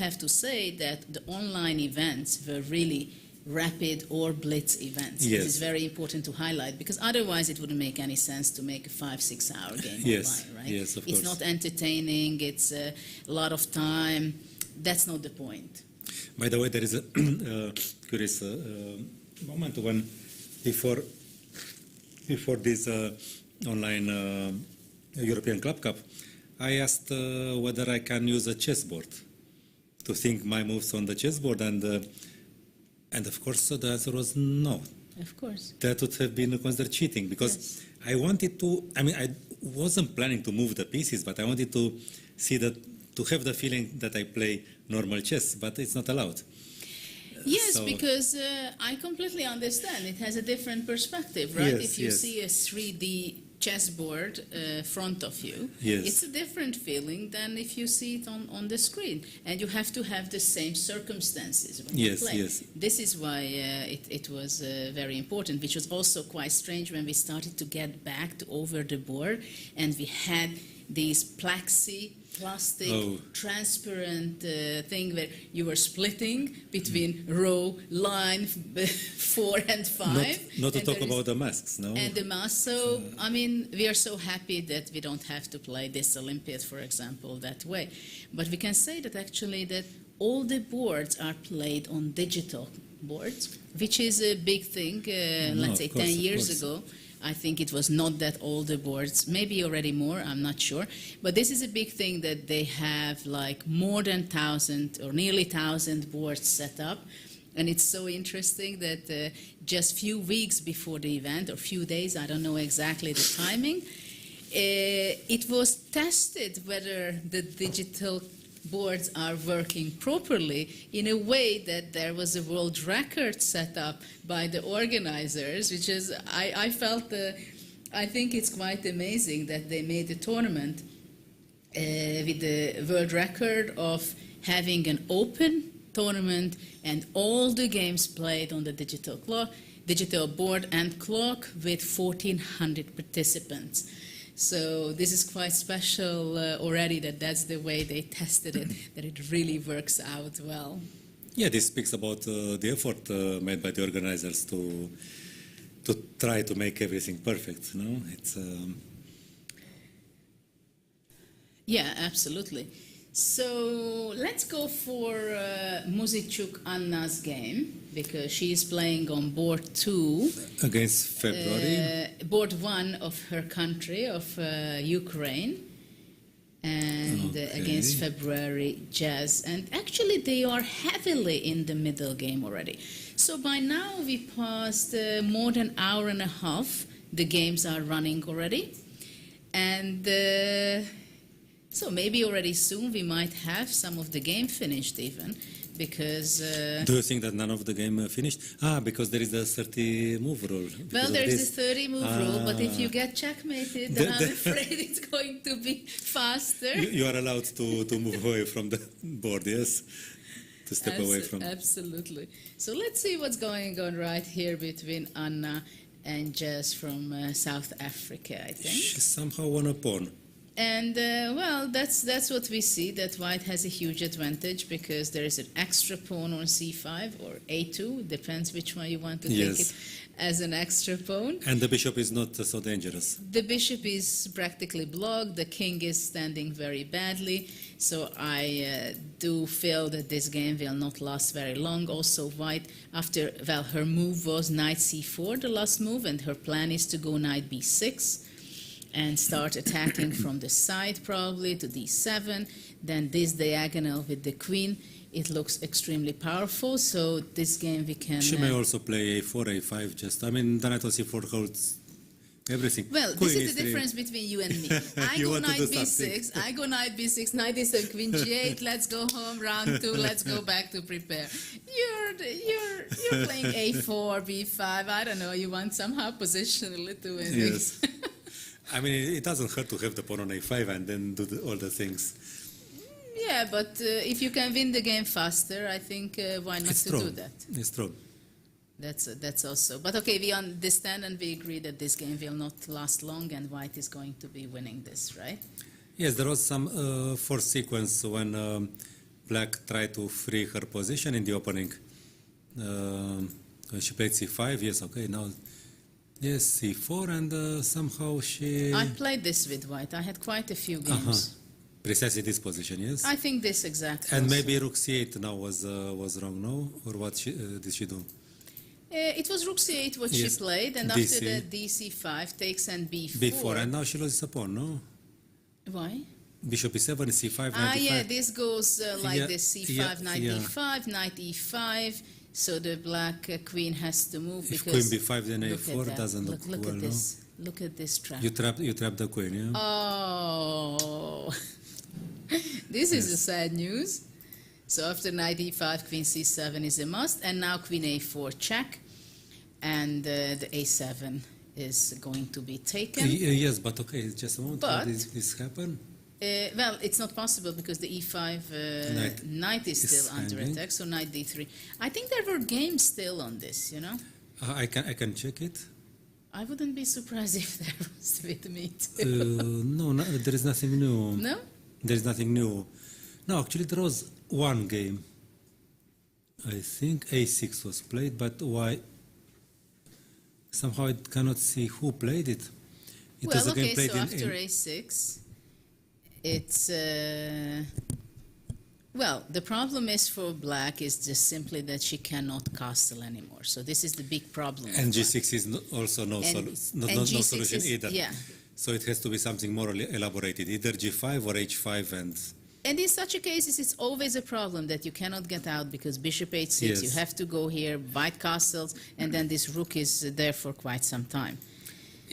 have to say that the online events were really rapid or blitz events. Yes. This is very important to highlight, because otherwise it wouldn't make any sense to make a 5-6 hour game Yes. online, right? Yes, of it's course. not entertaining, it's a lot of time. That's not the point. By the way, there is a curious moment when before this online European Club Cup, I asked whether I can use a chessboard to think my moves on the chessboard, and of course the answer was no. Of course. That would have been considered cheating, because Yes. I wanted to. I mean, I wasn't planning to move the pieces, but I wanted to see that, to have the feeling that I play normal chess, but it's not allowed. Yes, So- because I completely understand. It has a different perspective, right? Yes, If you yes. see a 3D chessboard front of you, Yes. it's a different feeling than if you see it on the screen. And you have to have the same circumstances when you Yes, play. yes. This is why it was very important, which was also quite strange when we started to get back to over the board, and we had these plastic, Oh. transparent thing where you were splitting between row, line 4 and 5. Not to and talk there is- about the masks, no? and the mass. So, I mean, we are so happy that we don't have to play this Olympiad, for example, that way. But we can say that actually that all the boards are played on digital boards, which is a big thing. No, Let's say of course, 10 of years course. ago, I think it was not that all the boards, maybe already more, I'm not sure. But this is a big thing that they have like more than 1,000 or nearly 1,000 boards set up. And it's so interesting that just few weeks before the event, or few days, I don't know exactly the timing, it was tested whether the digital boards are working properly, in a way that there was a world record set up by the organizers, which is, I felt, I think it's quite amazing that they made a tournament with the world record of having an open tournament and all the games played on the digital board and clock with 1,400 participants. So this is quite special already, that that's the way they tested it, that it really works out well. Yeah, this speaks about the effort made by the organizers to try to make everything perfect. No, it's. Yeah, absolutely. So let's go for Muzicuk Anna's game, because she is playing on board 2. Against February. Board 1 of her country, of Ukraine, and against February Jazz. And actually they are heavily in the middle game already. So by now we passed more than an hour and a half. The games are running already. And so maybe already soon we might have some of the game finished even, because... Do you think that none of the game finished? Because there is the 30 move rule. Well, there's the 30 move rule, but if you get checkmated, then I'm afraid it's going to be faster. You are allowed to move away from the board, yes? To step away from... Absolutely. So let's see what's going on right here between Anna and Jess from South Africa, I think. She somehow won a pawn. And, well, that's what we see, that white has a huge advantage, because there is an extra pawn on c5 or a2, depends which one you want to take it as an extra pawn. And the bishop is not so dangerous. The bishop is practically blocked, the king is standing very badly, so I do feel that this game will not last very long. Also white, after, well, her move was knight c4, the last move, and her plan is to go knight b6. And start attacking from the side probably to d7, then this diagonal with the queen. It looks extremely powerful, so this game we can... She may also play a4, a5, just, I mean, the knight on c4 holds everything. Well, Queen this is the E3. difference between you and me. I You go want to knight do b6, something. I go knight b6, knight d7, queen g8, let's go home, round 2, let's go back to prepare. You're playing a4, b5, I don't know, you want somehow positionally to win. Yes. I mean, it doesn't hurt to have the pawn on a5 and then do all the things. Yeah, but if you can win the game faster, I think why not It's to true. do that? It's true. That's also. But okay, we understand and we agree that this game will not last long, and white is going to be winning this, right? Yes, there was some fourth sequence when black tried to free her position in the opening. She played c5, yes, okay, now, yes, c4, and somehow she... I played this with white. I had quite a few games. Precisely this position, yes? I think this exactly. And also. maybe rook c8 now was wrong, no? Or what did she do? It was rook c8 what Yes. she played, and DC. after that dc5 takes and b4. b4, and now she loses a pawn, no? Why? Bishop e7, c5, knight Ah, e5. yeah, this goes like Yeah, this, c5, yeah, knight yeah. d5, knight e5, so the black queen has to move If because... queen b5, then look at a4 that. doesn't look Look well, at no? this. Look at this trap. You trap the queen, yeah? Oh, this is a sad news. So after knight e5, queen c7 is a must, and now queen a4 check, and the a7 is going to be taken. Yes, but okay, just a moment. How But- did this happen? Well, it's not possible because the e5 knight is still under hanging. attack, so knight d3. I think there were games still on this, you know? I can check it. I wouldn't be surprised if there was with me too. No, there is nothing new. No? There is nothing new. No, actually, there was one game. I think a6 was played, but why? Somehow I cannot see who played it. It was Well, a game okay, played so in, after a6, it's... well, the problem is for black is just simply that she cannot castle anymore. So this is the big problem. and of black. g6 is also no, And no G6 solution is- either. yeah. So it has to be something more elaborated, either g5 or h5, And in such a case, it's always a problem that you cannot get out because bishop h6, Yes. you have to go here, white castles, and then this rook is there for quite some time.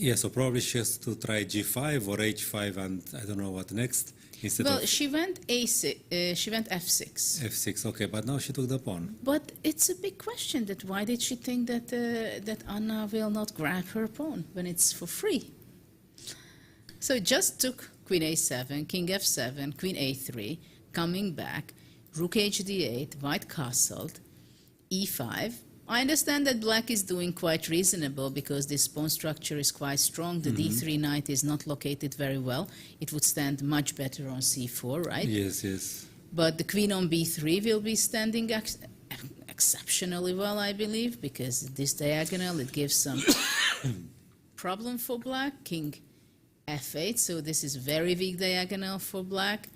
yeah, so probably she has to try g5 or h5 and I don't know what next instead Well, of she went a6, she went f6. f6. Okay, but now she took the pawn. But it's a big question that why did she think that that Anna will not grab her pawn when it's for free? So it just took queen a7, king f7, queen a3, coming back, rook h d8, white castled, e5. I understand that black is doing quite reasonable because this pawn structure is quite strong. The d3 knight is not located very well. It would stand much better on c4, right? Yes, yes. But the queen on b3 will be standing exceptionally well, I believe, because this diagonal, it gives some problem for black. King f8, so this is very weak diagonal for black.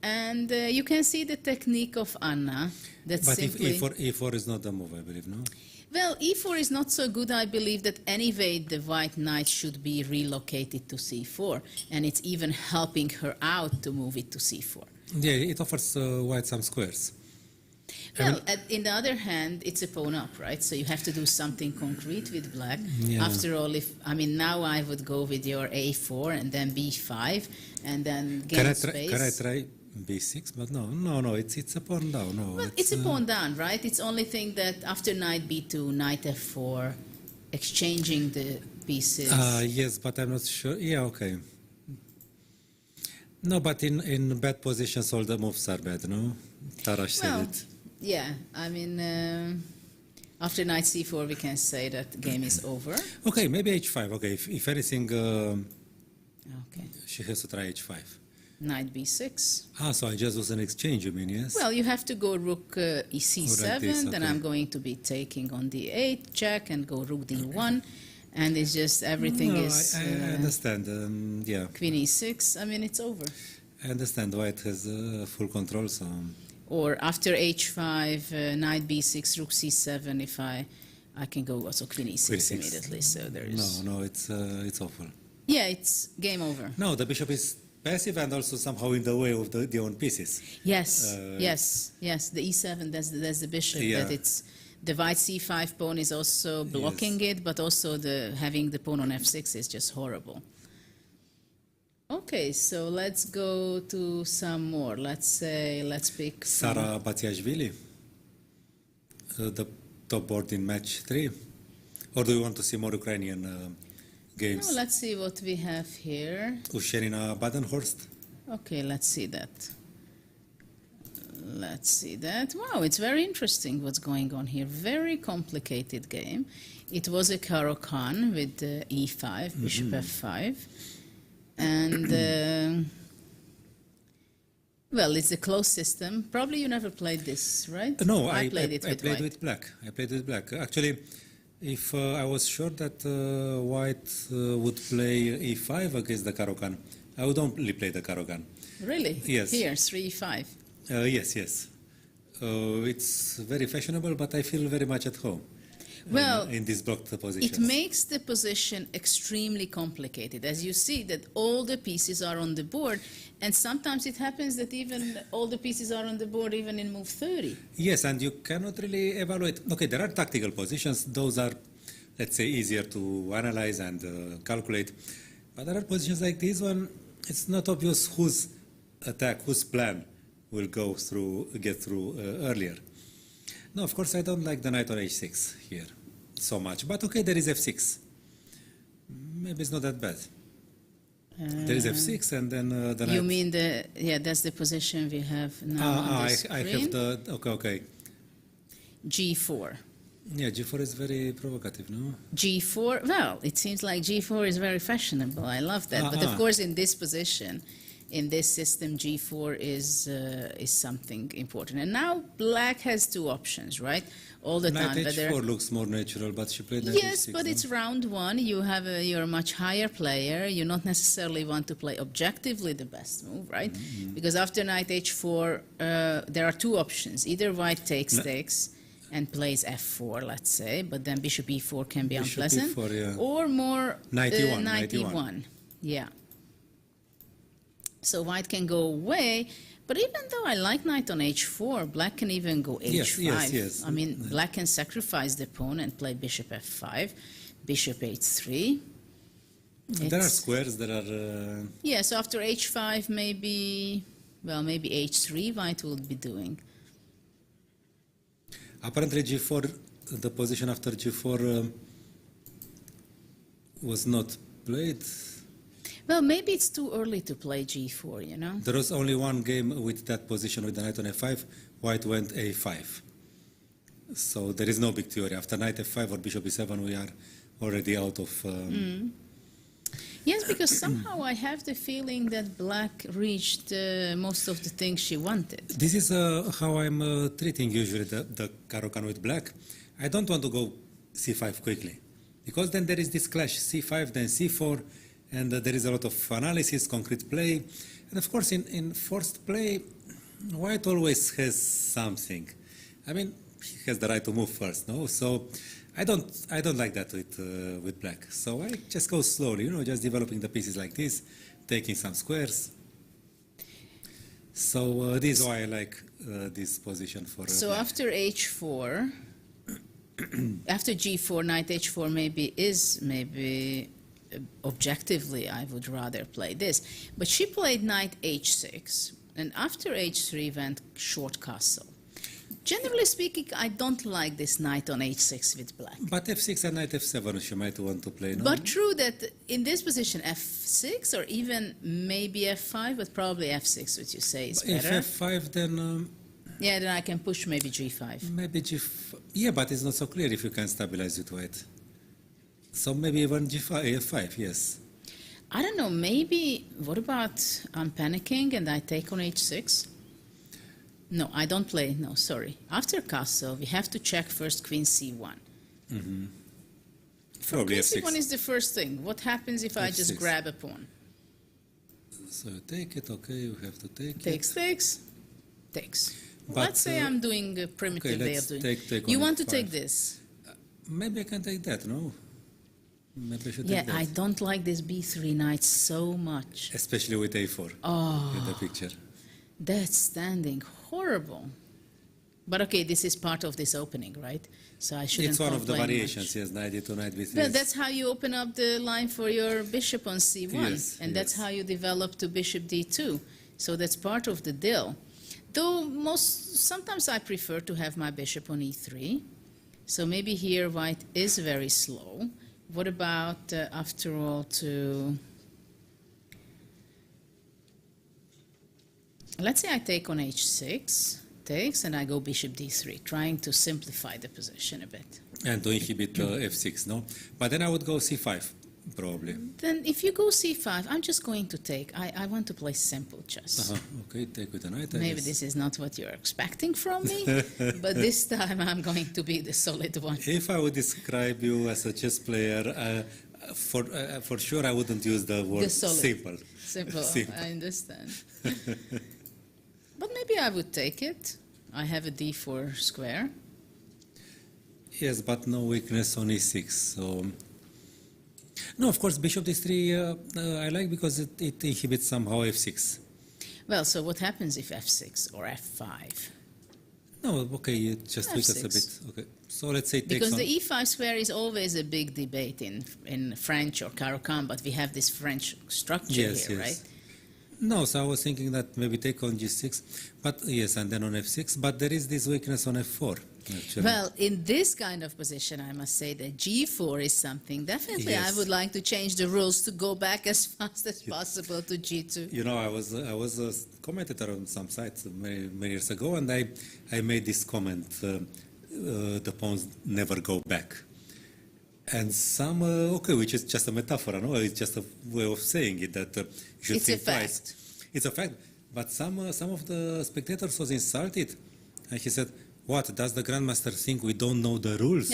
And you can see the technique of Anna. That But simply... if e4 is not the move, I believe, no? Well, e4 is not so good. I believe that anyway the white knight should be relocated to c4, and it's even helping her out to move it to c4. Yeah, it offers white some squares. Well, in the other hand, it's a pawn up, right? So you have to do something concrete with black. Yeah. After all, now I would go with your a4 and then b5 and then gain space. Can I try b6? But no, it's a pawn down. No, Well, it's a pawn down, right? It's only thing that after knight b2, knight f4, exchanging the pieces. Yes, but I'm not sure. Yeah, okay. No, but in bad positions, all the moves are bad, no? Tarash said it. Yeah, after knight c4, we can say that the game is over. Okay, maybe h5. Okay, if anything, Okay, she has to try h5. knight b6. So I just was an exchange, you mean, yes? Well, you have to go rook c7, Like this, then okay. I'm going to be taking on d8, check, and go rook d1, and it's just everything No, is I understand. Yeah, queen e6. It's over. I understand. White has full control, so... Or after h5, knight b6, rook c7, if I can go also queen e6 Queen 6. immediately, so there is... No, it's awful. Yeah, it's game over. No, the bishop is passive and also somehow in the way of the own pieces. Yes, yes, the e7, that's the bishop, Yeah. that it's... The white c5 pawn is also blocking it, but also having the pawn on f6 is just horrible. Okay, so let's go to some more. Let's pick... Sara Batsiashvili, the top board in match 3. Or do you want to see more Ukrainian games? No, let's see what we have here. Ushenina Badenhorst. Okay, let's see that. Let's see that. Wow, it's very interesting what's going on here. Very complicated game. It was a Caro-Kann with e5, bishop f5. And Well, it's a closed system. Probably you never played this, right? No, I played it I with played white. with black. I played with black. Actually, if I was sure that white would play e5 against the Caro-Kann, I would only play the Caro-Kann. Really? Yes. Here, 3-5. Yes, yes. It's very fashionable, but I feel very much at home. Well, in these blocked positions. it makes the position extremely complicated. As you see that all the pieces are on the board, and sometimes it happens that even all the pieces are on the board even in move 30. Yes, and you cannot really evaluate. Okay, there are tactical positions. Those are, let's say, easier to analyze and calculate. But there are positions like this one. It's not obvious whose attack, whose plan will get through earlier. No, of course, I don't like the knight on h6 here so much. But okay, there is f6. Maybe it's not that bad. There is f6 and then the knight... You mean that's the position we have now on the screen? I have the... Okay. G4. Yeah, G4 is very provocative, no? G4, well, it seems like G4 is very fashionable. I love that. But of course, in this position, in this system, G4 is something important. And now black has two options, right? All the time. Knight h4 looks more natural, but she played knight yes, h6. but no? it's round one. You're a much higher player. You not necessarily want to play objectively the best move, right? Mm-hmm. Because after knight h4, there are two options. Either white takes and plays f4, let's say, but then bishop e4 can be Bishop unpleasant. e4, yeah. Or more knight e1. knight e1. Yeah. So white can go away, but even though I like knight on h4, black can even go h5. Yes. I mean, black can sacrifice the pawn and play bishop f5, bishop h3. There are squares, there are... Yeah, so after h5, maybe h3 white will be doing. Apparently G4, the position after G4 was not played. Well, maybe it's too early to play G4, you know? There was only one game with that position with the knight on f5. White went a5. So there is no big theory. After knight f5 or bishop e7, we are already out of... Yes, because somehow I have the feeling that black reached most of the things she wanted. This is how I'm treating usually the Caro-Kann with black. I don't want to go c5 quickly, because then there is this clash, c5, then c4, and there is a lot of analysis, concrete play. And of course, in forced play, white always has something. I mean, he has the right to move first, no? So I don't like that with black. So I just go slowly, you know, just developing the pieces like this, taking some squares. So this is why I like this position for. So black. after h4, after g4, knight h4 maybe objectively I would rather play this. But she played knight h6, and after h3 went short castle. Generally speaking, I don't like this knight on h6 with black. But f6 and knight f7 she might want to play, no? But true that in this position, f6 or even maybe f5, but probably f6, which you say is better. If f5, then... yeah, then I can push maybe g5. Maybe g5. Yeah, but it's not so clear if you can stabilize with white. So maybe even g5, f5, yes. I don't know, maybe, what about I'm panicking and I take on h6? No, I don't play, no, sorry. After castle, we have to check first queen c1. Mm-hmm. Queen c1 is the first thing. What happens if I just F6. grab a pawn? So you take it, okay, you have to take Takes, it. takes. But, Let's say I'm doing a primitive way of doing it. Take You on want to f5. take this? Maybe I can take that, no? Maybe I should Yeah, take that. I don't like this b3 knight so much. Especially with a4 Oh, in the picture. that's standing horrible. But okay, this is part of this opening, right? So I shouldn't It's one of the complain variations, much. yes, knight e2, knight b3. Well, that's how you open up the line for your bishop on c1. Yes, and that's yes. how you develop to bishop d2. So that's part of the deal. Though sometimes I prefer to have my bishop on e3. So maybe here white is very slow. What about, after all, to... Let's say I take on h6, takes, and I go bishop d3, trying to simplify the position a bit. And to inhibit f6, no? But then I would go c5. probably. Then if you go c5, I'm just going to take. I want to play simple chess. Okay, take with a knight. I Maybe guess. this is not what you're expecting from me, but this time I'm going to be the solid one. If I would describe you as a chess player, for sure I wouldn't use the word The solid. simple. Simple, Simple. I understand. But maybe I would take it. I have a d4 square. Yes, but no weakness on e6. So no, of course, bishop d3 I like because it inhibits somehow f6. Well, so what happens if f6 or f5? No, okay, you just tweak us a F6. bit. Okay, so let's say takes Because on. the e5 square is always a big debate in French or Caro-Kann, but we have this French structure Yes, here, yes. right? No, so I was thinking that maybe take on g6, but yes, and then on f6, but there is this weakness on f4. Actually. Well, in this kind of position, I must say that G4 is something. Definitely, I Yes. would like to change the rules to go back as fast as possible to G2. You know, I was a commentator on some sites many years ago, and I made this comment: the pawns never go back. And some which is just a metaphor, no? It's just a way of saying it that you should It's think a twice. fact. It's a fact. But some of the spectators was insulted, and he said, "What does the grandmaster think we don't know the rules?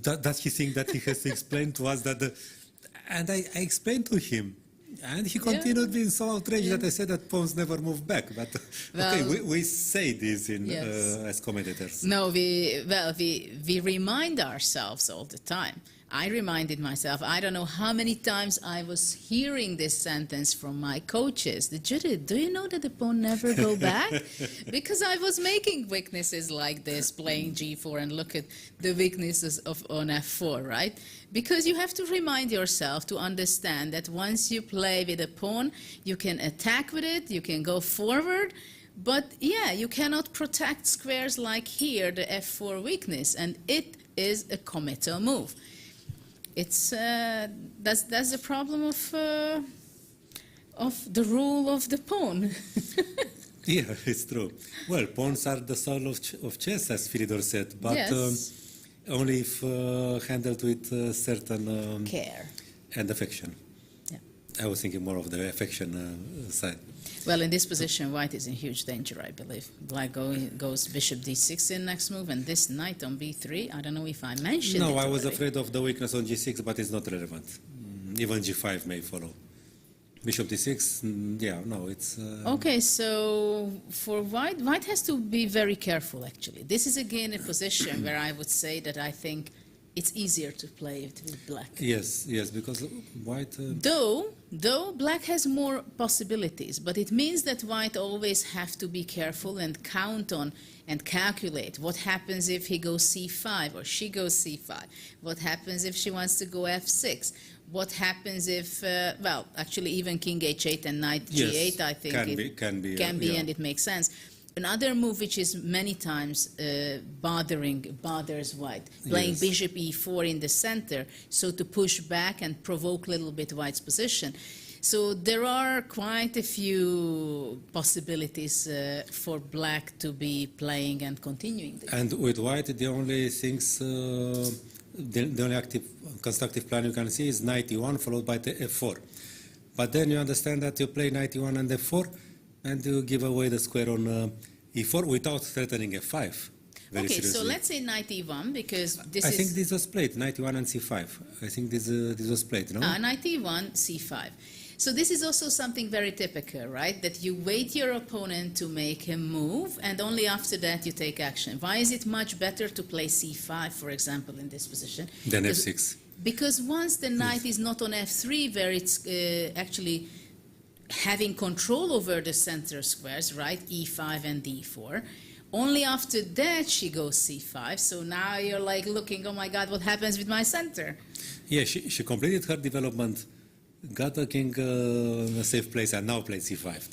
Does he think that he has to explain to us that the?" And I explained to him, and he continued being so outraged that I said that pawns never move back. But okay, Well, we say this in yes. as commentators. No, we remind ourselves all the time. I reminded myself, I don't know how many times I was hearing this sentence from my coaches. Judith, do you know that the pawn never go back? Because I was making weaknesses like this, playing G4, and look at the weaknesses on F4, right? Because you have to remind yourself to understand that once you play with a pawn, you can attack with it, you can go forward, but yeah, you cannot protect squares like here, the F4 weakness, and it is a committal move. It's that's the problem of the rule of the pawn. Yeah, it's true. Well, pawns are the soul of chess, as Fyodor said, but Yes. only if handled with certain Care. and affection. Yeah. I was thinking more of the affection side. Well, in this position, white is in huge danger, I believe. Black goes bishop d6 in next move, and this knight on b3. I don't know if I mentioned it No, I was already. afraid of the weakness on g6, but it's not relevant. Even g5 may follow. Bishop d6, yeah, no, it's... Okay, so for white has to be very careful, actually. This is again a position where I would say that I think it's easier to play it with black. Yes, because white... Though black has more possibilities, but it means that white always have to be careful and count on and calculate what happens if he goes c5 or she goes c5, what happens if she wants to go f6, what happens if, well, actually even king h8 and knight Yes, g8, I think can be, yeah. and it makes sense. Another move which is many times bothers white, playing Yes. bishop e4 in the center, so to push back and provoke a little bit white's position. So there are quite a few possibilities for black to be playing and continuing the game. And with white, the only things, the only active constructive plan you can see is knight e1 followed by the f4. But then you understand that you play knight e1 and f4, and you give away the square on e4 without threatening f5. Very Okay, seriously. so let's say knight e1 because this I is... think this was played, knight e1 and c5. I think this was played, no? Knight e1, c5. So this is also something very typical, right? That you wait your opponent to make him move, and only after that you take action. Why is it much better to play c5, for example, in this position? Then Because- f6. Because once the knight is not on f3, where it's actually having control over the center squares, right, e5 and d4, only after that she goes c5. So now you're like looking, oh my God, what happens with my center? Yeah, she completed her development, got the king in a safe place, and now plays c5.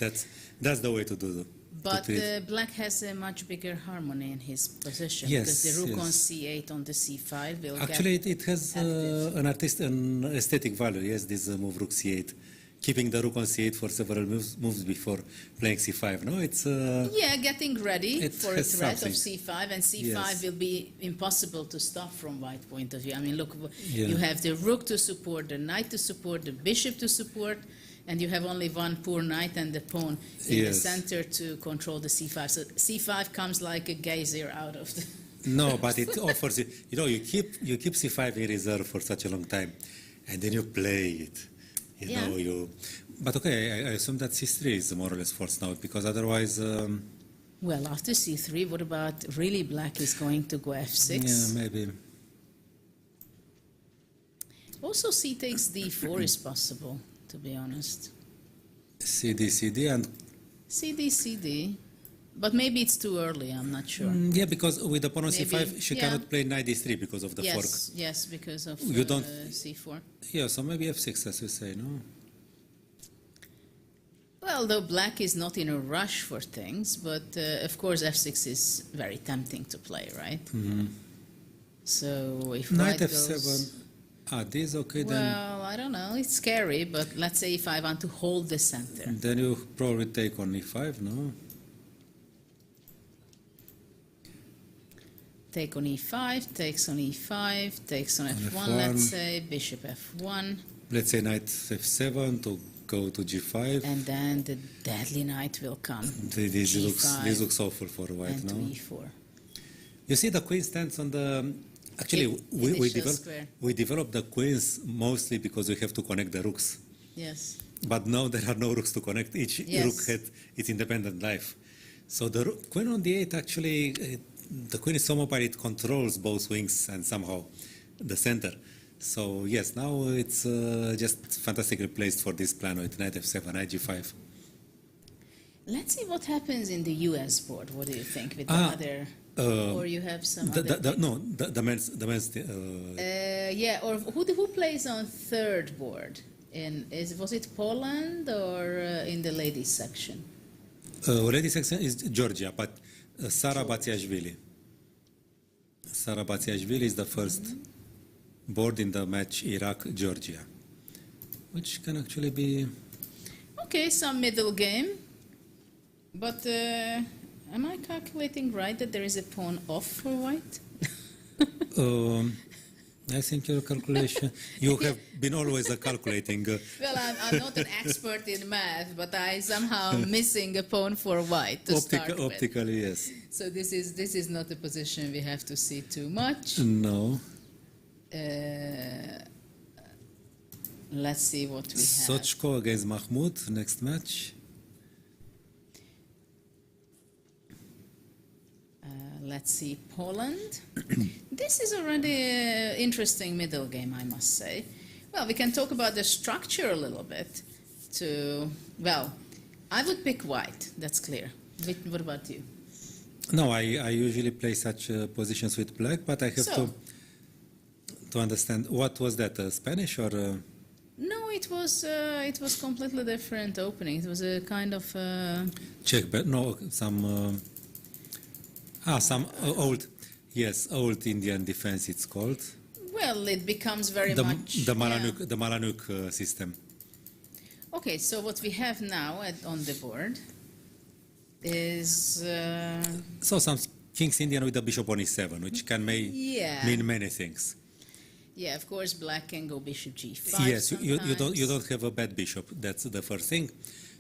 That's the way to do it. But black has a much bigger harmony in his position. Yes, because the rook yes. on c8 on the c5 will Actually, get it has active. an aesthetic value. Yes, this move rook c8. keeping the rook on c8 for several moves before playing c5. No, it's Yeah, getting ready it for a has threat something. of c5, and c5 Yes. will be impossible to stop from white point of view. I mean, look, Yeah. you have the rook to support, the knight to support, the bishop to support, and you have only one poor knight and the pawn in the Yes. center to control the c5. So c5 comes like a geyser out of the... No, but it offers you. You know, you keep c5 in reserve for such a long time, and then you play it. You Yeah. know you. But okay, I assume that c3 is more or less forced now because otherwise. Well, after c3, what about really black is going to go f6? Yeah, maybe. Also, c takes d4 is possible, to be honest. CD, and CD. But maybe it's too early, I'm not sure. yeah, because with the pawn on Maybe, c5, she yeah. cannot play knight d3 because of the fork. Yes, because of You don't- c4. Yeah, so maybe f6, as you say, no? Well, though black is not in a rush for things, but of course f6 is very tempting to play, right? So if Knight white f7. goes... This okay, then Well, I don't know, it's scary, but let's say if I want to hold the center. you probably take on e5, no? Take on e5, takes on e5, takes on f1, f1. let's say, bishop f1, Let's say knight f7 to go to g5. and then the deadly knight will come. This G5 looks awful for white, and to no? e4. You see, the queen stands on the. Actually, initial square. we developed the queens mostly because we have to connect the rooks. Yes. But now there are no rooks to connect. Each Yes. rook had its independent life. So the queen on d8 actually, the queen is so mobile it controls both wings and somehow the center. So yes, now it's just fantastically placed for this plan with knight f7, knight g5. Let's see what happens in the US board. What do you think with the other? Or you have some other? The men's. Yeah, or who plays on third board? Was it Poland or in the ladies section? Ladies section is Georgia, but Sara Batsiashvili. Sara Batsiashvili is the first board in the match Iraq-Georgia, which can actually be... Okay, some middle game. But am I calculating right that there is a pawn off for white? I think your calculation... You have been always calculating... Well, I'm not an expert in math, but I somehow missing a pawn for white to start with. Optically, yes. So this is not a position we have to see too much. No. Let's see what we have. Sochko against Mahmoud, next match. Let's see, Poland. This is already an interesting middle game, I must say. Well, we can talk about the structure a little bit. Well, I would pick white, that's clear. What about you? No, I usually play such positions with black, but I have to understand. What was that, Spanish or? No, it was completely different opening. It was a kind of. Czech, but no, some old Indian defense. It's called. Well, it becomes very much the Malanuk system. Okay, so what we have now on the board is. So some King's Indian with the bishop on e7, which can mean many things. Yeah, of course, black can go bishop g5. Yes, you don't have a bad bishop. That's the first thing,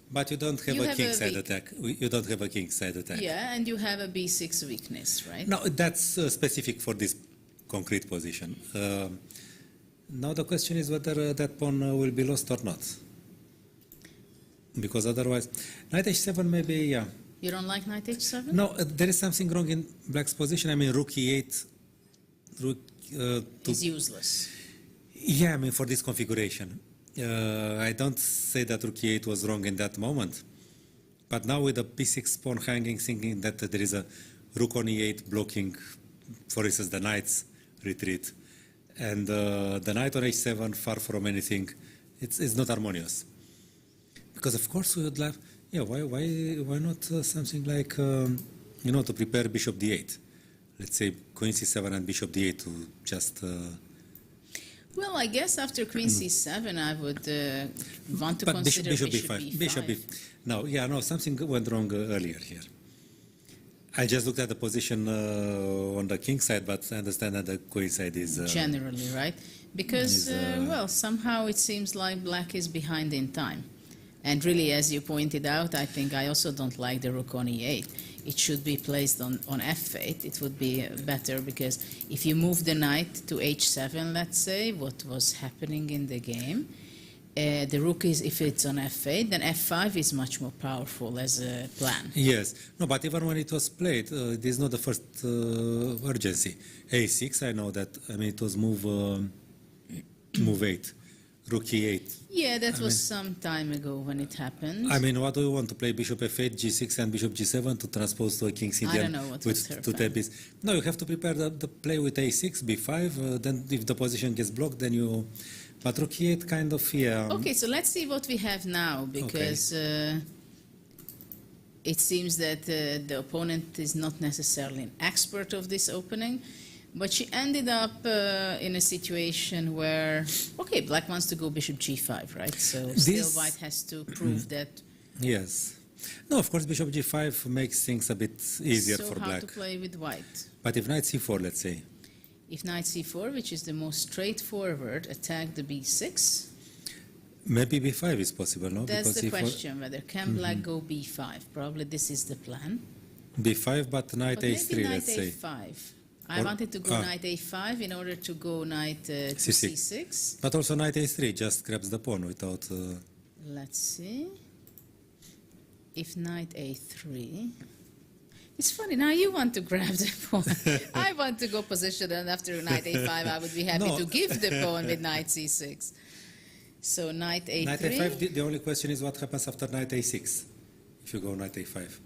but you don't have a kingside attack. You don't have a kingside attack. Yeah, and you have a b6 weakness, right? No, that's specific for this concrete position. Now the question is whether that pawn will be lost or not, because otherwise, knight h7 maybe, yeah. You don't like knight h7? No, there is something wrong in black's position. I mean, rook e8, is useless. Yeah, I mean, for this configuration. I don't say that rook e8 was wrong in that moment. But now with the b6 pawn hanging, thinking that there is a rook on e8 blocking, for instance, the knight's retreat, and the knight on h7 far from anything, it's not harmonious. Because of course we would like, yeah, why not something like, to prepare bishop d8. Let's say queen c7 and bishop d8 to just... Well, I guess after Queen C7, I would want to But consider bishop Bishop B5. B5. Bishop B. No, yeah, no, something went wrong earlier here. I just looked at the position on the king side, but I understand that the queen side is... Generally, right? Because, well, somehow it seems like black is behind in time. And really, as you pointed out, I think I also don't like the rook on E8. It should be placed on F8. It would be better because if you move the knight to H7, let's say, what was happening in the game, the rook is, if it's on F8, then F5 is much more powerful as a plan. Yes. No, but even when it was played, this is not the first urgency. A6, I know that. I mean, it was move 8, rook E8. Yeah, that was some time ago when it happened. I mean, what do you want to play? Bishop F8, G6, and Bishop G7 to transpose to a King's Indian? I don't know what was her with plan. piece. No, you have to prepare the play with A6, B5. Then, if the position gets blocked, then you. But rook E8 kind of, yeah. Okay, so let's see what we have now, because it seems that the opponent is not necessarily an expert of this opening, but she ended up in a situation where, okay, black wants to go bishop G5, right? So still white has to prove that. Yes. No, of course, bishop G5 makes things a bit easier for black. So how to play with white? But if knight C4, let's say. If knight C4, which is the most straightforward, attack the B6. Maybe B5 is possible, no? That's because the C4, question, whether can black go B5? Probably this is the plan. B5, but knight But A3, maybe knight let's say. A5. I wanted to go knight A5 in order to go knight to C6. But also knight A3 just grabs the pawn without... Let's see. If knight A3... It's funny, now you want to grab the pawn. I want to go position, and after knight A5 I would be happy to give the pawn with knight C6. So knight A3... Knight A5, the only question is what happens after knight A6, if you go knight A5.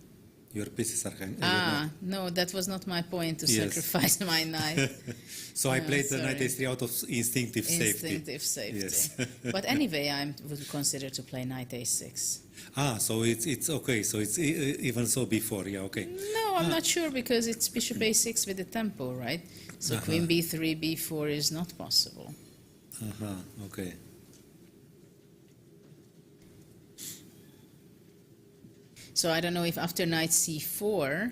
Your pieces are hanging. No, that was not my point to Yes. sacrifice my knight. So I played the knight A3 out of instinctive safety. Instinctive safety. Yes. But anyway, I would consider to play knight A6. So it's okay. So it's even so before, yeah, okay. No, I'm not sure because it's bishop A6 with the tempo, right? So queen B3, B4 is not possible. Okay. So I don't know if after knight C4,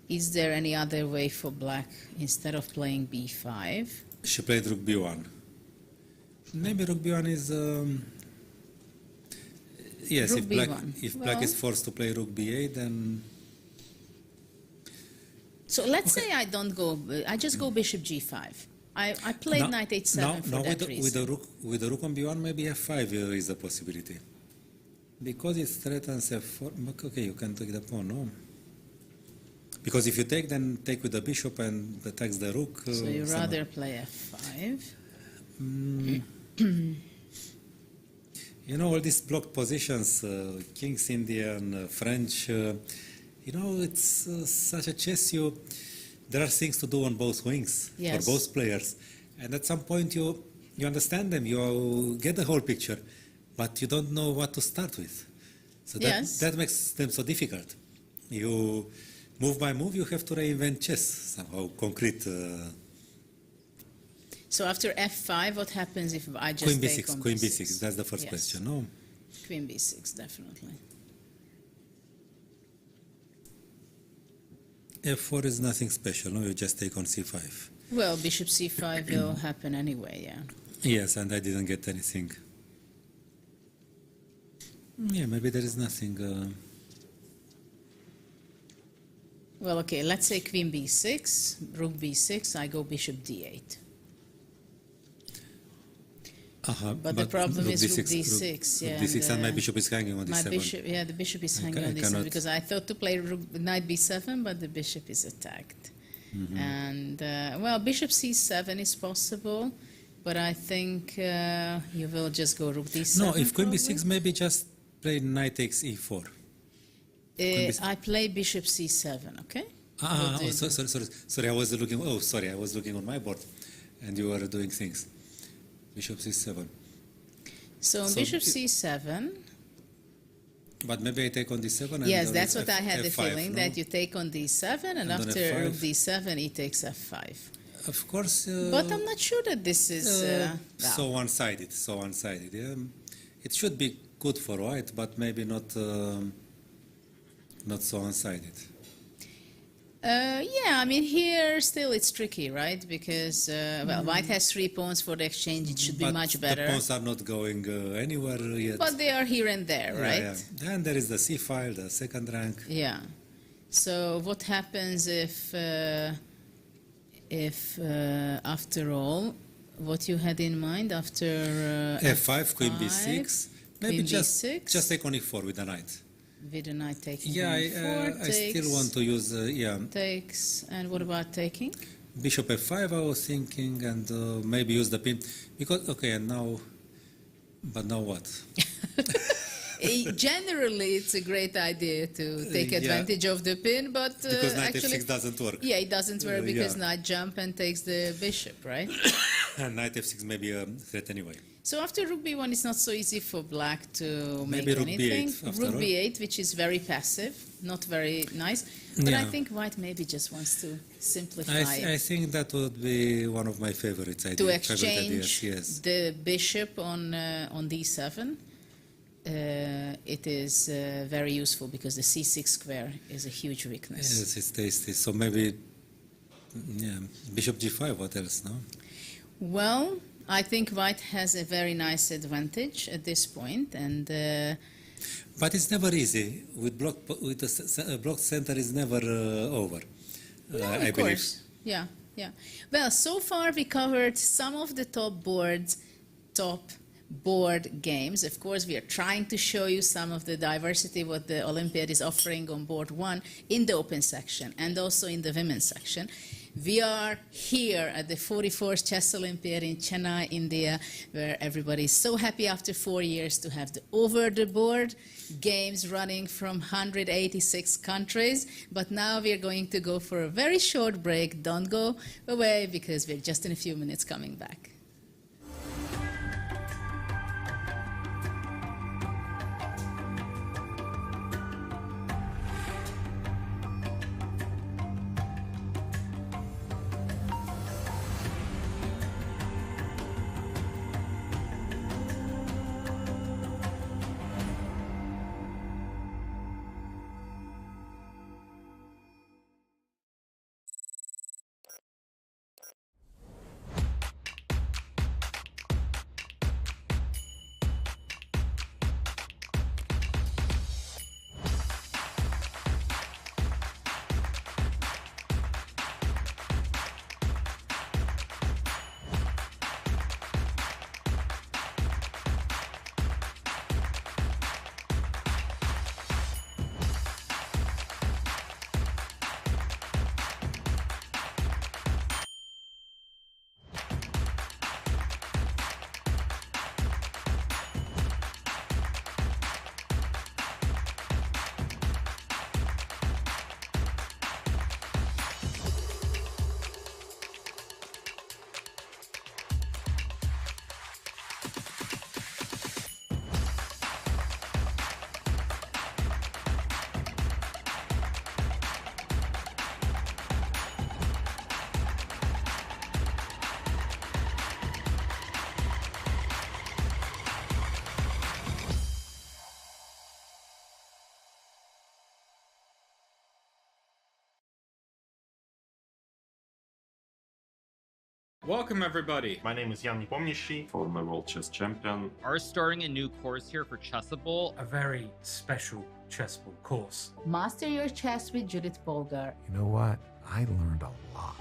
is there any other way for black instead of playing B5? She played rook B1. Maybe rook B1 is... yes, Rook if black, B1. black is forced to play rook B8, then... So let's say I don't go, I just go bishop G5. I played knight H7 for that reason. With the rook on B1, maybe F5 is a possibility. Because it threatens F4, okay, you can take the pawn, no? Because if you take, then take with the bishop and attacks the rook. So you rather play F5? You know, all these blocked positions, King's Indian, French, you know, it's such a chess, there are things to do on both wings for both players. And at some point you understand them, you get the whole picture, but you don't know what to start with. So that makes them so difficult. You, move by move, you have to reinvent chess somehow, concrete. So after F5, what happens if I just Queen take B6, on Queen B6? B6, that's the first question, no? Queen B6, definitely. F4 is nothing special, no? You just take on C5. Well, bishop C5 will happen anyway, yeah. Yes, and I didn't get anything. Yeah, maybe there is nothing. Well, okay, let's say Queen B6, Rook B6, I go bishop D8. But the problem is Rook D6. Rook D6 and my bishop is hanging on D7. My bishop, the bishop is hanging on D7 because I thought to play knight B7, but the bishop is attacked. And, well, bishop C7 is possible, but I think you will just go Rook D7. No, if Queen B6, maybe just play knight takes E4. I play bishop C7, okay? Sorry, I was looking, I was looking on my board, and you were doing things. Bishop C7. So bishop C7. But maybe I take on D7 and yes, that's what I had the F5, feeling, no? that you take on D7 and after Rook D7 he takes F5. of course. But I'm not sure that this is so one-sided. So one-sided. Yeah. It should be good for white, but maybe not so one-sided. Yeah, I mean, here still it's tricky, right? Because, well, white has 3 pawns for the exchange. It should be much better. The pawns are not going anywhere yet. But they are here and there, right? Yeah. Then there is the c file, the second rank. Yeah. So what happens if after all, what you had in mind after f5, queen b6, maybe queen just b6, take on e4 with the knight. with the knight taking Yeah, on e4, I still want to use takes, and what about taking? Bishop f5 I was thinking, and maybe use the pin, because, okay, and now, but now what? Generally, it's a great idea to take advantage of the pin, but because knight actually, f6 doesn't work. Yeah, it doesn't work because yeah. knight jump and takes the bishop, right? And knight f6 may be a threat anyway. So after rook b1, it's not so easy for black to make Maybe rook anything. b8 after Rook all. b8, which is very passive, not very nice. But I Yeah. think white maybe just wants to simplify I think that would be one of my favorites. to exchange yes. the bishop on d7. It is very useful because the c6 square is a huge weakness. Yes, it's tasty. So maybe, yeah, bishop g5. What else? No. Well, I think white has a very nice advantage at this point, and But it's never easy. With the blocked center is never over. no, I of believe. course, yeah. Well, so far we covered some of the top board games. Of course, we are trying to show you some of the diversity what the Olympiad is offering on board 1 in the open section and also in the women's section. We are here at the 44th Chess Olympiad in Chennai, India, where everybody is so happy after 4 years to have the over-the-board games running from 186 countries. But now we are going to go for a very short break. Don't go away because we're just in a few minutes coming back. Welcome everybody! My name is Jan Nepomniachtchi, former world chess champion. Are starting a new course here for Chessable. A very special chessable course. Master your chess with Judith Polgar. You know what? I learned a lot.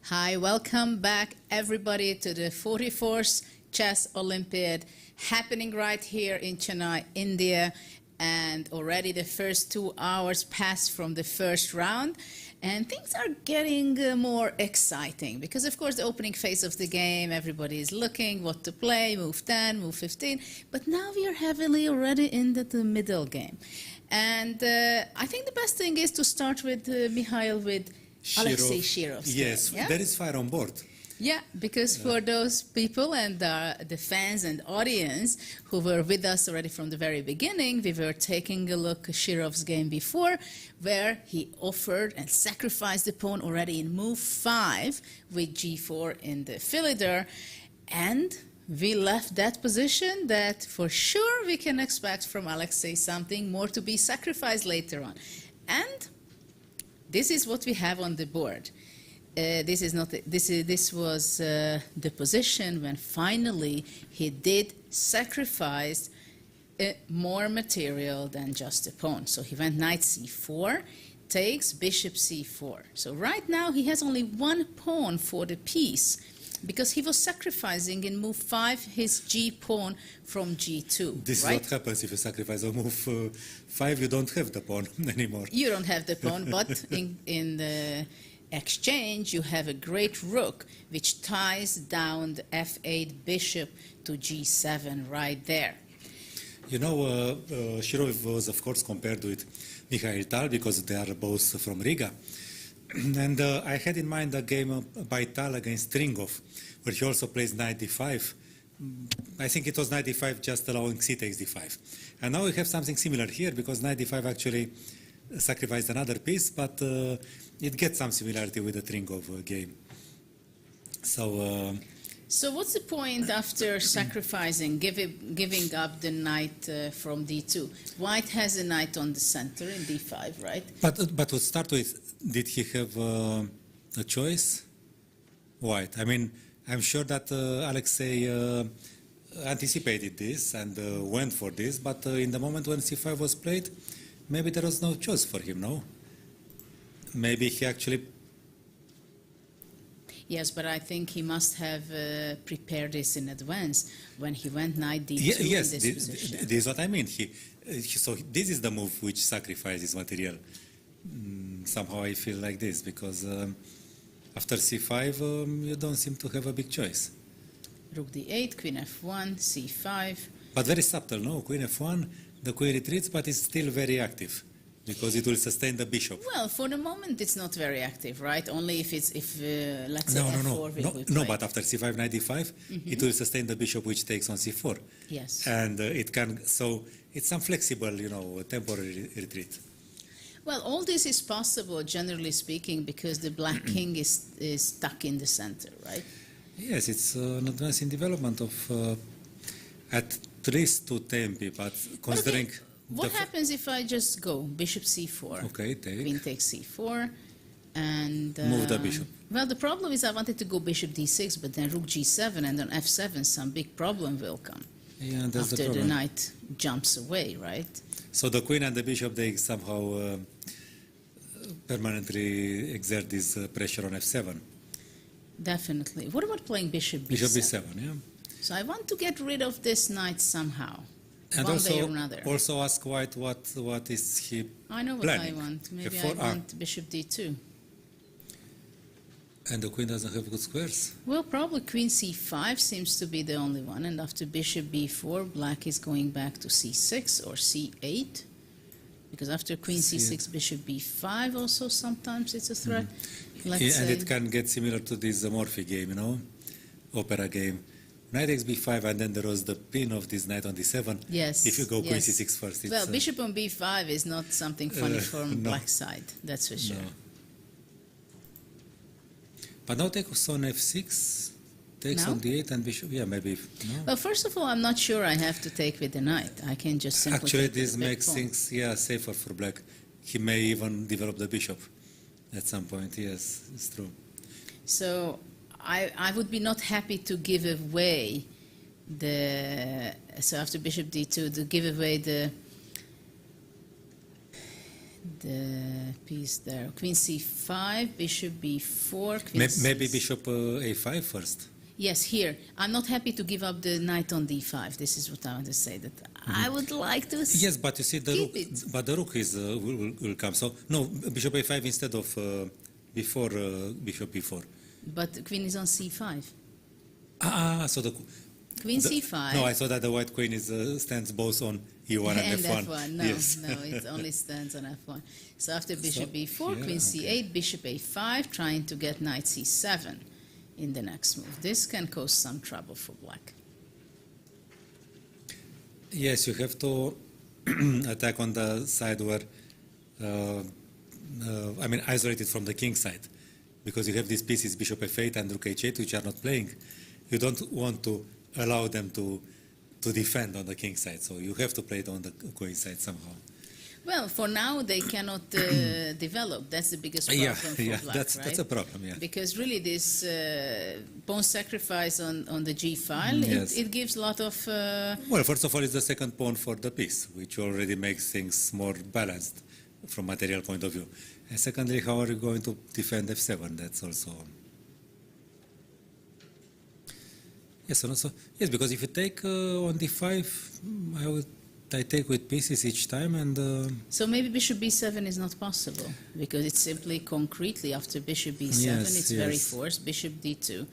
Hi, welcome back everybody to the 44th Chess Olympiad happening right here in Chennai, India. And already the first 2 hours passed from the first round. And things are getting more exciting because, of course, the opening phase of the game, everybody is looking what to play, move 10, move 15. But now we are heavily already into the middle game. And I think the best thing is to start with Mikhail, with Alexei Shirov's Yes, game, yeah? there is fire on board. Yeah, because for those people and the fans and audience who were with us already from the very beginning, we were taking a look at Shirov's game before, where he offered and sacrificed the pawn already in move 5 with g4 in the philidor, and we left that position that for sure we can expect from Alexei something more to be sacrificed later on. And this is what we have on the board. This was the position when finally he did sacrifice more material than just a pawn. So he went knight c4, takes bishop c4. So right now he has only one pawn for the piece because he was sacrificing in move 5 his g pawn from g2. This right? is what happens if you sacrifice on move 5, you don't have the pawn anymore. You don't have the pawn, but in the exchange, you have a great rook, which ties down the f8 bishop to g7 right there. You know, Shirov was, of course, compared with Mikhail Tal because they are both from Riga. And I had in mind a game by Tal against Stringov, where he also plays knight d5. I think it was knight d5 just allowing c takes d5. And now we have something similar here because knight d5 actually sacrificed another piece, but it gets some similarity with the Tringov game. So what's the point after sacrificing, giving up the knight from d2? White has a knight on the center in d5, right? But to start with, did he have a choice? White. I mean, I'm sure that Alexei anticipated this and went for this, but in the moment when c5 was played, maybe there was no choice for him, no? Maybe he actually... Yes, but I think he must have prepared this in advance when he went knight d2 yes, in this position. this is what I mean. So this is the move which sacrifices material. Somehow I feel like this, because after c5, you don't seem to have a big choice. Rook d8, queen f1, c5. But very subtle, no? Queen f1, the queen retreats, but it's still very active, because it will sustain the bishop. Well, for the moment, it's not very active, right? Only if let's say f4 will be played. No, but after c5, knight d5, it will sustain the bishop which takes on c4. Yes. And it can, so it's some flexible, temporary retreat. Well, all this is possible, generally speaking, because the black king is stuck in the center, right? Yes, it's an advance in development of at least 2 tempi, but considering... Okay. What happens if I just go bishop c4? Okay, take. Queen takes c4, and move the bishop. Well, the problem is I wanted to go bishop d6, but then rook g7, and on f7 some big problem will come. Yeah, that's after the problem. The knight jumps away, right? So the queen and the bishop, they somehow permanently exert this pressure on f7. Definitely. What about playing bishop b7? Bishop b7, yeah. So I want to get rid of this knight somehow. And one way or another. Also ask White what is he I know what planning. I want. Maybe F4, I want bishop d2. And the queen doesn't have good squares? Well, probably queen c5 seems to be the only one. And after bishop b4, black is going back to c6 or c8. Because after queen c6, bishop b5 also sometimes it's a threat. Let's and say. it can get similar to this Morphy game, opera game. Knight takes b5, and then there was the pin of this knight on d7. Yes. If you go queen yes. c6 first, it's... Well, bishop on b5 is not something funny from no. black side, that's for sure. No. But now takes on f6, takes Now? on d8, and bishop, yeah, maybe, no? Well, first of all, I'm not sure I have to take with the knight. I can just simply Actually, take with this the big makes pawn. things, safer for black. He may even develop the bishop at some point, yes, it's true. So I would be not happy to give away so after bishop d2, to give away the piece there. Queen c5, bishop b4, queen Maybe c6. bishop a5 first. Yes, here. I'm not happy to give up the knight on d5. This is what I want to say. That I would like to. Yes, but you see the Keep rook. it. But the rook is will come. So no, bishop a5 instead of before bishop b4. But queen is on c5. So the Queen c5. No, I saw that the white queen is stands both on e1 and f1. F1. No, Yes. no, it only stands on f1. So after bishop b4, yeah, queen c8, bishop a5, trying to get knight c7 in the next move. This can cause some trouble for black. Yes, you have to attack on the side where, I mean, isolated from the king side, because you have these pieces, bishop f8 and rook h8, which are not playing. You don't want to allow them to defend on the king side, so you have to play it on the queen side somehow. Well, for now they cannot develop. That's the biggest problem for yeah, black, that's right? a problem. Yeah. Because really this pawn sacrifice on the g file, Yes. it gives a lot of... Well, first of all, it's the second pawn for the piece, which already makes things more balanced from material point of view. And secondly, how are you going to defend f7? That's also... Yes, and also, yes, because if you take on d5, I take with pieces each time, and So maybe bishop b7 is not possible, because it's simply concretely after bishop b7, Yes, it's very yes. forced, bishop d2.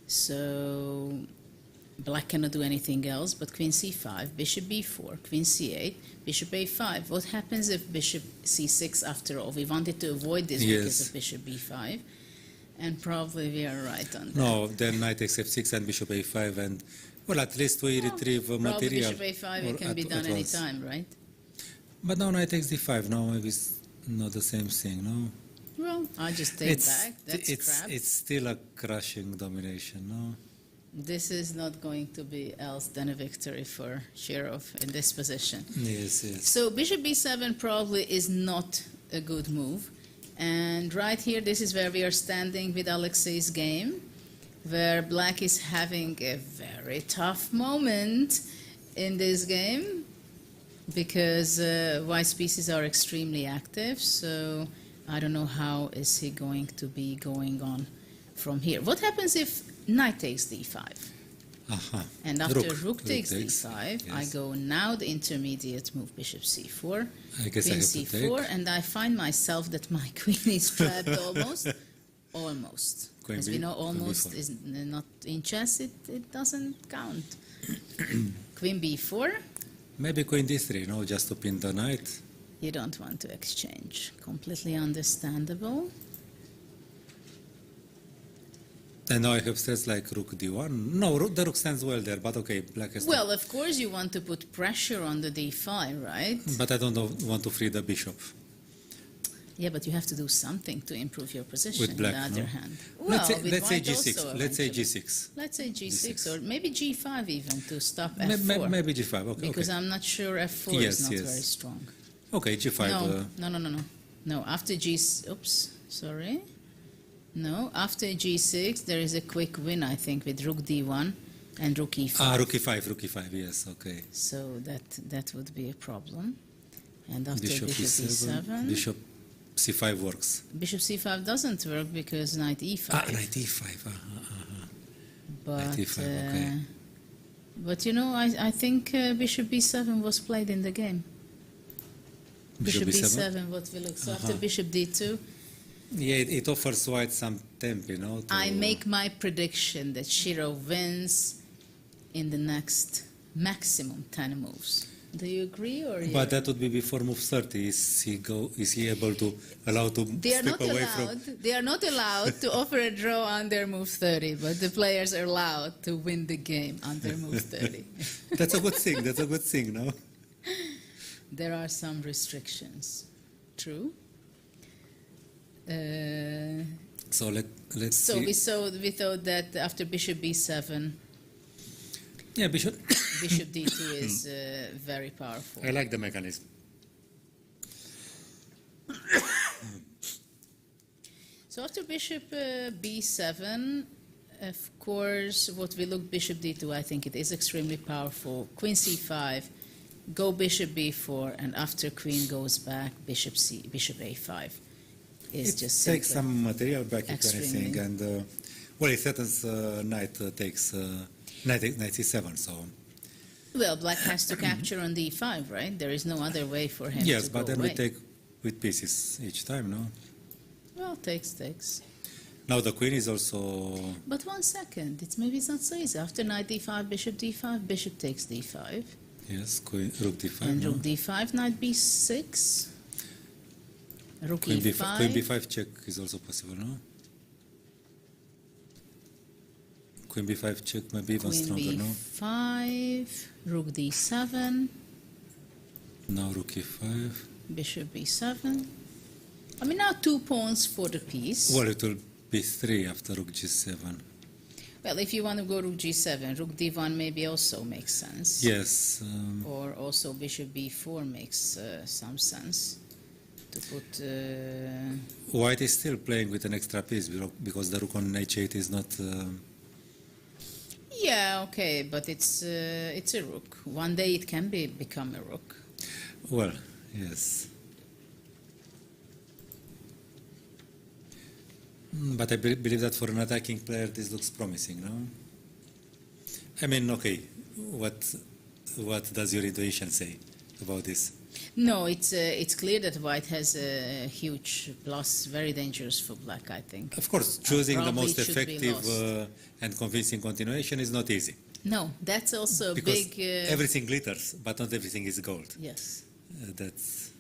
So black cannot do anything else, but queen c5, bishop b4, queen c8, bishop a5. What happens if bishop c6 after all? We wanted to avoid this because Yes. of bishop b5, and probably we are right on that. no, then knight takes f6 and bishop a5, and well, at least we retrieve Probably material. bishop a5 it or can be at done once. anytime, right? But now knight takes d5. Now maybe it's not the same thing. No, Well, I just take back. That's crap. it's still a crushing domination. No. This is not going to be else than a victory for Shirov in this position. Yes, yes. So bishop b7 probably is not a good move. And right here, this is where we are standing with Alexei's game, where black is having a very tough moment in this game because white's pieces are extremely active. So I don't know how is he going to be going on from here. What happens if knight takes d5? Aha. And after rook takes d5, I yes. go now the intermediate move, bishop c4, I guess I queen have to c4, take. and I find myself that my queen is trapped almost. Almost. Queen As B, we know, queen almost B4. is not in chess, it doesn't count. Queen b4, Maybe queen d3, no, just to pin the knight. you don't want to exchange. Completely understandable. And now I have threats like rook d1. No, the rook stands well there, but okay, black has Well, of course you want to put pressure on the d5, right? But I don't want to free the bishop. Yeah, but you have to do something to improve your position. With black, on the other no? hand, Let's say, with let's say white g6. also Let's say eventually. g6. Let's say G6, G6. or maybe G5 even to stop F4. Maybe g5. Okay. Because okay. I'm not sure F4 Yes, is not yes. very strong. Okay, g5. No, after oops, sorry. No, after G6 there is a quick win, I think, with rook D1 and rook E5. Rook e5, yes, okay. So that would be a problem. And after Bishop bishop E7, Bishop c5 works. bishop C5 doesn't work because knight E5. Knight e5. But, Knight E5, okay. But you know, I think bishop B7 was played in the game. Bishop B7, what we look. So after bishop D2, Yeah, it offers white some temp, you know. I make my prediction that Shirov wins in the next maximum 10 moves. Do you agree, or But that would be before move 30. Is he able to allow to they are step not away allowed? from? They are not allowed to offer a draw under move 30, but the players are allowed to win the game under move 30. That's a good thing. That's a good thing, no? There are some restrictions. True. So let's So see. we thought that after bishop b7, Yeah, bishop. bishop d2 is very powerful. I like the mechanism. So after bishop b7, of course, what we look bishop d2, I think it is extremely powerful. Queen c5, go bishop b4, and after queen goes back, bishop a5. It's It just takes simpler. some material back, if Extremely. anything, and well, it threatens knight takes knight c7. So Well, black has to capture on d5, right? There is no other way for him yes, to but go then away. we take with pieces each time, no? Well, takes. Now the queen is also But 1 second, maybe it's not so easy. After knight d5, bishop takes d5, yes, queen rook d5. and no? rook d5, knight b6, rook Queen e5. queen b5 check is also possible, no? Queen b5 check may be even Queen stronger, no? b5, rook d7, Now rook e5. bishop b7. I mean, now 2 pawns for the piece. Well, it will be 3 after rook g7. Well, if you want to go rook g7, rook d1 maybe also makes sense. Yes, Or also bishop b4 makes some sense. To put... white is still playing with an extra piece because the rook on h8 is not... Yeah, okay, but it's a rook. One day it can become a rook. well, yes. But I believe that for an attacking player this looks promising, no? I mean, okay, what does your intuition say about this? No, it's clear that white has a huge plus, very dangerous for black, I think. Of course, choosing the Probably most it should be effective lost. and convincing continuation is not easy. No, that's also a Because big... everything glitters, but not everything is gold. Yes. That's...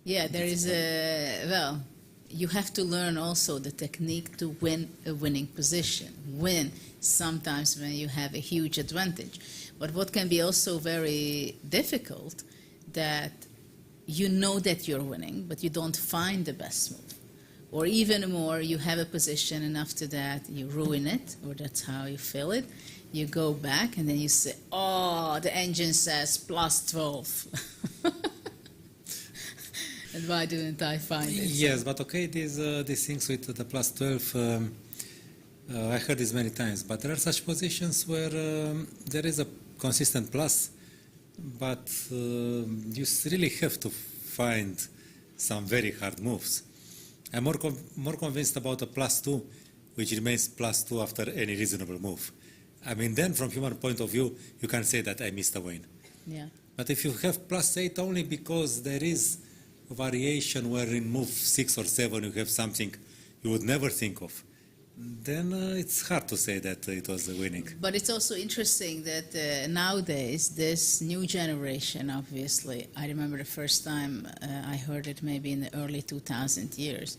Yeah, there is a... Well, you have to learn also the technique to win a winning position. Win sometimes when you have a huge advantage. But what can be also very difficult, that you know that you're winning, but you don't find the best move. Or even more, you have a position and after that you ruin it, or that's how you feel it. You go back and then you say, oh, the engine says plus 12. And why didn't I find it? Yes, but okay, these things with the plus 12, I heard this many times, but there are such positions where there is a consistent plus, but you really have to find some very hard moves. I'm more convinced about a plus 2, which remains plus 2 after any reasonable move. I mean, then from human point of view, you can say that I missed a win. Yeah. But if you have plus 8 only because there is a variation where in move 6 or 7 you have something you would never think of, then it's hard to say that it was a winning. But it's also interesting that nowadays, this new generation, obviously, I remember the first time I heard it maybe in the early 2000 years,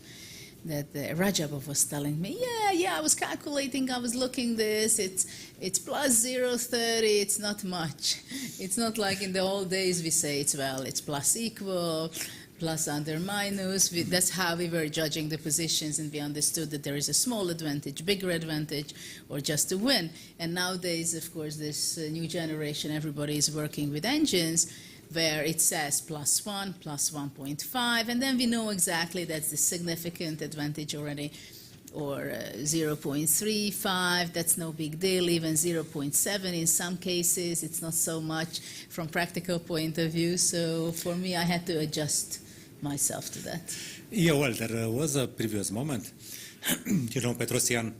that Rajabov was telling me, yeah, I was calculating, I was looking this, it's plus 0.30, it's not much. It's not like in the old days we say it's plus equal, plus under minus. That's how we were judging the positions, and we understood that there is a small advantage, bigger advantage, or just a win. And nowadays, of course, this new generation, everybody is working with engines where it says plus 1, plus 1.5, and then we know exactly that's the significant advantage already, or 0.35, that's no big deal, even 0.7 in some cases, it's not so much from practical point of view. So for me, I had to adjust myself to that. Yeah, well, there was a previous moment. Petrosian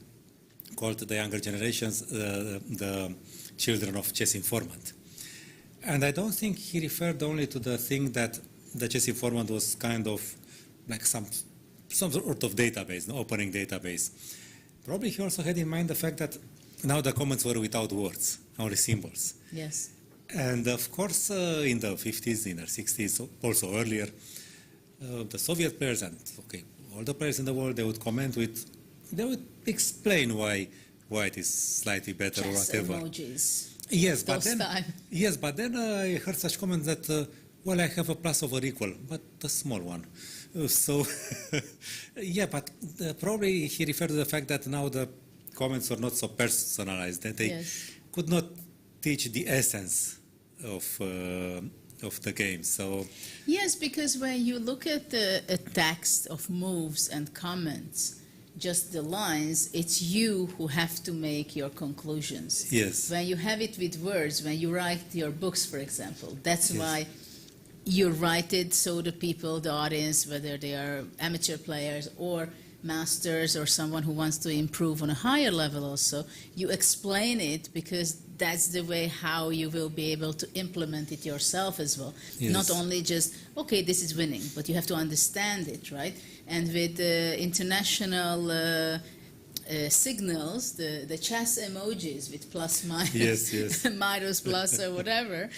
called the younger generations the children of chess informant. And I don't think he referred only to the thing that the chess informant was kind of like some sort of database, no opening database. Probably he also had in mind the fact that now the comments were without words, only symbols. Yes. And of course, in the 50s, in the 60s, also earlier, the Soviet players and all the players in the world, they would would explain why it is slightly better Chess or whatever. emojis. Yes, but then I heard such comments that well, I have a plus over equal, but a small one. So yeah, but probably he referred to the fact that now the comments are not so personalized, that they could not teach the essence of the game. So yes, because when you look at a text of moves and comments, just the lines, it's you who have to make your conclusions. Yes. When you have it with words, when you write your books, for example, that's Yes. why you write it so the people, the audience, whether they are amateur players or masters or someone who wants to improve on a higher level also, you explain it because that's the way how you will be able to implement it yourself as well. Yes. Not only just, okay, this is winning, but you have to understand it, right? And with international signals, the chess emojis with plus, minus, Yes, yes. minus, plus, or whatever,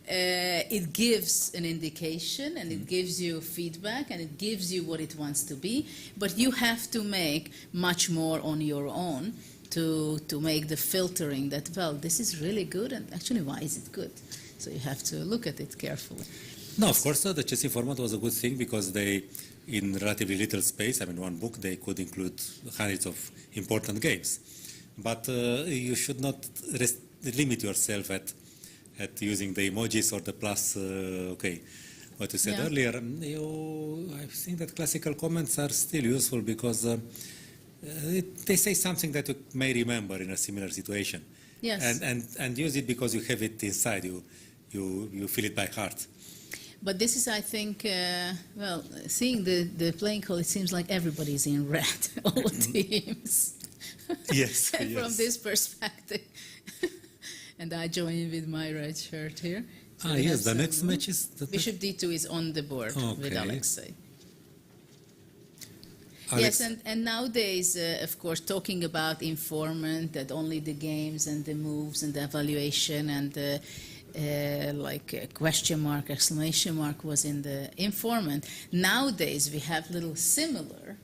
it gives an indication and it gives you feedback and it gives you what it wants to be, but you have to make much more on your own to make the filtering that, well, this is really good and actually why is it good? So you have to look at it carefully. No, of course, the chess format was a good thing because they, in relatively little space, I mean, one book, they could include hundreds of important games. But you should not limit yourself at using the emojis or the plus, okay. What you said Yeah. earlier, I think that classical comments are still useful because they say something that you may remember in a similar situation. Yes. And use it because you have it inside you. You feel it by heart. But this is, I think, well, seeing the playing call, it seems like everybody's in red, all teams. Yes, From yes. this perspective. And I join in with my red shirt here. So we Yes, have the some next move. match is... Bishop d2 is on the board with Okay. Alexei. Alex, Yes, and nowadays, of course, talking about informant, that only the games and the moves and the evaluation and the like a question mark, exclamation mark was in the informant. Nowadays, we have little similar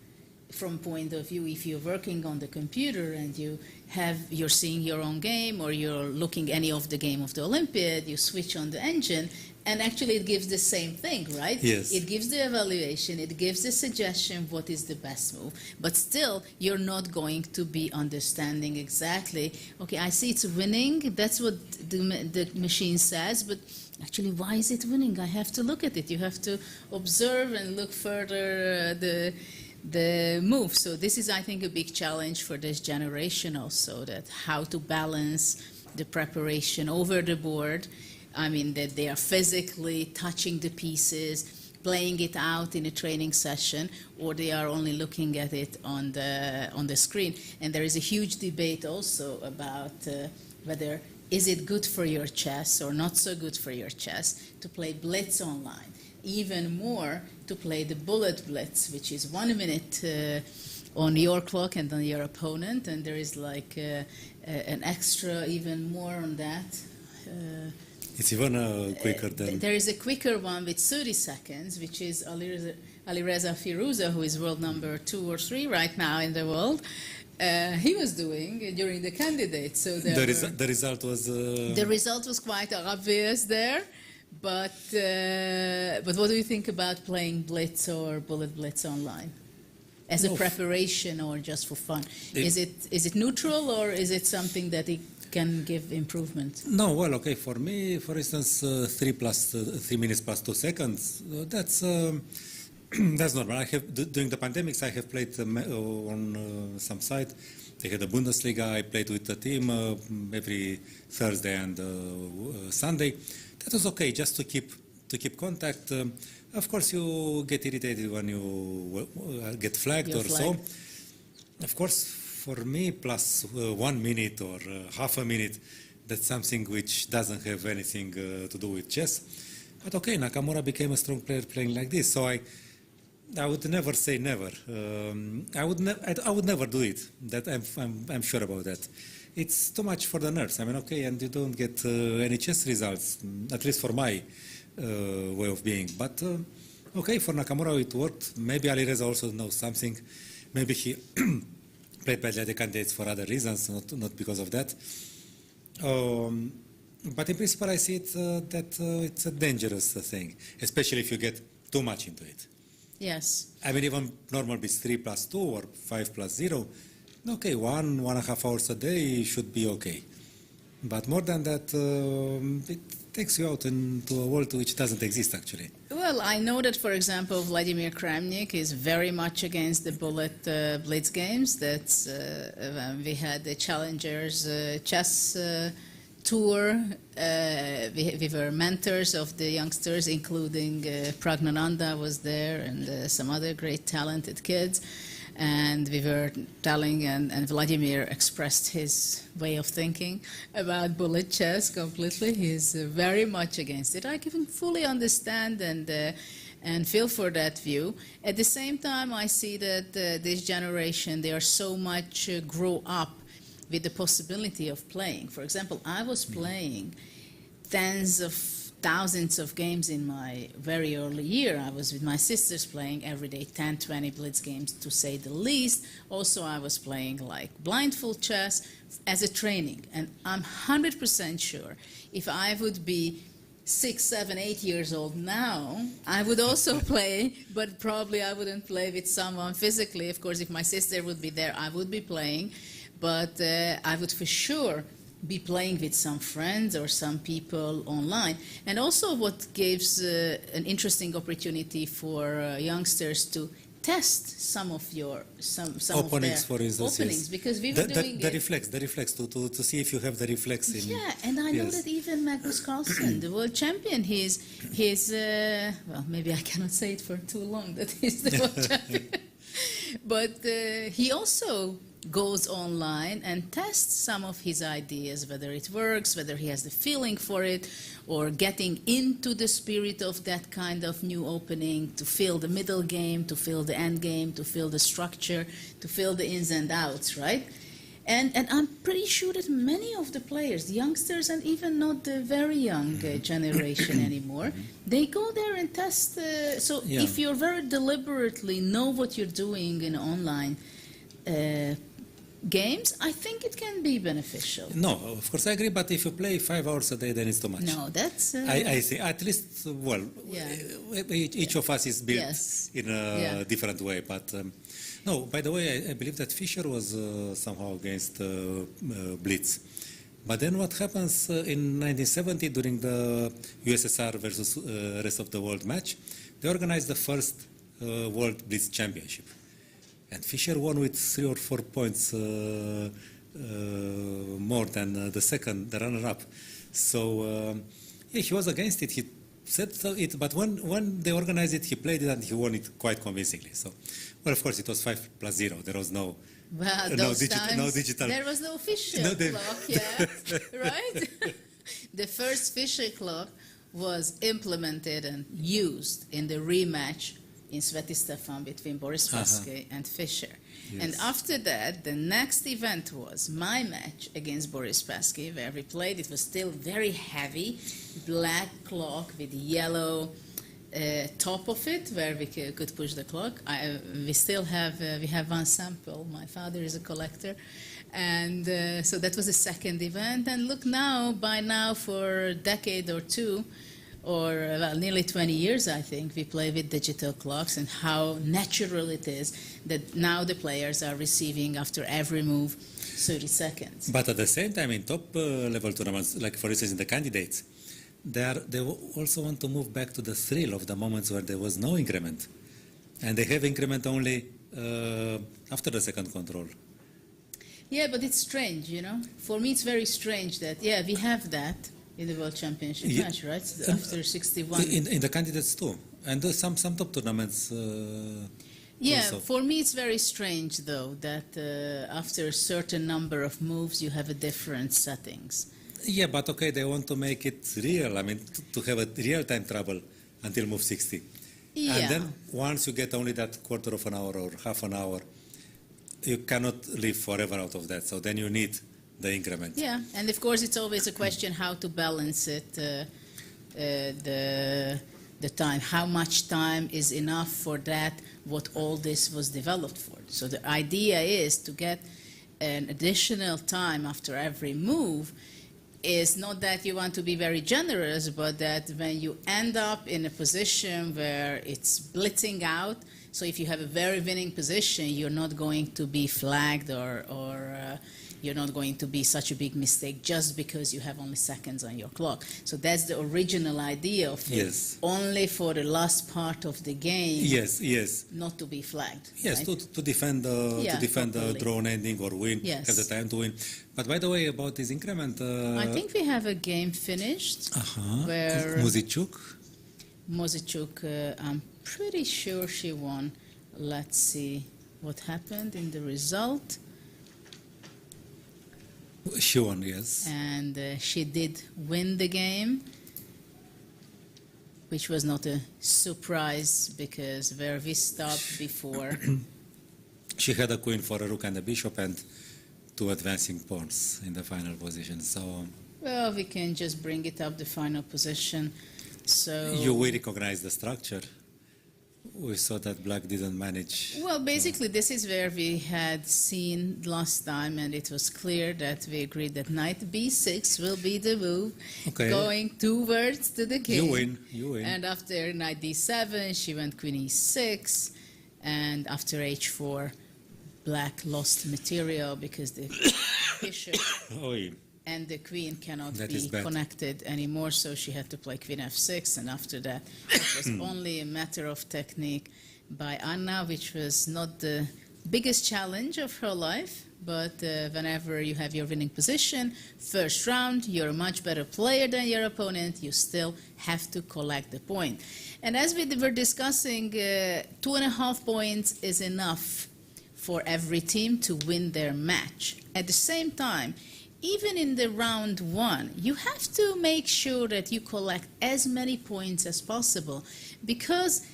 from point of view if you're working on the computer and you're seeing your own game or you're looking any of the game of the Olympiad, you switch on the engine, and actually it gives the same thing, right? Yes. It gives the evaluation, it gives the suggestion what is the best move, but still you're not going to be understanding exactly, okay, I see it's winning, that's what the machine says, but actually why is it winning? I have to look at it. You have to observe and look further the move. So this is, I think, a big challenge for this generation also, that how to balance the preparation over the board. I mean, that they are physically touching the pieces, playing it out in a training session, or they are only looking at it on the screen. And there is a huge debate also about whether is it good for your chess or not so good for your chess to play blitz online. Even more to play the bullet blitz, which is 1 minute on your clock and on your opponent, and there is like an extra even more on that. it's even quicker than... There is a quicker one with 30 seconds, which is Alireza Firuza, who is world number 2 or 3 right now in the world. He was doing during the candidate. So The result was... the result was quite obvious there. But what do you think about playing blitz or bullet blitz online? As a preparation or just for fun? Is it neutral or is it something that it can give improvement? No, well, okay, for me, for instance, 3 minutes plus 2 seconds, that's that's normal. During the pandemics, I have played on some site. They had a Bundesliga. I played with the team every Thursday and Sunday. That was okay, just to keep contact. Of course, you get irritated when you get flagged or so. Of course, for me, plus 1 minute or half a minute, that's something which doesn't have anything to do with chess. But okay, Nakamura became a strong player playing like this, so I would never say never. I would never do it. That I'm sure about that. It's too much for the nerves. I mean, okay, and you don't get any chess results, at least for my way of being. But okay, for Nakamura it worked. Maybe Alireza also knows something. Maybe he played badly at the candidates for other reasons, not because of that. But in principle, I see it that it's a dangerous thing, especially if you get too much into it. Yes. I mean, even normal bits 3 plus 2 or 5 plus 0, okay, 1.5 hours a day should be okay. But more than that, it takes you out into a world which doesn't exist, actually. Well, Well, I know that, for example, Vladimir Kramnik is very much against the bullet blitz games. That's we had the Challengers chess tour. We were mentors of the youngsters, including Pragnananda was there and some other great talented kids. And we were telling, and Vladimir expressed his way of thinking about bullet chess completely. He's very much against it. I can fully understand and feel for that view. At the same time, I see that this generation, they are so much grow up with the possibility of playing. For example, I was playing tens of thousands of games in my very early year. I was with my sisters playing every day 10, 20 blitz games, to say the least. Also, I was playing like blindfold chess as a training. And I'm 100% sure if I would be 6, 7, 8 years old now, I would also play, but probably I wouldn't play with someone physically. Of course, if my sister would be there, I would be playing. But I would for sure be playing with some friends or some people online. And also what gives an interesting opportunity for youngsters to test some of your some Openings, of their for instance, openings, yes. because we were doing the reflex, to see if you have the reflex in. Yeah, and I know yes. that even Magnus Carlsen, the world champion, he's well, maybe I cannot say it for too long that he's the world champion, but he also goes online and tests some of his ideas, whether it works, whether he has the feeling for it, or getting into the spirit of that kind of new opening, to feel the middle game, to feel the end game, to feel the structure, to feel the ins and outs, right? And I'm pretty sure that many of the players, the youngsters and even not the very young generation anymore, they go there and test. So Yeah. if you very deliberately know what you're doing in online games, I think it can be beneficial. No, of course I agree, but if you play 5 hours a day, then it's too much. No, that's... I think at least, well, Yeah. each of us is built Yes. in a Yeah. different way. But no, by the way, I believe that Fischer was somehow against Blitz. But then what happens in 1970 during the USSR versus rest of the world match? They organized the first World Blitz Championship. And Fischer won with 3 or 4 points more than the runner-up. So yeah, he was against it. He said it, but when they organized it, he played it and he won it quite convincingly. So, well, of course, it was 5+0. There was no digital. There was no Fischer clock yet, right? The first Fischer clock was implemented and used in the rematch in Svetistefan between Boris Spassky and Fischer. Yes. And after that, the next event was my match against Boris Spassky, where we played. It was still very heavy, black clock with yellow top of it, where we could push the clock. We still have we have one sample. My father is a collector. And so that was the second event. And look now, by now, for a decade or two, or well, nearly 20 years, I think, we play with digital clocks, and how natural it is that now the players are receiving after every move 30 seconds. But at the same time, in top level tournaments, like for instance in the candidates, they also want to move back to the thrill of the moments where there was no increment. And they have increment only after the second control. Yeah, but it's strange, you know. For me, it's very strange that, yeah, we have that in the World Championship match, right? After 61. In the candidates too. And some top tournaments Yeah, also. for me it's very strange, though, that after a certain number of moves you have a different settings. Yeah, but okay, they want to make it real. I mean, to have a real-time trouble until move 60. Yeah. And then once you get only that quarter of an hour or half an hour, you cannot live forever out of that. So then you need the increment. Yeah, and of course it's always a question how to balance it, the time. How much time is enough for that, what all this was developed for. So the idea is to get an additional time after every move is not that you want to be very generous, but that when you end up in a position where it's blitzing out, so if you have a very winning position, you're not going to be flagged or you're not going to be such a big mistake just because you have only seconds on your clock. So that's the original idea of it. Yes. Only for the last part of the game. Yes, yes. Not to be flagged. Yes, right? to defend the Totally. drawn ending or win, Yes. have the time to win. But by the way, about this increment, I think we have a game finished where Muzicuk, I'm pretty sure she won. Let's see what happened in the result. she won, yes. And she did win the game, which was not a surprise because where we stopped before. She had a queen for a rook and a bishop and 2 advancing pawns in the final position. So Well, we can just bring it up the final position. So you will recognize the structure. We saw that black didn't manage. Well, basically, this is where we had seen last time, and it was clear that we agreed that knight b6 will be the move, going towards to the king. You win. And after knight d7, she went queen e6, and after h4, black lost material because the bishop and the queen cannot be connected anymore, so she had to play queen f6, and after that it was only a matter of technique by Anna, which was not the biggest challenge of her life, but whenever you have your winning position, first round, you're a much better player than your opponent, you still have to collect the point. And as we were discussing, 2.5 points is enough for every team to win their match. At the same time, even in the round 1, you have to make sure that you collect as many points as possible, because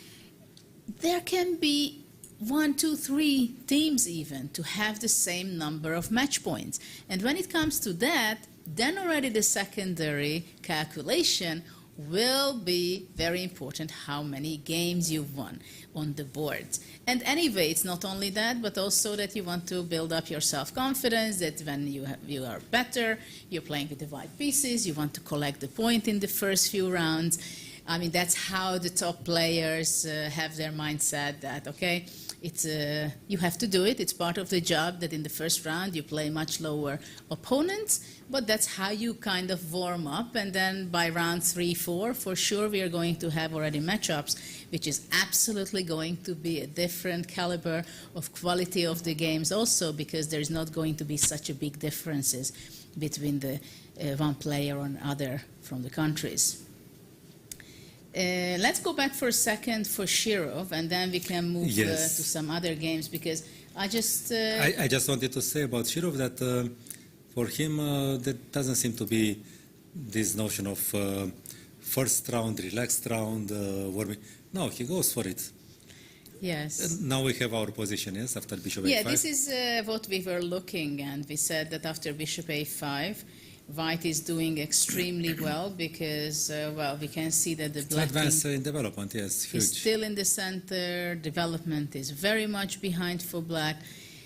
there can be 1, 2, 3 teams even to have the same number of match points. And when it comes to that, then already the secondary calculation will be very important, how many games you've won on the board. And anyway, it's not only that, but also that you want to build up your self-confidence, that when you are better, you're playing with the white pieces, you want to collect the point in the first few rounds. I mean, that's how the top players have their mindset that, okay, it's you have to do it. It's part of the job that in the first round you play much lower opponents, but that's how you kind of warm up. And then by round 3, 4, for sure we are going to have already matchups, which is absolutely going to be a different caliber of quality of the games also, because there's not going to be such a big differences between the one player or another from the countries. Let's go back for a second for Shirov, and then we can move to some other games, because I just... I just wanted to say about Shirov that for him there doesn't seem to be this notion of first round, relaxed round, warming. No, he goes for it. Yes. Now we have our position, yes, after bishop a5. Yeah, this is what we were looking, and we said that after bishop a5, white is doing extremely well because, well, we can see that the black advance in development, yes, huge. Is still in the center. Development is very much behind for black.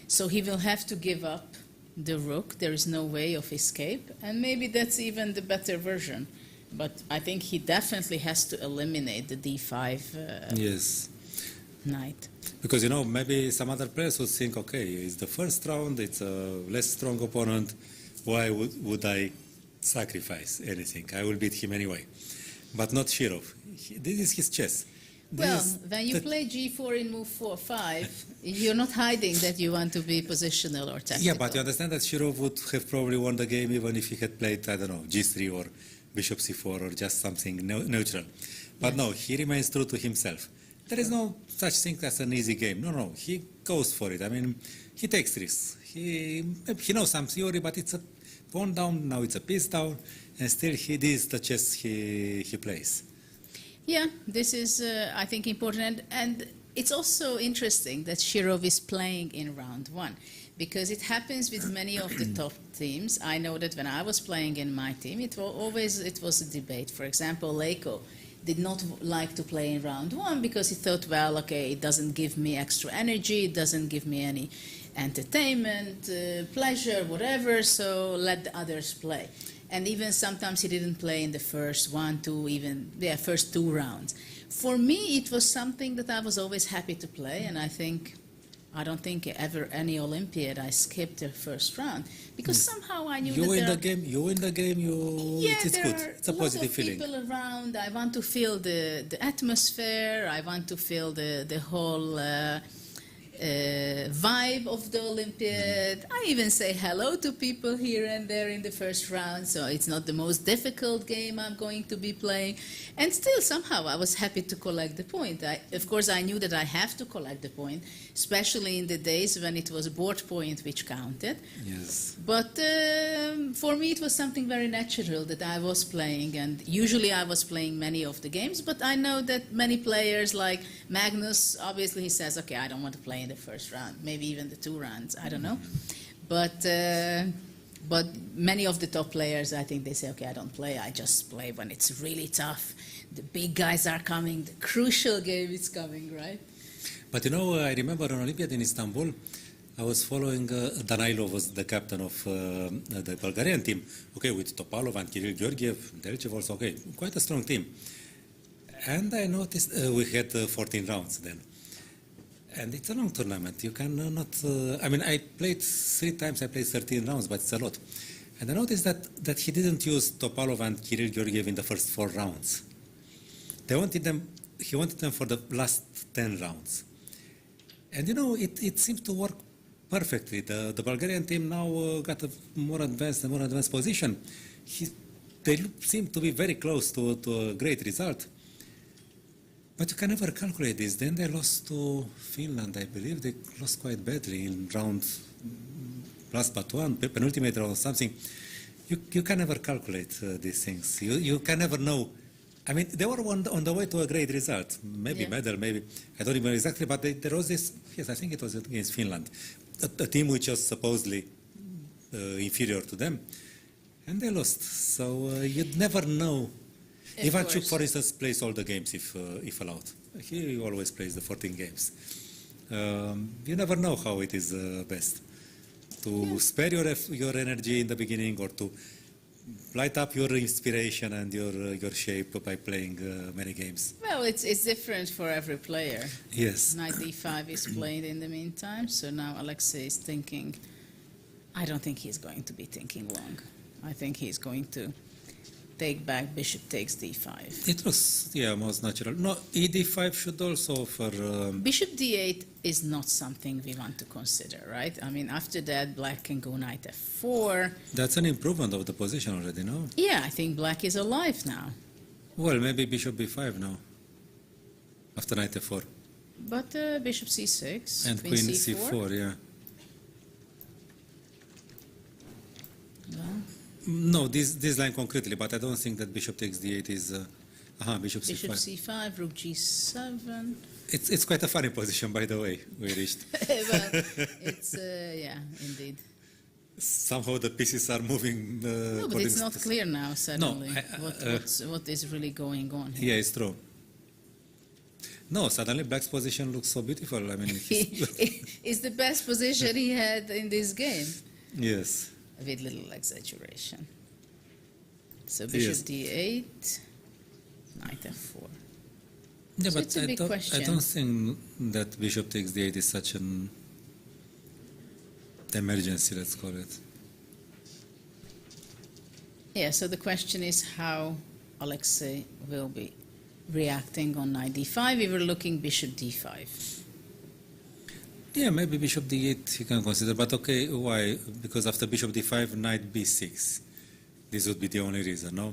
So he will have to give up the rook. There is no way of escape. And maybe that's even the better version. But I think he definitely has to eliminate the d5 yes. knight. Because, you know, maybe some other players would think, okay, it's the first round, it's a less strong opponent. Why would I sacrifice anything? I will beat him anyway. But not Shirov. This is his chess. Well, when you play g4 in move 4-5, you're not hiding that you want to be positional or tactical. Yeah, but you understand that Shirov would have probably won the game even if he had played, I don't know, g3 or bishop c4 or just something neutral. But no, he remains true to himself. There is no such thing as an easy game. No, he goes for it. I mean, he takes risks. He knows some theory, but it's a pawn down, now it's a piece down, and still this is the chess he plays. Yeah, this is, I think, important. And it's also interesting that Shirov is playing in round 1, because it happens with many of the top teams. I know that when I was playing in my team, it was a debate. For example, Leiko did not like to play in round 1 because he thought, well, okay, it doesn't give me extra energy, it doesn't give me any entertainment, pleasure, whatever, so let the others play. And even sometimes he didn't play in the first 1, 2, first 2 rounds. For me, it was something that I was always happy to play, and I think I don't think ever any Olympiad I skipped the first round because somehow I knew You that win there the game. You win the game. It's there good. are It's a lot positive of feeling. people around. I want to feel the atmosphere. I want to feel the whole vibe of the Olympiad. I even say hello to people here and there in the first round, so it's not the most difficult game I'm going to be playing. And still, somehow, I was happy to collect the point. Of course, I knew that I have to collect the point, especially in the days when it was board point which counted. Yes. But for me, it was something very natural that I was playing, and usually I was playing many of the games. But I know that many players, like Magnus, obviously he says, "Okay, I don't want to play in the first round, maybe even the 2 rounds. I don't know." But many of the top players, I think they say, "Okay, I don't play. I just play when it's really tough. The big guys are coming. The crucial game is coming, right?" But I remember on Olympiad in Istanbul, I was following, Danailov was the captain of the Bulgarian team, okay, with Topalov and Kirill Georgiev, Delchev also, okay, quite a strong team. And I noticed we had 14 rounds then. And it's a long tournament. You cannot, I played 3 times, I played 13 rounds, but it's a lot. And I noticed that he didn't use Topalov and Kirill Georgiev in the first 4 rounds. He wanted them for the last 10 rounds. And it seemed to work perfectly. The Bulgarian team now got a more advanced position. They seem to be very close to a great result. But you can never calculate this. Then they lost to Finland, I believe. They lost quite badly in round last but one, penultimate round or something. You can never calculate these things. You can never know. They were on the way to a great result. Maybe medal, maybe. I don't remember exactly, but there was this, yes, I think it was against Finland, a team which was supposedly inferior to them, and they lost. So you'd never know. Ivan Chuk, for instance, plays all the games if allowed. He always plays the 14 games. You never know how it is best. To spare your energy in the beginning or to light up your inspiration and your shape by playing many games. Well, it's different for every player. Yes. Knight d5 is played in the meantime, so now Alexei is thinking. I don't think he's going to be thinking long. I think he's going to take back bishop takes d5. It was, most natural. No, e5 should also offer... Bishop d8 is not something we want to consider, right? After that, black can go knight f4. That's an improvement of the position already, no? Yeah, I think black is alive now. Well, maybe bishop b5 now, after knight f4. But bishop c6, And queen c4, yeah. Well, no, this line concretely, but I don't think that bishop takes d8 is... bishop c5. Bishop c5, rook g7. It's quite a funny position, by the way, we reached. Well, it's, indeed. Somehow the pieces are moving... No, but it's not clear now, suddenly, No, what is really going on here. Yeah, it's true. No, suddenly black's position looks so beautiful. It's the best position he had in this game. Yes. With little exaggeration. So bishop d8, knight f4. Yeah, So but it's a big question. I don't think that bishop takes d8 is such an emergency, let's call it. Yeah, so the question is how Alexei will be reacting on knight d5. We were looking bishop d5. Yeah, maybe bishop d8 you can consider, but okay, why? Because after bishop d5, knight b6. This would be the only reason, no?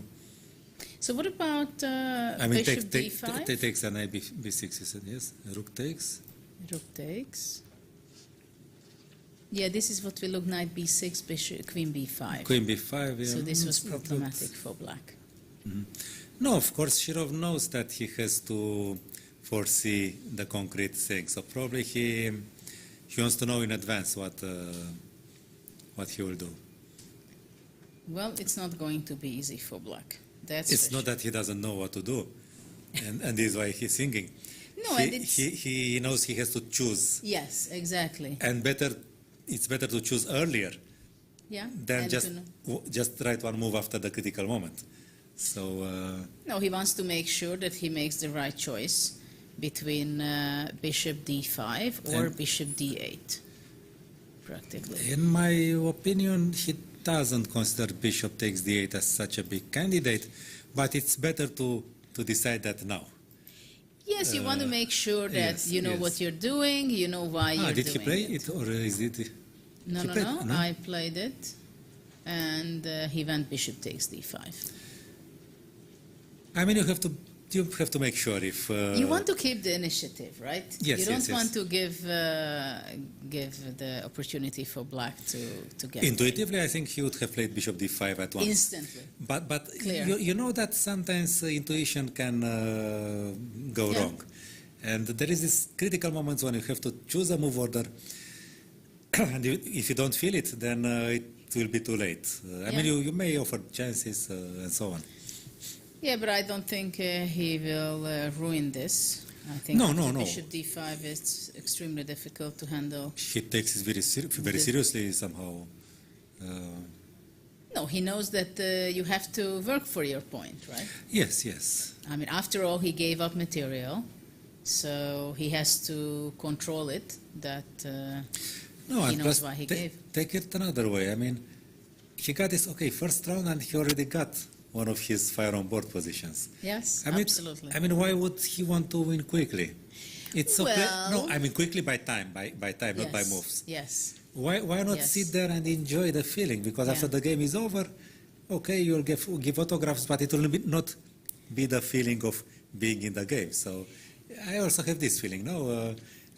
So what about bishop d5? Takes a knight b6, you said, yes? Rook takes. Rook takes. Yeah, this is what we look, knight b6, bishop, queen b5. Queen b5, yeah. So this was problematic for black. Mm-hmm. No, of course, Shirov knows that he has to foresee the concrete thing. So probably he wants to know in advance what he will do. Well, it's not going to be easy for black. It's not that he doesn't know what to do, and this is why he's singing. No, and he knows he has to choose. Yes, exactly. And it's better to choose earlier. Yeah. Than just write one move after the critical moment. So. No, he wants to make sure that he makes the right choice between bishop d5 or bishop d8, practically. In my opinion, he doesn't consider bishop takes d8 as such a big candidate, but it's better to decide that now. Yes, you want to make sure that yes, you know yes. what you're doing, you know why you're Did doing he play it, or is it? No, he no, played- no, no? I played it, and he went bishop takes d5. I mean, you have to make sure if You want to keep the initiative, right? Yes, you don't yes, yes. want to give the opportunity for black to get intuitively, I think he would have played bishop d5 at once. instantly. But Clear. you know that sometimes intuition can go Yeah. wrong, and there is this critical moments when you have to choose a move order, and if you don't feel it, then it will be too late. I mean, Yeah. you may offer chances and so on. Yeah, but I don't think he will ruin this. I think No, no, no. bishop d5 is extremely difficult to handle. He takes it very The- seriously somehow. No, he knows that you have to work for your point, right? Yes, yes. I mean, after all, he gave up material, so he has to control it. That No, he and knows plus, why he gave. take it another way. I mean, he got this first round, and he already got one of his fire on board positions. Yes, I mean, absolutely. I mean, why would he want to win quickly? It's so clear. No, Well- I mean quickly by time, not by Yes, moves. Yes. Why not Yes. sit there and enjoy the feeling? Because after Yeah. the game is over, okay, you'll give autographs, but it will not be the feeling of being in the game. So I also have this feeling. No,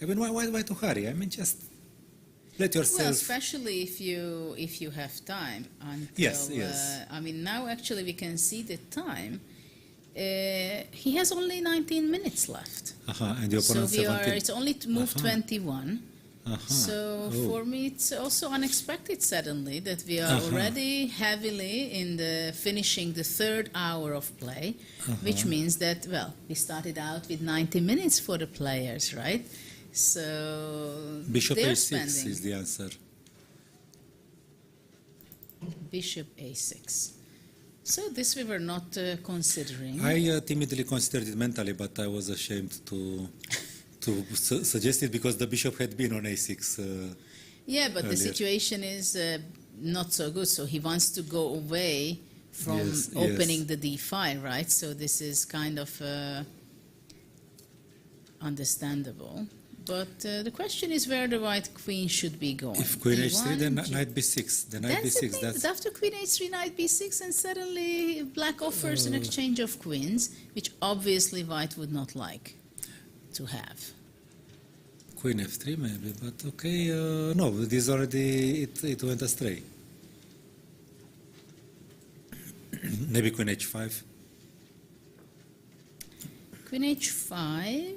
I mean, why to hurry? I mean, just let yourself. Well, especially if you have time until. Yes, yes. I mean, now actually we can see the time. He has only 19 minutes left. And the So opponent we are. 17. It's only to move 21. So Oh. for me, it's also unexpected suddenly that we are already heavily in the finishing the third hour of play, which means that, well, we started out with 90 minutes for the players, right? So Bishop they're a6 spending is the answer. bishop a6. So this we were not considering. I timidly considered it mentally, but I was ashamed to suggest it because the bishop had been on a6. Yeah, but the earlier. situation is not so good. So he wants to go away from Yes, opening yes. the d file, right? So this is kind of understandable. But the question is where the white queen should be going. If queen h3, then D1, knight b6. Then knight That's the b6. thing. That's After queen h3, knight b6, and suddenly black offers an exchange of queens, which obviously white would not like to have. queen f3 maybe, but okay. No, this already it went astray. Maybe queen h5. Queen h5,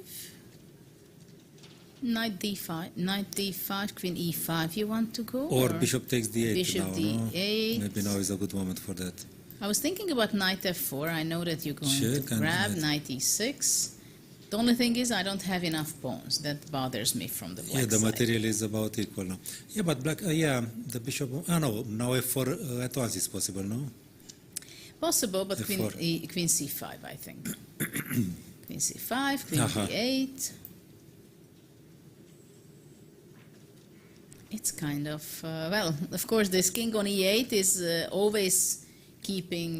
knight d5, queen e5. You want to go? Or bishop takes d8 Bishop now. No? d8. Maybe now is a good moment for that. I was thinking about knight f4. I know that you're going Check to and grab knight. knight e6. The only thing is I don't have enough pawns. That bothers me from the black Yeah, the side. material is about equal now. Yeah, but black. Yeah, the bishop. Oh no, now f4 at once is possible. No. Possible, but queen, F4. queen c5, I think. Queen c5, queen d8. It's kind of, well, of course, this king on e8 is always keeping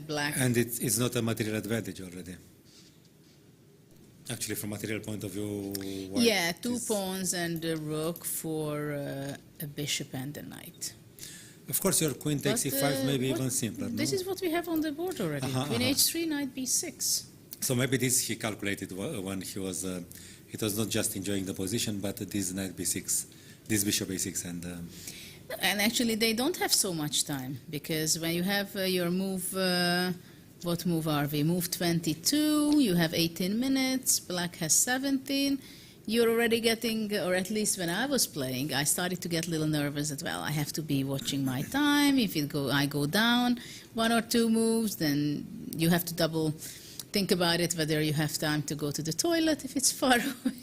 black. And it's not a material advantage already. Actually, from material point of view, white Yeah, two is- pawns and a rook for a bishop and a knight. Of course, your queen takes But, e5, maybe what- even simpler. This no? is what we have on the board already. Queen h3, knight b6. So maybe this he calculated when he was. It was not just enjoying the position, but this knight b6, this bishop a6, and And actually, they don't have so much time because when you have your move, what move are we? Move 22, you have 18 minutes, black has 17. You're already getting, or at least when I was playing, I started to get a little nervous as well. I have to be watching my time. If I go down one or two moves, then you have to double think about it whether you have time to go to the toilet if it's far away.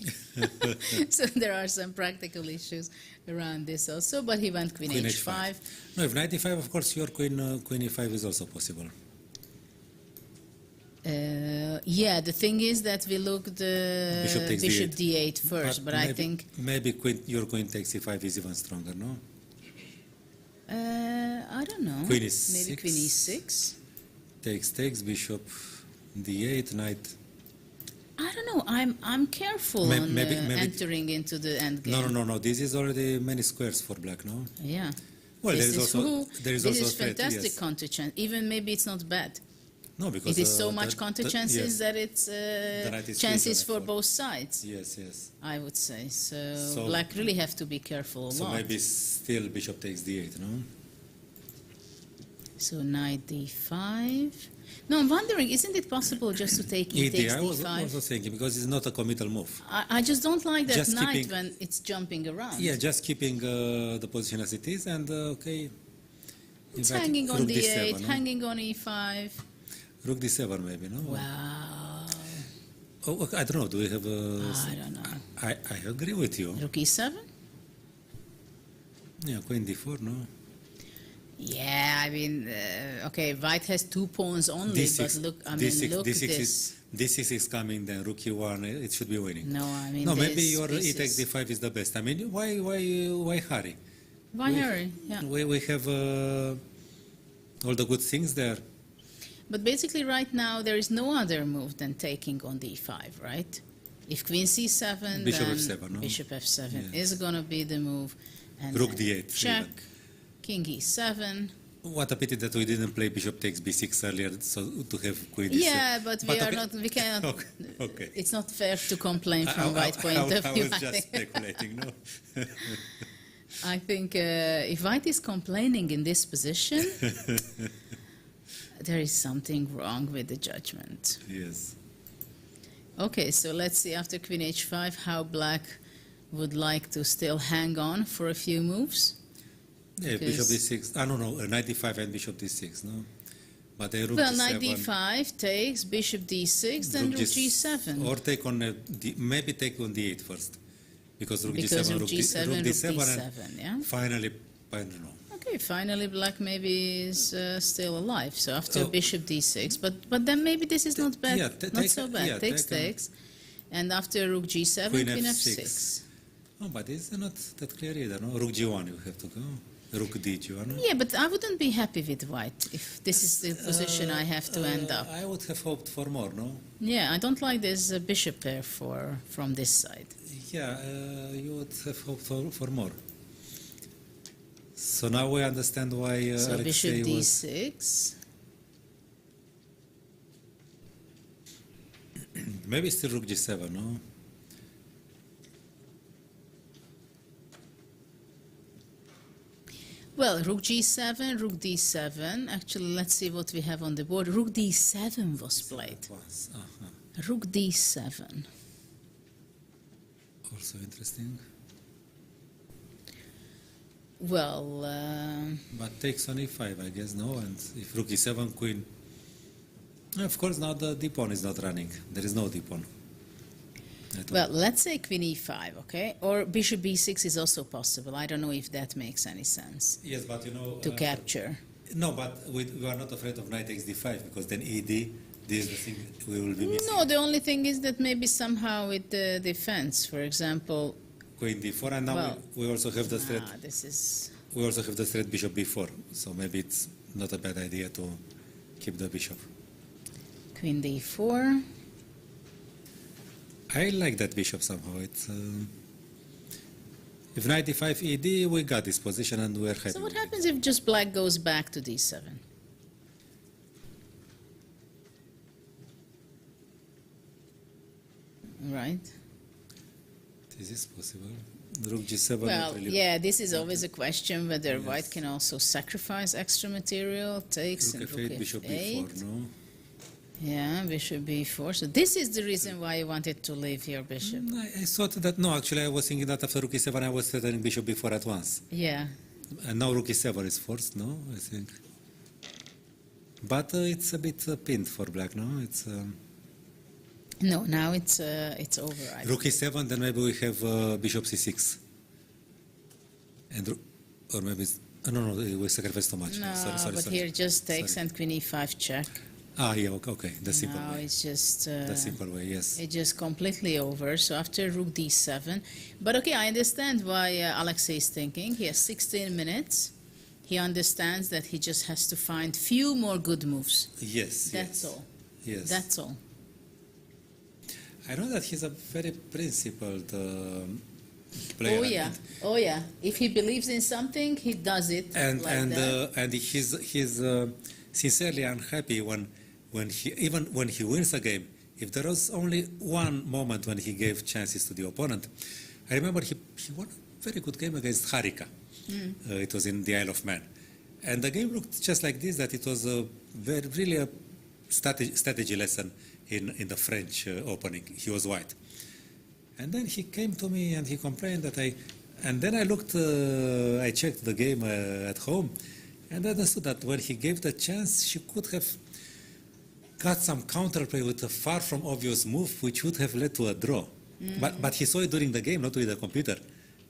So there are some practical issues around this also. But he went queen h5. No, if knight e5, of course, your queen e5 is also possible. Yeah, the thing is that we looked Bishop takes bishop d8. d8 first, but I think maybe your queen takes e5 is even stronger, no? I don't know. Queen is maybe six. queen e6. Takes bishop d8, knight. I don't know. I'm careful on maybe entering into the endgame. No. This is already many squares for black, no? Yeah. Well, this there is this also is a threat, fantastic yes. counter chance. Even maybe it's not bad. No, because It is so much counter chances yes. that it's knight is chances fusion for effort. both sides. Yes. I would say so. So- Black really have to be careful a So lot. maybe still bishop takes d8, no? So knight d5. No, I'm wondering, isn't it possible just to take e takes I was d5? also thinking because it's not a committal move. I just don't like that Just knight keeping- when it's jumping around. Yeah, just keeping the position as it is, and okay. It's In fact, hanging on rook d8, d7, no? hanging on e5. Rook d7 maybe, no? Wow. Oh, okay, I don't know. Do we have? I don't know. I agree with you. Rook e7? Yeah, queen d4, no? Yeah, I mean, okay, white has 2 pawns only, d6, but look, I mean, d6, look d6 this. d6 is coming, then rook e1, it should be winning. No, I mean, No, maybe this your e piece takes is- d5 is the best. I mean, why hurry? Why hurry? Yeah. We have all the good things there. But basically, right now, there is no other move than taking on d5, right? If queen c7, Bishop then f7, no? bishop f7 Yeah. is going to be the move. And Rook then d8 check, even. king e7. What a pity that we didn't play bishop takes b6 earlier, so to have queen d7. Yeah, but we are okay. not, we cannot, Okay. it's not fair to complain from white point of I view. was I just think. speculating, no? I think if white is complaining in this position, there is something wrong with the judgment. Yes. Okay, so let's see after queen h5 how black would like to still hang on for a few moves. Yeah, bishop Because- d6. No, knight d5 and bishop d6, no? But a rook Well, d7. knight d5 takes bishop d6, then rook g7. Or take on maybe take on d8 first, because rook Because d7, of rook g7, rook rook d7, d7, and yeah? finally, I don't know. Okay, finally black maybe is still alive. So after Oh. bishop d6, but then maybe this is not bad, yeah, not take- so bad. yeah, Takes, take, takes. And after rook g7, Queen queen f6. f6. Oh, but it's not that clear either, no? Rook g1 you have to go. Rook d1, no? Yeah, but I wouldn't be happy with white if this is the position I have to end up. I would have hoped for more, no? Yeah, I don't like this bishop pair from this side. Yeah, you would have hoped for more. So now we understand why So Alexei bishop was... d6. Maybe still rook g7, no? Well, rook g7, rook d7. Actually, let's see what we have on the board. Rook d7 was played. Was, Rook d7. also interesting. Well, But takes on e5, I guess, no? And if rook e7, queen... Of course, now the d pawn is not running. There is no d pawn. well, let's say queen e5, okay? Or bishop b6 is also possible. I don't know if that makes any sense Yes, but you know... to capture. No, but we are not afraid of knight takes d5, because then ed, this is the thing we will be missing. No, the only thing is that maybe somehow with the defense, for example, Queen d4, and now Well, we also have the threat. this is... We also have the threat bishop b4, so maybe it's not a bad idea to keep the bishop. Queen d4. I like that bishop somehow. It's if knight d5 ed, we got this position and we're happy. So what with it. happens if just black goes back to d7? Right. This is possible. Rook g7. Well, not really. yeah, this is always a question whether Yes. white can also sacrifice extra material, takes Rook and f8, rook bishop f8. b4. No. Yeah, bishop b4. So this is the reason why you wanted to leave your bishop. I thought that no. Actually, I was thinking that after rook e7, I was threatening bishop b4 at once, Yeah. and now rook e7 is forced. No, I think. But it's a bit pinned for black. No, it's. No, now it's over. I Rook e7, then maybe we have bishop c6. And or maybe it's, no, we sacrifice too much. No, sorry, but sorry. here just takes Sorry. and queen e5 check. Ah, yeah, okay, the simple Now way. it's just The simple way, yes. it's just completely over. So after rook d7, but okay, I understand why Alexei is thinking. He has 16 minutes. He understands that he just has to find few more good moves. Yes, That's yes. all. Yes. That's all. I know that he's a very principled player. Oh yeah, oh yeah. If he believes in something, he does it like that. And he's sincerely unhappy when he wins a game. If there was only one moment when he gave chances to the opponent, I remember he won a very good game against Harika. It was in the Isle of Man, and the game looked just like this. That it was really a strategy lesson in the French opening. He was white, and then he came to me and he complained that and then I looked, I checked the game at home, and I understood that when he gave the chance, she could have got some counterplay with a far from obvious move, which would have led to a draw. But he saw it during the game, not with the computer,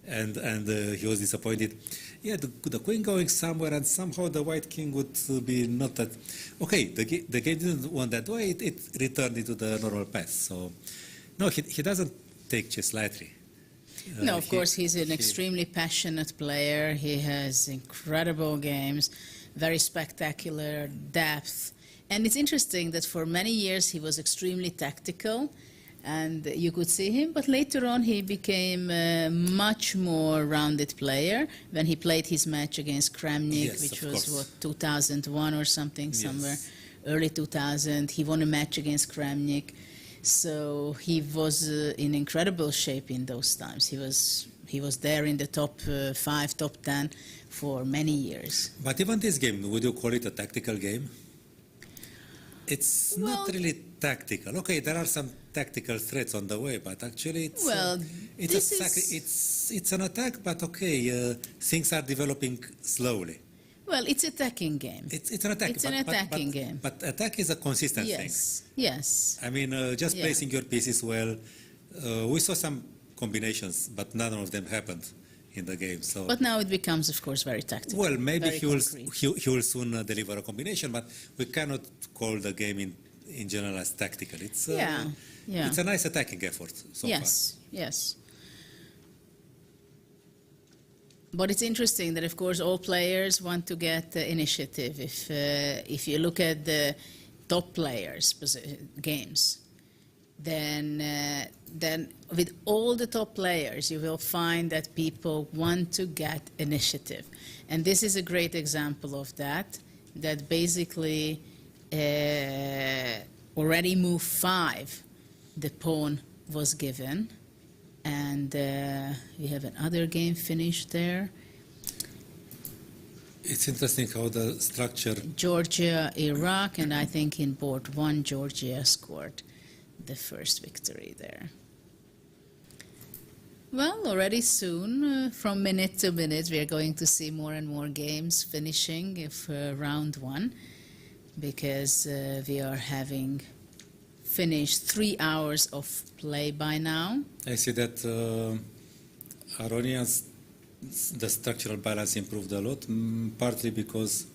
and he was disappointed. Yeah, the queen going somewhere, and somehow the white king would be not that. Okay, the game didn't want that way. It returned into the normal path. So, no, he doesn't take chess lightly. No, of course, he's an extremely passionate player. He has incredible games, very spectacular depth. And it's interesting that for many years he was extremely tactical, and you could see him, but later on he became a much more rounded player when he played his match against Kramnik, Yes, which of was, course. 2001 or something, Yes. somewhere, early 2000. He won a match against Kramnik. So he was in incredible shape in those times. He was there in the top 5, top 10 for many years. But even this game, would you call it a tactical game? It's not Well- really tactical. Okay, there are some tactical threats on the way, but actually it's Well, it's an attack. But okay, things are developing slowly. Well, it's attacking game. It's an attack. It's an attacking game. But attack is a consistent thing. Yes. I mean, just Yeah. placing your pieces well. We saw some combinations, but none of them happened in the game. So. But now it becomes, of course, very tactical. Well, maybe very he will concrete. he will soon deliver a combination, but we cannot call the game in general as tactical. It's Yeah. It's a nice attacking effort so far. Yes. But it's interesting that, of course, all players want to get initiative. If you look at the top players' games, then with all the top players, you will find that people want to get initiative. And this is a great example of that basically already move 5, the pawn was given. And we have another game finished there. It's interesting how the structure. Georgia, Iraq, and I think in board 1, Georgia scored the first victory there. Well, already soon, from minute to minute, we are going to see more and more games finishing if round 1, because we are having finished 3 hours of play by now. I see that Aronian's the structural balance improved a lot, partly because.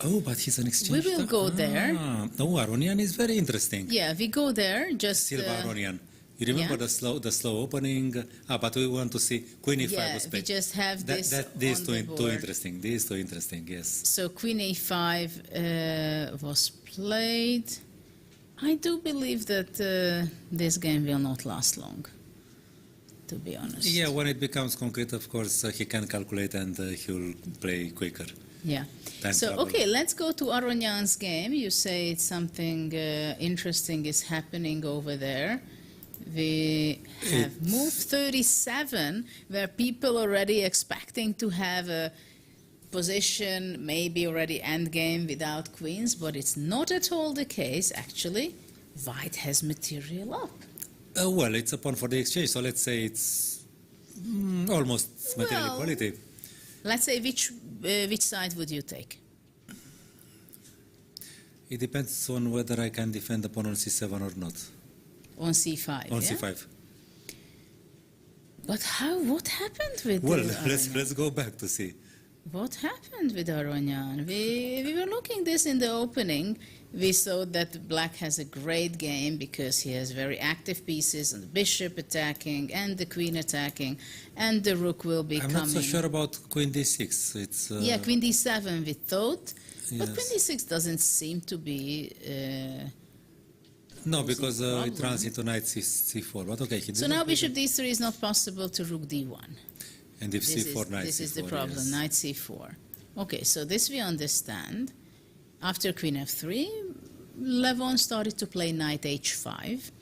Oh, but he's an exchange. We will go there. No, Aronian is very interesting. Yeah, we go there. Just Silva Aronian. You remember yeah. the slow opening? But we want to see Queen E5 yeah, was we played. just have this These on two, the too board. interesting. These two interesting. Yes. So Queen A5 was played. I do believe that this game will not last long, to be honest. Yeah, when it becomes concrete, of course, he can calculate and he will play quicker. Yeah. Time So, travel. okay, let's go to Aronian's game. You say it's something interesting is happening over there. We have move 37, where people already expecting to have a position, maybe already endgame without queens, but it's not at all the case, actually. White has material up. Well, it's a pawn for the exchange, so let's say it's almost material Well, equality. Let's say which side would you take? It depends on whether I can defend the pawn on c7 or not. On c5, On yeah? c5. But what happened with Well, Aronian? let's go back to see. What happened with Aronian? We were looking this in the opening, We saw that black has a great game because he has very active pieces and the bishop attacking and the queen attacking, and the rook will be I'm coming. not so sure about queen d6. It's Yeah, queen d7 we thought, but yes. queen d6 doesn't seem to be... No, because it problem. runs into knight c4. But okay, he So didn't now play bishop that. d3 is not possible to rook d1. And if c4, knight This c4. is the problem, yes. knight c4. Okay, so this we understand. After queen f3, Levon started to play knight h5,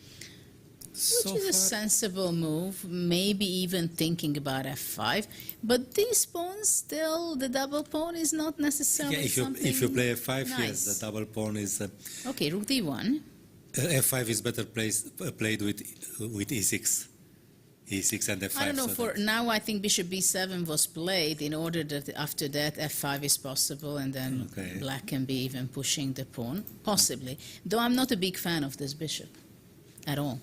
So which is a far, sensible move, maybe even thinking about f5. But these pawns still, the double pawn is not necessarily yeah, something if you play f5, nice. yes, the double pawn is Okay, rook d1. f5 is better played with e6. E6 and f5. I don't know, so for that- now I think bishop b7 was played in order that after that f5 is possible and then Okay. black can be even pushing the pawn, possibly. Though I'm not a big fan of this bishop at all.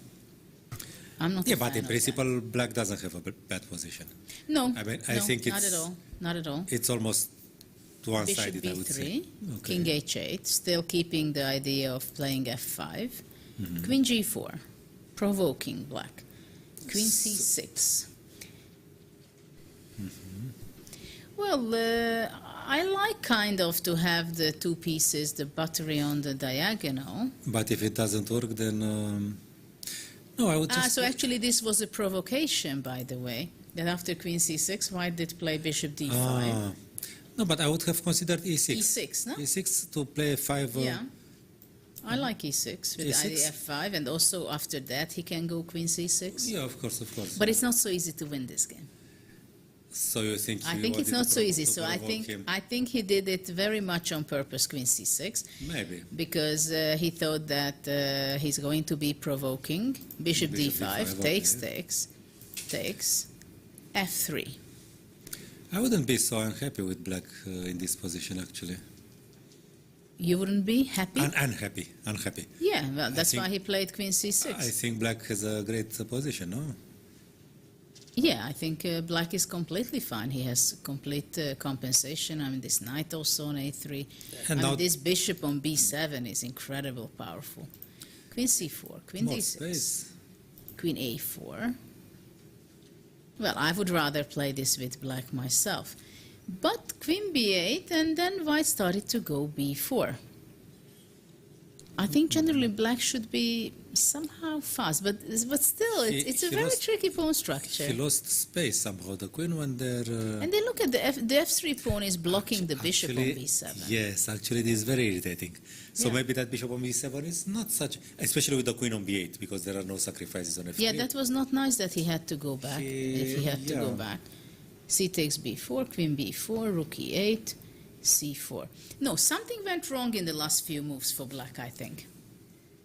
I'm not Yeah, a fan but in of principle, black doesn't have a bad position. that. No, I mean, I no, think not it's- at all, not at all. It's almost Bishop one-sided, I would say. b3, Okay. king h8, still keeping the idea of playing f5. Mm-hmm. Queen g4, provoking black. Queen c6. Well, I like kind of to have the two pieces, the buttery on the diagonal. But if it doesn't work, then no, I would just. So actually this was a provocation, by the way, that after queen c6, white did play bishop d5. Ah. No, but I would have considered e6. e6, no? E6 to play 5. Yeah. I like e6 with E6? idea f5, and also after that he can go queen c6. Yeah, of course, of course. But it's not so easy to win this game. So you think? I you think it's wanted not to so easy. to So I provoke think him? he did it very much on purpose, queen c6, Maybe. because he thought that he's going to be provoking. Bishop Bishop d5, d5, takes, okay. takes, f3. I wouldn't be so unhappy with black in this position, actually. You wouldn't be happy? Unhappy. Yeah, well, that's think- why he played queen c6. I think black has a great position, no? Yeah, I think black is completely fine. He has complete compensation. I mean, this knight also on a3. And I now- mean, this bishop on b7 is incredible powerful. Queen c4, queen More d6, space. queen a4. Well, I would rather play this with black myself. But queen b8, and then white started to go b4. I think generally black should be somehow fast, but still, it's a He very lost- tricky pawn structure. He lost space somehow. The queen went there. And then look at the f3 pawn is blocking the bishop on Actually, b7. Yes, actually, it is very irritating. So Yeah. maybe that bishop on b7 is not such, especially with the queen on b8, because there are no sacrifices on f3. Yeah, that was not nice that he had to go back. If he had to go Yeah. back. C takes b4, queen b4, rook e8, c4. No, something went wrong in the last few moves for black, I think.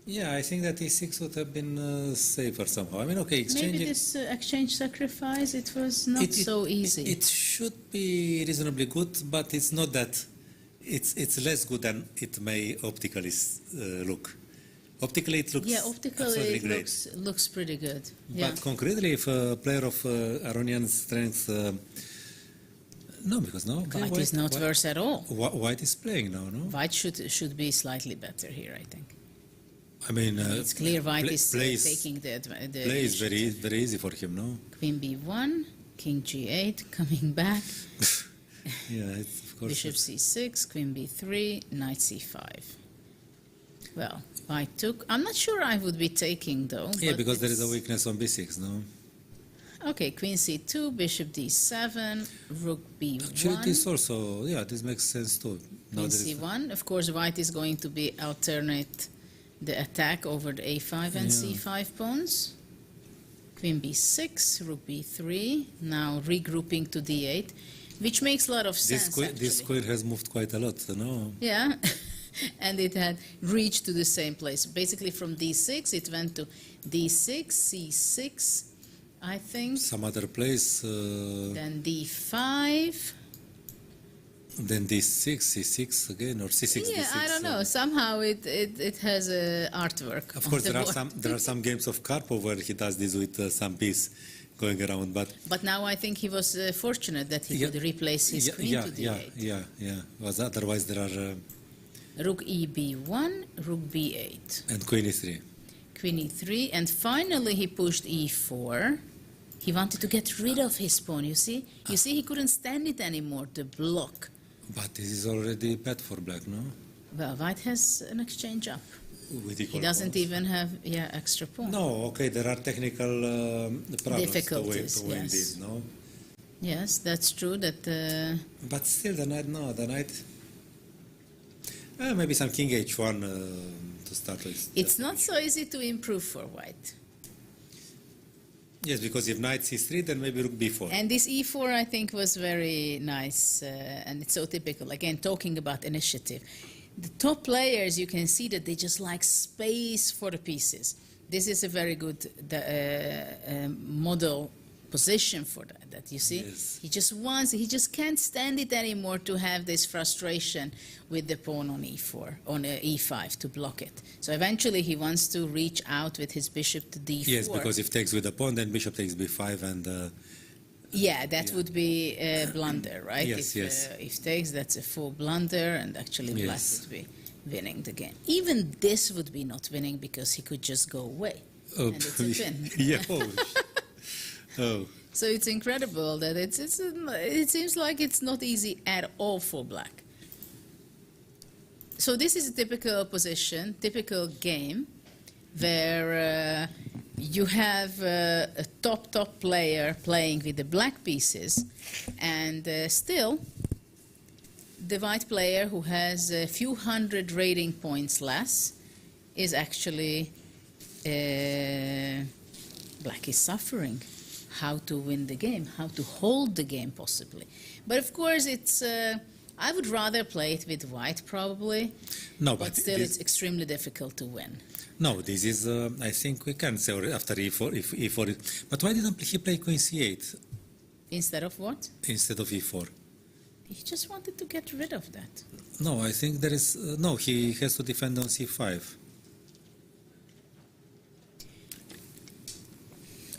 Yeah, I think that e6 would have been safer somehow. I mean, okay, exchanging. Maybe this exchange sacrifice, it was not so easy. It should be reasonably good, but it's not that. It's less good than it may optically look. Optically, it looks yeah, optically absolutely it great. looks pretty good. Yeah. But concretely, if a player of Aronian strength, no, because no, okay, White is not worse at all. White is playing now, no? White should be slightly better here, I think. I mean, It's clear white is plays, taking the play is initiative. very easy for him, no? Queen b1, king g8, coming back, Yeah, it's, of course. bishop c6, queen b3, knight c5. Well, white took. I'm not sure I would be taking though. Yeah, but because there is a it's- weakness on b6, no? Okay, queen c2, bishop d7, rook b1. Actually, this also, yeah, this makes sense too. Now Queen there is- c1. Of course, white is going to be alternate the attack over the a5 and Yeah. c5 pawns. Queen b6, rook b3. Now regrouping to d8, which makes a lot of sense. this actually. queen has moved quite a lot, no? Yeah, and it had reached to the same place. Basically, from d6, it went to d6, c6, I think, Some other place, then d5. then d6, c6 again, or c6, Yeah, d6. I don't know. Somehow it has a artwork. Of on course, the there are board. some games of Karpov where he does this with some piece going around, but But now I think he was fortunate that he Yeah. could replace his queen to d8. yeah. Because otherwise there are Rook eb1, rook b8, And queen e3. queen e3, and finally he pushed e4. He wanted to get rid of his pawn, you see? You see, he couldn't stand it anymore, the block. But this is already bad for black, no? Well, white has an exchange up. With He equal doesn't pawns. even have, extra pawn. No, okay, there are technical problems Difficulties, to win yes. this, no? Yes, that's true that... But still, the knight, no, the knight... maybe some king h1 to start with. It's not so easy to improve for white. Yes, because if knight c3, then maybe rook b4. And this e4, I think, was very nice, and it's so typical. Again, talking about initiative. The top players, you can see that they just like space for the pieces. This is a very good model position for that, you see? Yes. He just can't stand it anymore to have this frustration with the pawn on e4, on e5 to block it. So eventually he wants to reach out with his bishop to d4. Yes, because if takes with the pawn, then bishop takes b5 and... Yeah, that would be a blunder, right? Yes, if, if takes, that's a full blunder, and actually black Yes. would be winning the game. Even this would be not winning because he could just go away. Oh, And it's a win. yeah, oh. So it's incredible that it seems like it's not easy at all for black. So this is a typical position, typical game, where you have a top player playing with the black pieces, and still the white player who has a few hundred rating points less is actually black is suffering. How to win the game, how to hold the game possibly. But of course it's I would rather play it with white probably, No, but still it's extremely difficult to win. No, this is, I think we can say after e4, if e4, but why didn't he play queen c8 Instead of what? instead of e4? He just wanted to get rid of that. No, I think there is, no, he has to defend on c5.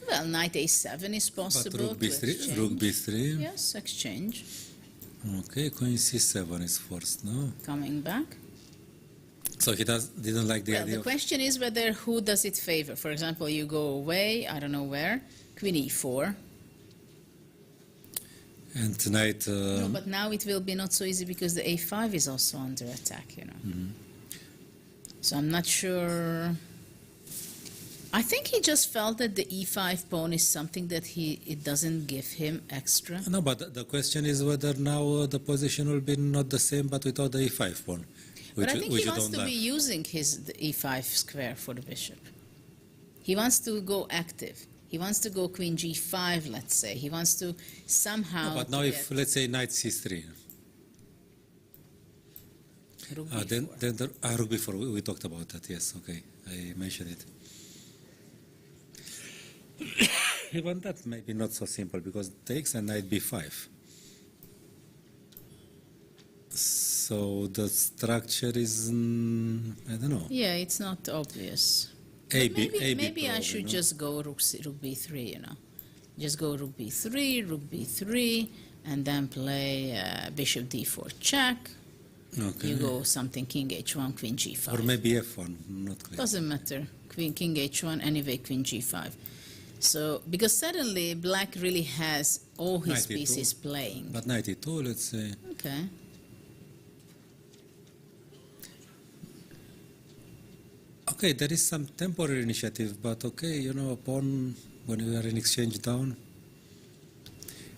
Well, knight a7 is But possible rook to b3, exchange. rook b3. Yes, exchange. Okay, queen c7 is forced, no? Coming back. So he didn't like the Well, idea the of... question is whether who does it favor. For example, you go away, I don't know where, queen e4. And tonight... No, but now it will be not so easy because the a5 is also under attack, you know. Mm-hmm. So I'm not sure. I think he just felt that the e5 pawn is something that it doesn't give him extra. No, but the question is whether now the position will be not the same, but without the e5 pawn. But I think he you wants don't to like. be using the e5 square for the bishop. He wants to go active. He wants to go queen g5, let's say. He wants to somehow... No, but now if, let's say, knight c3. Rook Then b4. rook b4, we talked about that, yes, okay. I mentioned it. Even that maybe not so simple, because takes and knight b5. So the structure is, I don't know. Yeah, it's not obvious. Maybe I should just go rook b3, you know. Just go rook b3, and then play bishop d4 check. Okay. You go something king h1, queen g5. Or maybe f1, not clear. Doesn't matter. King h1, anyway, queen g5. So, because suddenly black really has all his Knight e2. pieces playing. But knight e2, let's say. Okay. Okay, there is some temporary initiative, but okay, you know, a pawn when you are in exchange down.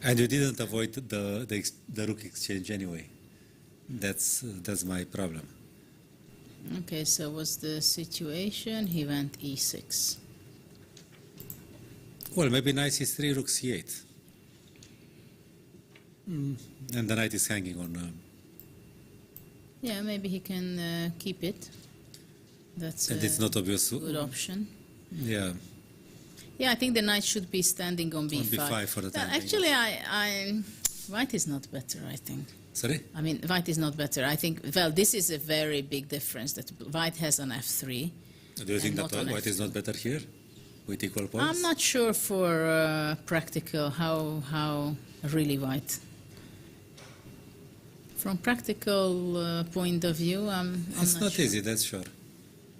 And you didn't avoid the rook exchange anyway. That's my problem. Okay, so what's the situation? He went e6. Well, maybe knight c3, rook c8. And the knight is hanging on. Yeah, maybe he can keep it. That's And it's not obvious. a good option. Yeah. Yeah, I think the knight should be standing on b5. b5 for the time being. Actually, white is not better, I think. Sorry? I mean, white is not better. I think, well, this is a very big difference that white has on f3. Do you think not that on white is f2. not better here? With equal points? I'm not sure for practical how really white. From practical point of view, I'm It's not sure. easy, that's sure.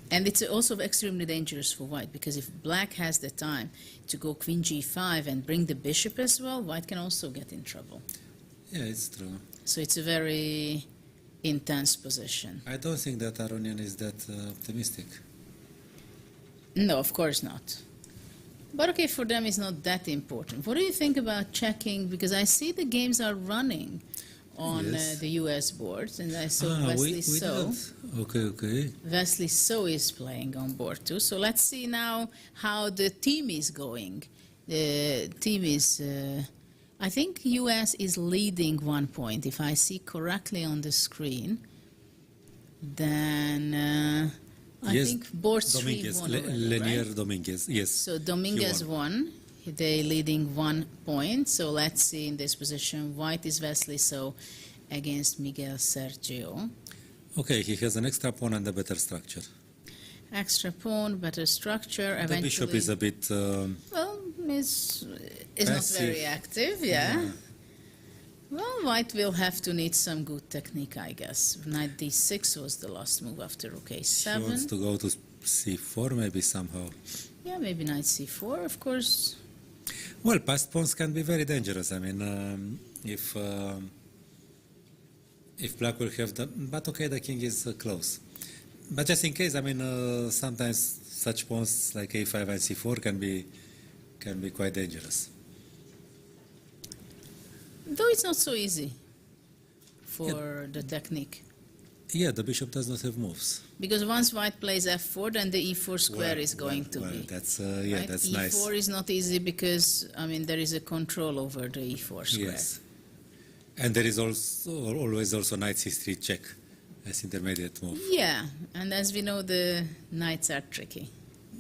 And it's also extremely dangerous for white, because if black has the time to go queen g5 and bring the bishop as well, white can also get in trouble. Yeah, it's true. So it's a very intense position. I don't think that Aronian is that optimistic. No, of course not. But okay, for them it's not that important. What do you think about checking? Because I see the games are running on Yes. the US boards, and I saw Wesley we So. don't. Okay. Wesley So is playing on board too. So let's see now how the team is going. The team is, I think US is leading 1 point. If I see correctly on the screen, then I Yes, think board 3 Dominguez, won already, Lenier right? Dominguez, yes. So Dominguez he won. They leading 1 point. So let's see in this position. White is Wesley So against Miguel Sergio. Okay, he has an extra pawn and a better structure. Extra pawn, better structure. The bishop is a bit... Well, is not passive. very active, yeah. Well, white will have to need some good technique, I guess. Knight d6 was the last move after rook He a7. wants to go to c4 maybe somehow. Yeah, maybe knight c4, of course. Well, passed pawns can be very dangerous. I mean, if black will have the... But okay, the king is close. But just in case, I mean, sometimes such pawns like a5 and c4 can be quite dangerous. Though it's not so easy for the technique. Yeah, the bishop does not have moves. Because once white plays f4, then the e4 square is going to be. That's right? that's e4 nice. is not easy because, I mean, there is a control over the e4 square. Yes, and there is also always also knight c3 check as intermediate move. Yeah, and as we know, the knights are tricky.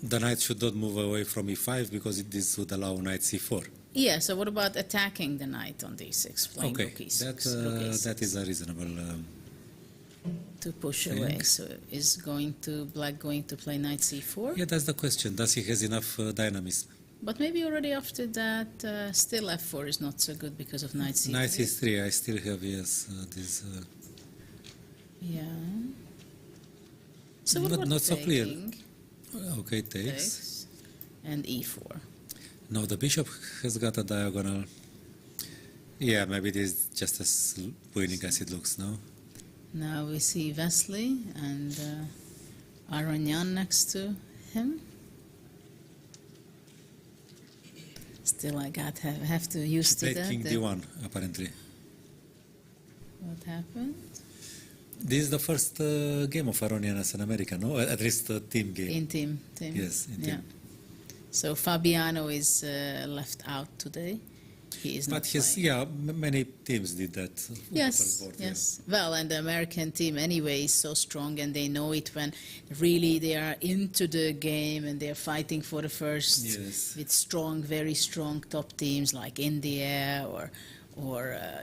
The knight should not move away from e5 because this would allow knight c4. Yeah, so what about attacking the knight on d6, playing Okay, rook e6? that rook a6 that is a reasonable. to push thing. away. So is black going to play knight c4? Yeah, that's the question. Does he has enough dynamism? But maybe already after that, still f4 is not so good because of knight c3. Knight c3. I still have this. Yeah. So what about Not so clear. taking? Okay, takes. And e4. No, the bishop has got a diagonal. Yeah, maybe it is just as winning as it looks now. Now we see Wesley and Aronian next to him. Still, I have to use to Played that. king d1 apparently. What happened? This is the first game of Aronian as an American, no? At least a team game. In team. Yes, in team. So Fabiano is left out today. He is not But his, playing. many teams did that. Yes, first board, yes. Well, and the American team anyway is so strong, and they know it when really they are into the game and they are fighting for the first Yes. with strong, very strong top teams like India or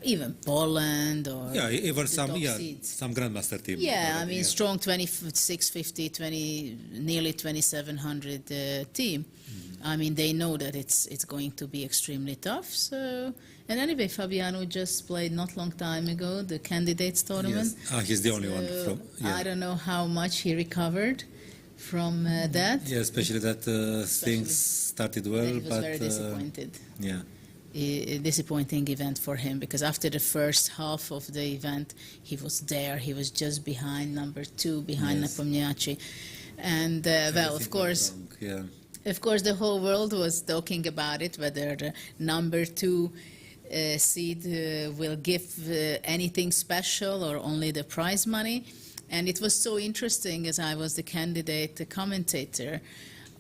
even Poland or Yeah, even the some top seeds. some grandmaster team. Yeah, I already, mean, strong 2650, nearly 2700 team. I mean, they know that it's going to be extremely tough. So, and anyway, Fabiano just played not long time ago the candidates tournament. Yes. He's the only one So from. Yeah. I don't know how much he recovered from that. Yeah, especially that things started well, He was but very disappointed. yeah, A disappointing event for him because after the first half of the event, he was there. He was just behind number 2, behind Yes. Nepomniachtchi, and well, of everything course. went wrong, yeah. Of course, the whole world was talking about it, whether the number 2 seed will give anything special or only the prize money. And it was so interesting as I was the candidate, the commentator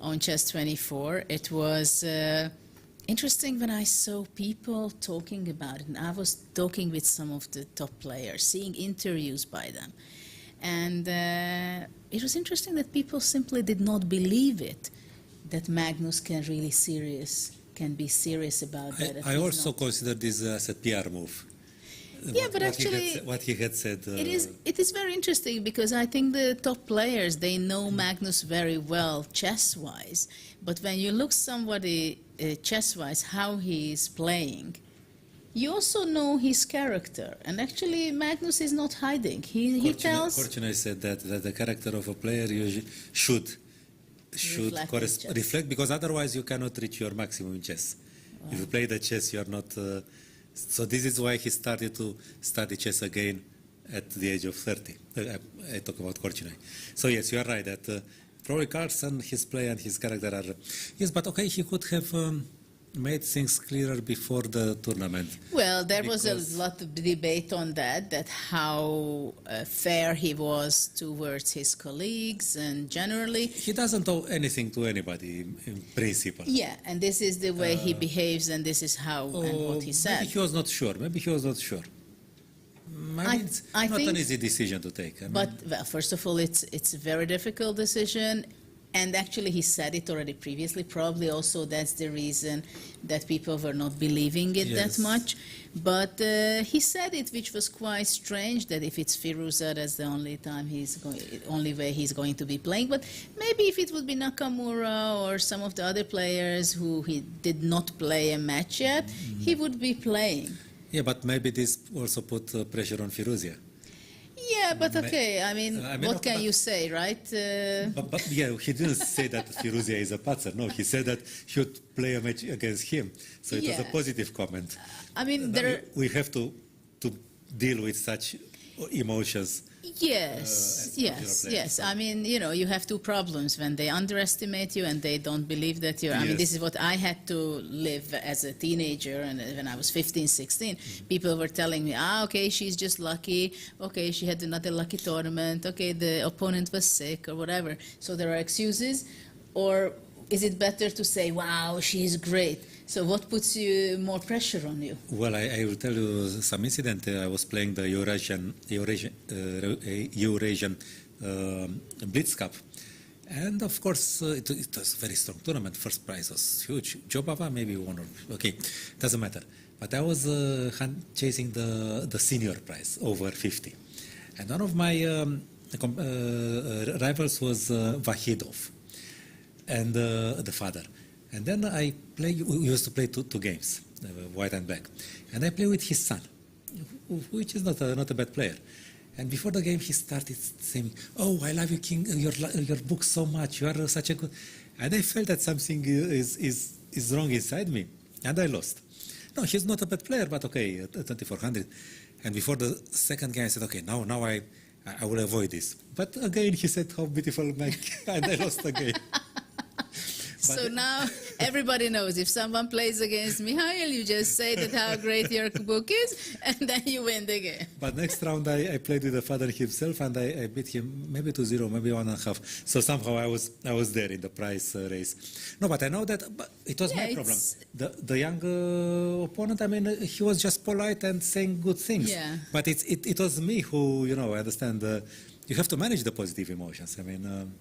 on Chess 24. It was interesting when I saw people talking about it. And I was talking with some of the top players, seeing interviews by them. And it was interesting that people simply did not believe it, that Magnus can be serious about that. I also consider this as a PR move. Yeah, but actually, what he had said. it is very interesting because I think the top players, they know Magnus very well chess-wise. But when you look somebody chess-wise, how he is playing, You also know his character, and actually Magnus is not hiding. He tells Korchnoi said that the character of a player should reflect, because otherwise you cannot reach your maximum in chess. Wow. If you play the chess, you are not. So this is why he started to study chess again at the age of 30. I talk about Korchnoi. So yes, you are right that probably Carlsen, his play and his character are. Yes, but okay, he could have made things clearer before the tournament. Well, there was a lot of debate on that how fair he was towards his colleagues and generally. He doesn't owe anything to anybody in principle. Yeah, and this is the way he behaves, and this is how and what he said. Maybe he was not sure. I mean, it's not an easy decision to take. But well, first of all, it's a very difficult decision. And actually, he said it already previously. Probably also that's the reason that people were not believing it that much. But he said it, which was quite strange. That if it's Firuza, that's the only way he's going to be playing. But maybe if it would be Nakamura or some of the other players who he did not play a match yet, he would be playing. Yeah, but maybe this also put pressure on Firuzia. Yeah, but okay, I mean what can you say, right? But yeah, he didn't say that Firuzia is a patzer. No, he said that he would play a match against him. So it was a positive comment. I mean, we have to deal with such emotions. Yes. I mean, you have two problems when they underestimate you and they don't believe that you're. I mean, this is what I had to live as a teenager, and when I was 15, 16, people were telling me, okay, she's just lucky. Okay, she had another lucky tournament. Okay, the opponent was sick or whatever. So there are excuses, or is it better to say, wow, she's great? So what puts more pressure on you? Well, I will tell you some incident. I was playing the Eurasian Blitz Cup. And of course, it was a very strong tournament. First prize was huge. Jobava maybe won, okay, doesn't matter. But I was chasing the senior prize, over 50. And one of my rivals was Vahidov, and the father. And then we used to play two games, white and black. And I play with his son, which is not a bad player. And before the game, he started saying, "Oh, I love you, King, your book so much. You are such a good." And I felt that something is wrong inside me, and I lost. No, he's not a bad player, but okay, 2400. And before the second game, I said, "Okay, now I will avoid this." But again, he said, "How beautiful my," and I lost again. So now everybody knows if someone plays against Mihail, you just say that how great your book is, and then you win the game. But next round I played with the father himself, and I beat him maybe 2-0, maybe 1.5. So somehow I was there in the prize race. No, but I know that it was my problem. The young opponent, I mean, he was just polite and saying good things. Yeah. But it was me who, I understand. You have to manage the positive emotions. I mean.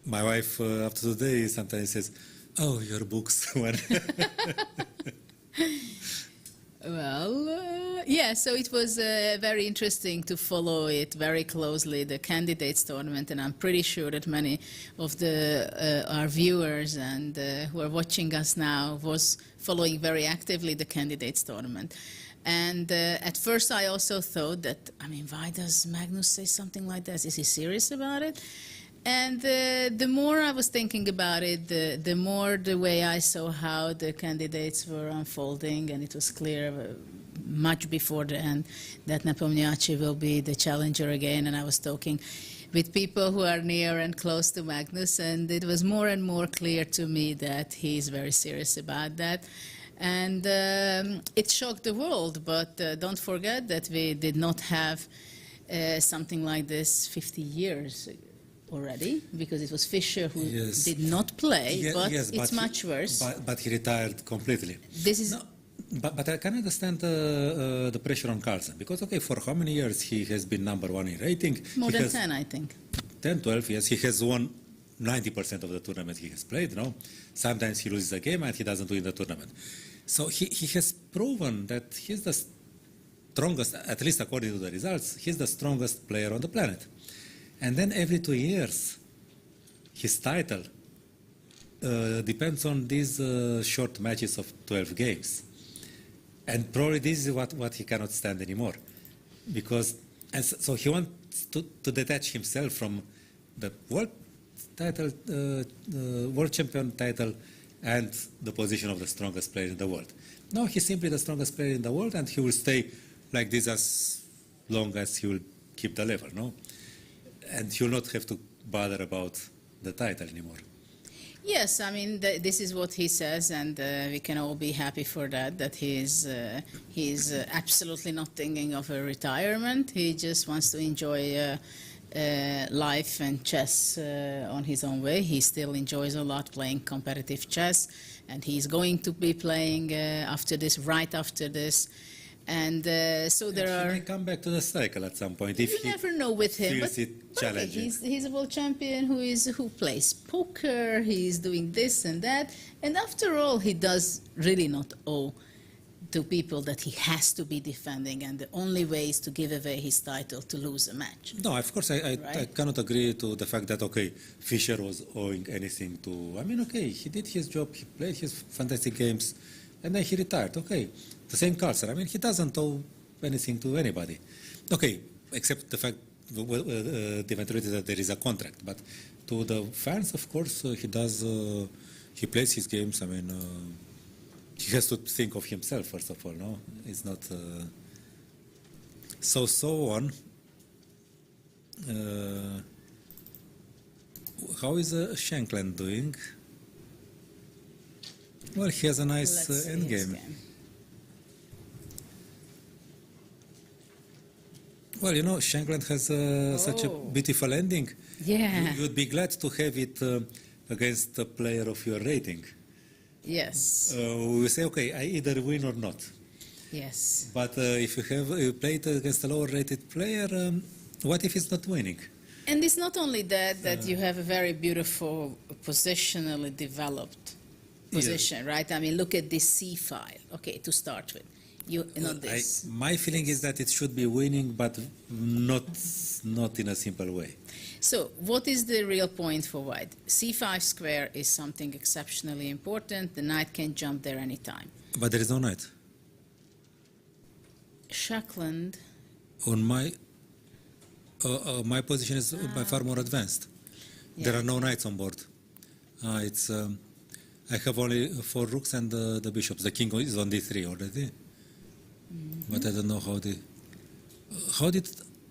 My wife, after today, sometimes says, "Oh, your books." Well, yeah, so it was very interesting to follow it very closely, the candidates tournament, and I'm pretty sure that many of our viewers and who are watching us now was following very actively the candidates tournament. And at first I also thought that, I mean, why does Magnus say something like this? Is he serious about it? And the more I was thinking about it, the more the way I saw how the candidates were unfolding, and it was clear much before the end that Nepomniachtchi will be the challenger again. And I was talking with people who are near and close to Magnus, and it was more and more clear to me that he's very serious about that. And it shocked the world, but don't forget that we did not have something like this 50 years ago. Already, because it was Fischer who did not play, but it's much worse. But he retired completely. This is. No, but I can understand the pressure on Carlsen, because for how many years he has been #1 in rating? More than 10, I think. 10, 12 years. He has won 90% of the tournament he has played. No, sometimes he loses a game and he doesn't win the tournament. So he has proven that he's the strongest, at least according to the results. He's the strongest player on the planet. And then every 2 years, his title depends on these short matches of 12 games. And probably this is what he cannot stand anymore. Because, and so he wants to detach himself from the world title, world champion title, and the position of the strongest player in the world. No, he's simply the strongest player in the world, and he will stay like this as long as he will keep the level, no? And he will not have to bother about the title anymore. Yes, I mean, this is what he says, and we can all be happy for that, that he's absolutely not thinking of a retirement. He just wants to enjoy life and chess on his own way. He still enjoys a lot playing competitive chess, and he's going to be playing right after this. And so there He are... may come back to the cycle at some point if You he never know with him. feels But, it okay, challenging. he's a world champion who plays poker. He's doing this and that, and after all, he does really not owe to people that he has to be defending, and the only way is to give away his title to lose a match. No, of course, I Right? cannot agree to the fact that, okay, Fischer was owing anything to... I mean, okay, he did his job, he played his fantastic games, and then he retired. Okay, the same Carlsen. I mean, he doesn't owe anything to anybody. Okay, except the fact, the eventuality that there is a contract. But to the fans, of course, he does... he plays his games. I mean, he has to think of himself, first of all, no? It's not... So on. How is Shankland doing? Well, he has a nice Let's see end his game. game. Well, you know, Shankland has such a Oh. beautiful ending. Yeah. You would be glad to have it against a player of your rating. Yes. We say, okay, I either win or not. Yes. But if you play it against a lower-rated player, what if he's not winning? And it's not only that you have a very beautiful positionally developed position, right? I mean, look at this C file. Okay, to start with, not this. My feeling is that it should be winning, but not in a simple way. So, what is the real point for white? C5 square is something exceptionally important. The knight can jump there anytime. But there is no knight. Shankland. On my position is by far more advanced. Yeah. There are no knights on board. It's I have only 4 rooks and the bishops. The king is on d3 already. But I don't know how did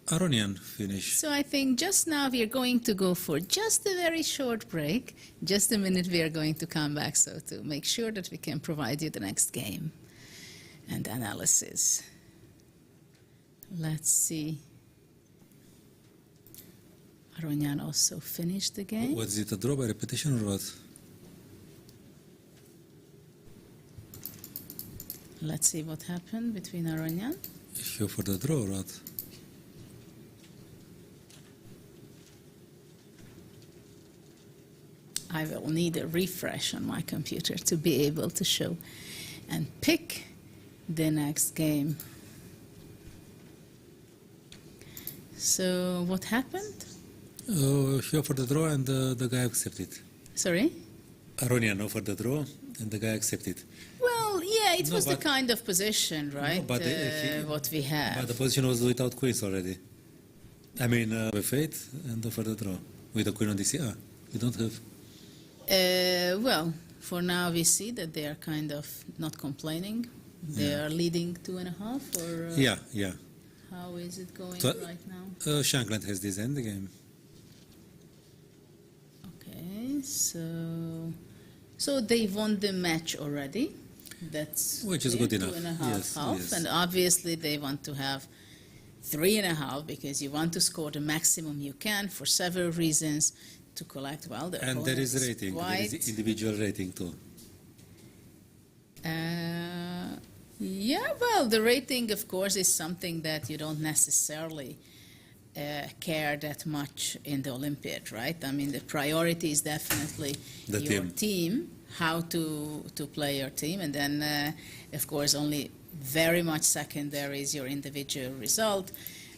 Aronian finish? So I think just now we are going to go for just a very short break. Just a minute we are going to come back so to make sure that we can provide you the next game and analysis. Let's see. Aronian also finished the game. Was it a draw by repetition or what? Let's see what happened between Aronian. Here for the draw or what? I will need a refresh on my computer to be able to show and pick the next game. So what happened? Here for the draw and the guy accepted. Sorry? Aronian offered the draw and the guy accepted. Well, yeah, it No, was the but- kind of position, right? but what we have. But the position was without queens already. I mean, f8 and offered the draw with the queen on d6. You don't have... Well, for now we see that they are kind of not complaining. They are leading 2.5, or Yeah. how is it going So- right now? Shankland has this end game. Okay, so they won the match already. That's Which is clear, good enough. 2.5 Yes, half, yes. and obviously they want to have 3.5 because you want to score the maximum you can for several reasons to collect. Well, the And there is opponent rating. There quite, is individual rating too. yeah, well, the rating, of course, is something that you don't necessarily care that much in the Olympiad, right? I mean, the priority is definitely The your team. team, how to play your team, and then, of course, only very much secondary is your individual result.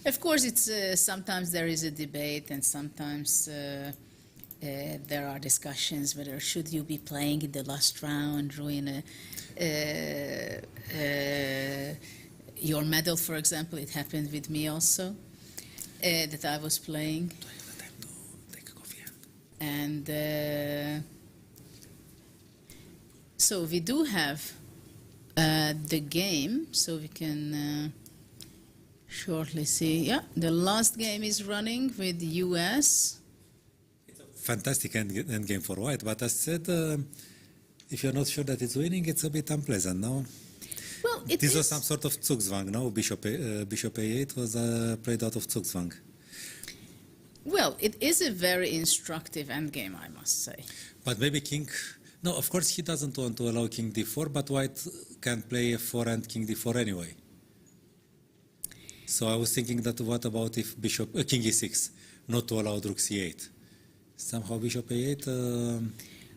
Of course, it's sometimes there is a debate, and sometimes There are discussions whether should you be playing in the last round, ruin your medal, for example. It happened with me also, that I was playing. And so we do have the game, so we can shortly see. Yeah, the last game is running with US. Fantastic end game for white, but as said, if you're not sure that it's winning, it's a bit unpleasant, no? Well, it This is. was some sort of Zugzwang, no? Bishop A8 was played out of Zugzwang. Well, it is a very instructive endgame, I must say. But maybe king... No, of course he doesn't want to allow king d4, but white can play f4 and king d4 anyway. So I was thinking that what about if king e6, not to allow rook c8? Somehow bishop a8...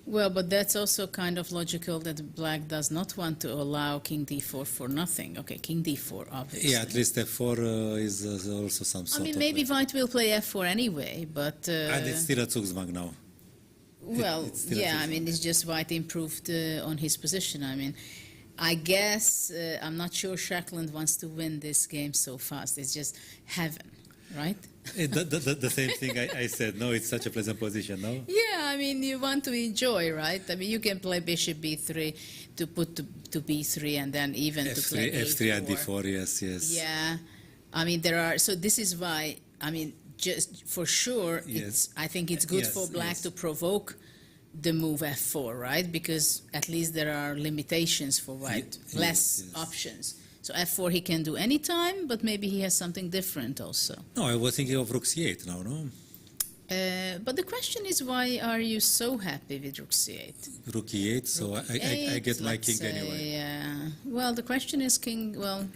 Well, but that's also kind of logical that black does not want to allow king d4 for nothing. Okay, king d4, obviously. yeah, at least f4 is also some sort I mean, of... maybe white will play f4 anyway, but... and it's still a Zugzwang now. Well, it's still a yeah, I Zugzwang. mean, it's just white improved on his position. I mean, I guess, I'm not sure Shackland wants to win this game so fast. It's just heaven, right? The same thing I said. No, it's such a pleasant position, no? Yeah, I mean, you want to enjoy, right? I mean, you can play bishop b3 to put to b3 and then even to play F3 and a4. d4, yes. Yeah, I mean, there are, so this is why, I mean, just for sure, Yes. I think it's good Yes, for black yes. to provoke the move f4, right? Because at least there are limitations for white, Ye- less yes. options. So f4 he can do anytime, but maybe he has something different also. No, I was thinking of rook c8 now, no? But the question is, why are you so happy with rook c8? Rook e8, so I Eight, get my let's king say, anyway. Yeah. Well, the question is king, well,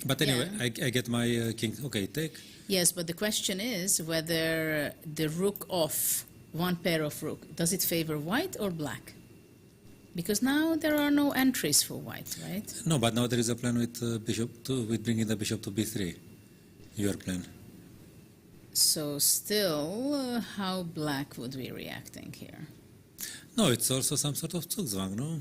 But anyway, yeah. I get my king. Okay, take. yes, but the question is whether the rook off, one pair of rook, does it favor white or black? Because now there are no entries for white, right? No, but now there is a plan with with bringing the bishop to b3. Your plan. So still, how black would be reacting here? No, it's also some sort of Zugzwang, no?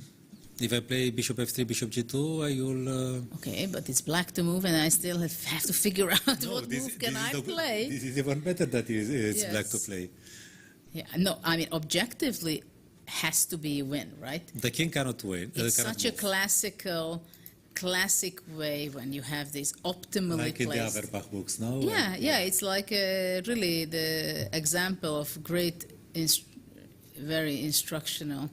If I play bishop f3, bishop g2, I will... Okay, but it's black to move, and I still have to figure out No, what move can I play. This is even better that it's black to Yes. play. Yeah, no, I mean, objectively, has to be a win, right? The king cannot win. It's cannot such a move. classic way when you have this optimally Like in the placed. Averbach books, no? Yeah, it's like really the example of great, very instructional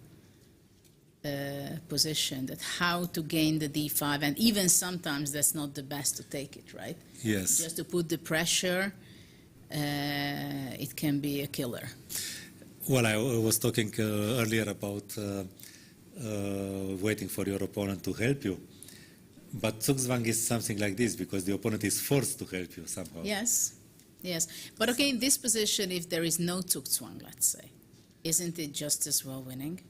position, that how to gain the d5, and even sometimes that's not the best to take it, right? Yes. Just to put the pressure, it can be a killer. Well, I was talking earlier about waiting for your opponent to help you. But Zugzwang is something like this, because the opponent is forced to help you somehow. Yes. But okay, in this position, if there is no Zugzwang, let's say, isn't it just as well winning?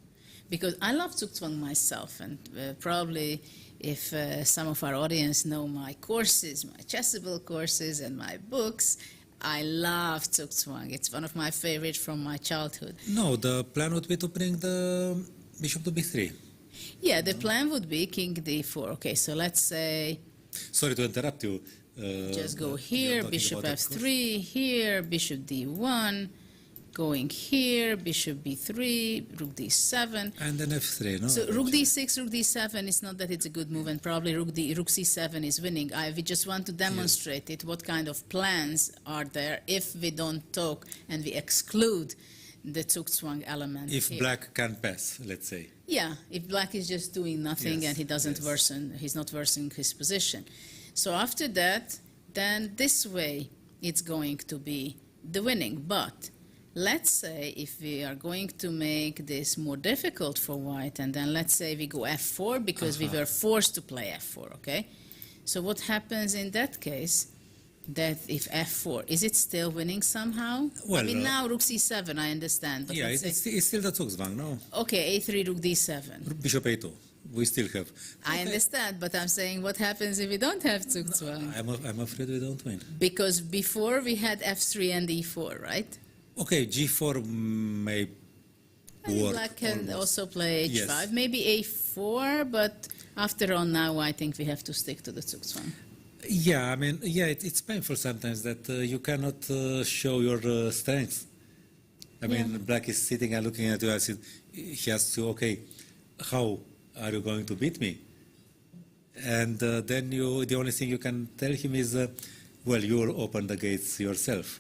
Because I love Zugzwang myself, and probably if some of our audience know my courses, my Chessable courses and my books, I love Zugzwang. It's one of my favorites from my childhood. No, the plan would be to bring the bishop to b3. Yeah, the plan would be king d4. Okay, so let's say Sorry to interrupt you. just go you're here, talking bishop about the course. f3, here, bishop d1, going here, bishop b3, rook d7. And then f3, no? So rook d6, rook d7, it's not that it's a good move, and probably rook c7 is winning. We just want to demonstrate it, what kind of plans are there if we don't talk and we exclude the Zugzwang element If here. black can pass, let's say. Yeah, if black is just doing nothing Yes, and he doesn't yes. worsen, he's not worsening his position. So after that, then this way it's going to be the winning. But let's say if we are going to make this more difficult for white, and then let's say we go f4 because we were forced to play f4, okay? So what happens in that case? That if f4, is it still winning somehow? Well, I mean, now rook c7, I understand. But Yeah, let's say, it's still the Zugzwang, no? okay, a3, rook d7. Bishop a2. We still have. I understand, but I'm saying what happens if we don't have Zugzwang? I'm afraid we don't win. Because before we had f3 and e4, right? Okay, G4 may And work. Black can almost. also play H5, Yes. maybe A4, but after all now I think we have to stick to the Zugzwang. Yeah, I mean, yeah, it's painful sometimes that you cannot show your strengths. I mean, Yeah. Black is sitting and looking at you and he asks you, okay, how are you going to beat me? And then the only thing you can tell him is, well, you'll open the gates yourself.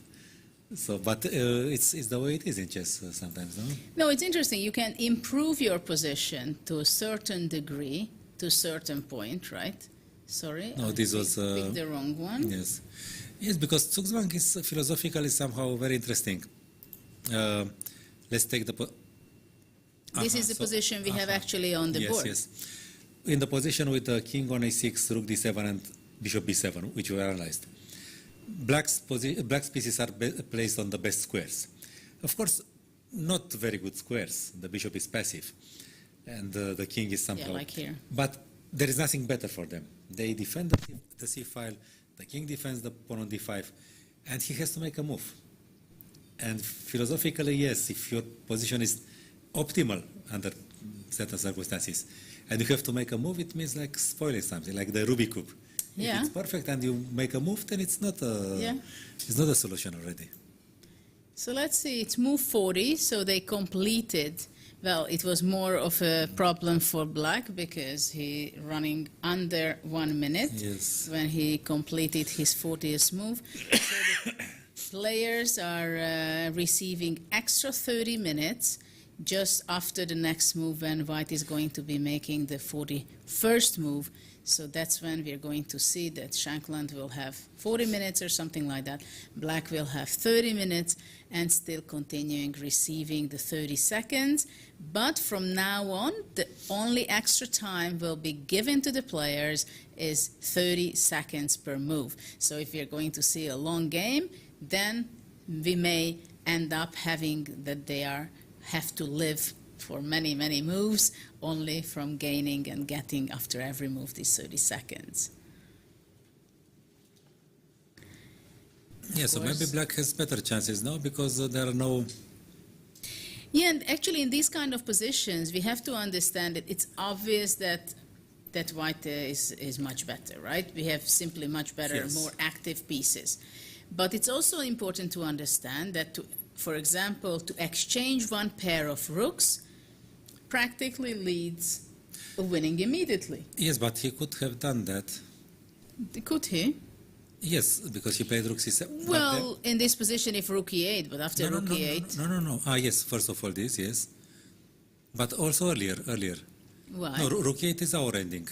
So, but it's the way it is in chess sometimes, no? No, it's interesting. You can improve your position to a certain degree, to a certain point, right? Sorry, No, I this was, picked the wrong one. Yes, yes, because Zugzwang is philosophically somehow very interesting. Let's take the. This is the position we have actually on the yes, board. Yes, in the position with king on a6, rook d7, and bishop b7, which we analyzed. Black's pieces are placed on the best squares. Of course, not very good squares. The bishop is passive, and the king is somehow. Yeah, like here. But there is nothing better for them. They defend the c file, the king defends the pawn on d5, and he has to make a move. And philosophically, yes, if your position is optimal under certain circumstances, and you have to make a move, it means like spoiling something, like the Rubik cube. Yeah. If it's perfect and you make a move, then it's not a solution already. So let's see, it's move 40, so they completed. Well, it was more of a problem for Black because he running under 1 minute Yes. when he completed his 40th move. So the players are receiving extra 30 minutes just after the next move when White is going to be making the 41st move. So that's when we're going to see that Shankland will have 40 minutes or something like that. Black will have 30 minutes and still continuing receiving the 30 seconds. But from now on, the only extra time will be given to the players is 30 seconds per move. So if we're going to see a long game, then we may end up having that they have to live for many, many moves, only from gaining and getting after every move these 30 seconds. Yeah, so maybe Black has better chances now because there are no. Yeah, and actually in these kind of positions, we have to understand that it's obvious that White is much better, right? We have simply much better, Yes. more active pieces. But it's also important to understand that, for example, to exchange one pair of rooks practically leads to winning immediately. Yes, but he could have done that. Could he? Yes, because he played rook c7. but Well, in this position, if rook e8, but after then, rook e8, no. Ah, yes, first of all this, yes. But also earlier. why? No, rook e8 is our ending.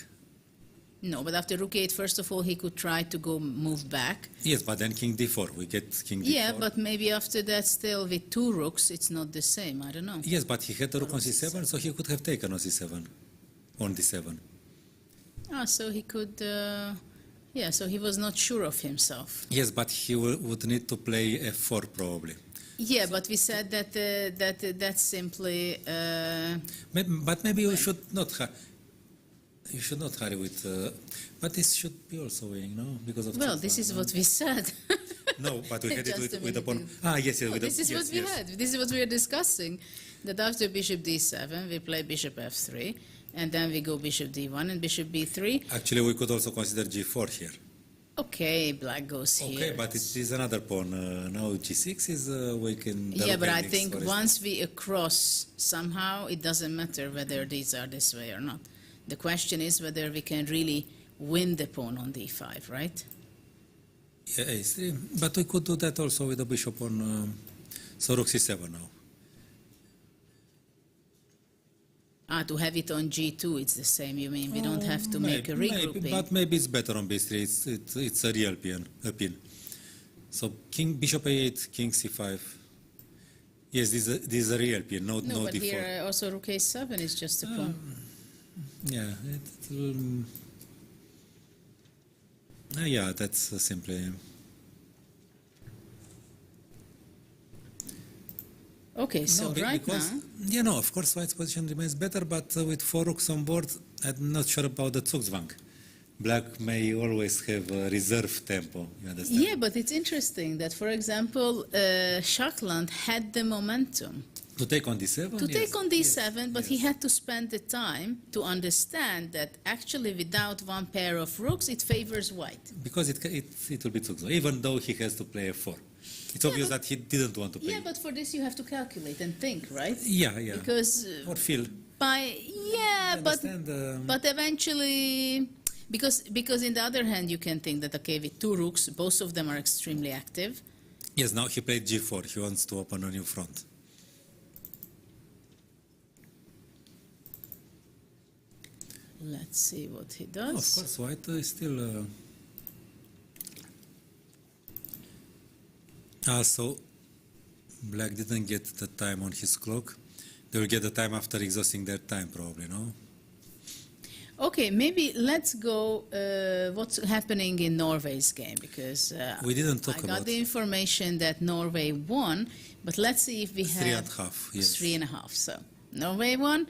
No, but after rook e8, first of all, he could try to go move back. Yes, but then king d4, we get king d4. Yeah, but maybe after that, still with two rooks, it's not the same. I don't know. Yes, but he had the rook on c7, so he could have taken on c7, on d7. Ah, so he could. Yeah, so he was not sure of himself. Yes, but he would need to play f4 probably. Yeah, but we said that that's simply. But maybe you should not. You should not hurry with. But this should be also winning, no? Because of. Well, Zugzwang, this is no? what we said. No, but we had it Just a with the pawn. minute. Ah, yes, yes. Oh, With this the, is yes, what we yes. had. This is what we were discussing. That after bishop d7, we play bishop f3, and then we go bishop d1 and bishop b3. Actually, we could also consider g4 here. Okay, Black goes here. Okay, but it is another pawn. Now g6 is weakened. Yeah, but I think once we cross somehow, it doesn't matter whether these are this way or not. The question is whether we can really win the pawn on d5, right? Yeah, a3. But we could do that also with the bishop on. So rook c7 now. To have it on g2, it's the same. You mean we don't have to make a regrouping? But maybe it's better on b3. It's a real pin. So bishop a8, king c5. Yes, this is a real pin. No, No, but d4. here also rook a7 is just a pawn. Yeah, yeah, that's simply. Okay, so because, now. Yeah, no, of course, White's position remains better, but with 4 rooks on board, I'm not sure about the Zugzwang. black may always have a reserve tempo. You understand? Yeah, but it's interesting that, for example, Schakland had the momentum To take on d7. to yes. take on d7, Yes, but he yes. had to spend the time to understand that actually without one pair of rooks, it favors white. Because it will be too slow, even though he has to play f4. It's obvious that he didn't want to play. Yeah, but for this you have to calculate and think, right? Yeah. Because Or feel. but but eventually, because in the other hand you can think that okay, with two rooks, both of them are extremely active. Yes, now he played g4. He wants to open a new front. Let's see what he Of does. course, white is still. Also, black didn't get the time on his clock. They will get the time after exhausting their time, probably, no? Okay, maybe let's go what's happening in Norway's game, because We didn't talk I got about the information that Norway won, but let's see if we have 3.5. Yes. 3.5. So Norway won,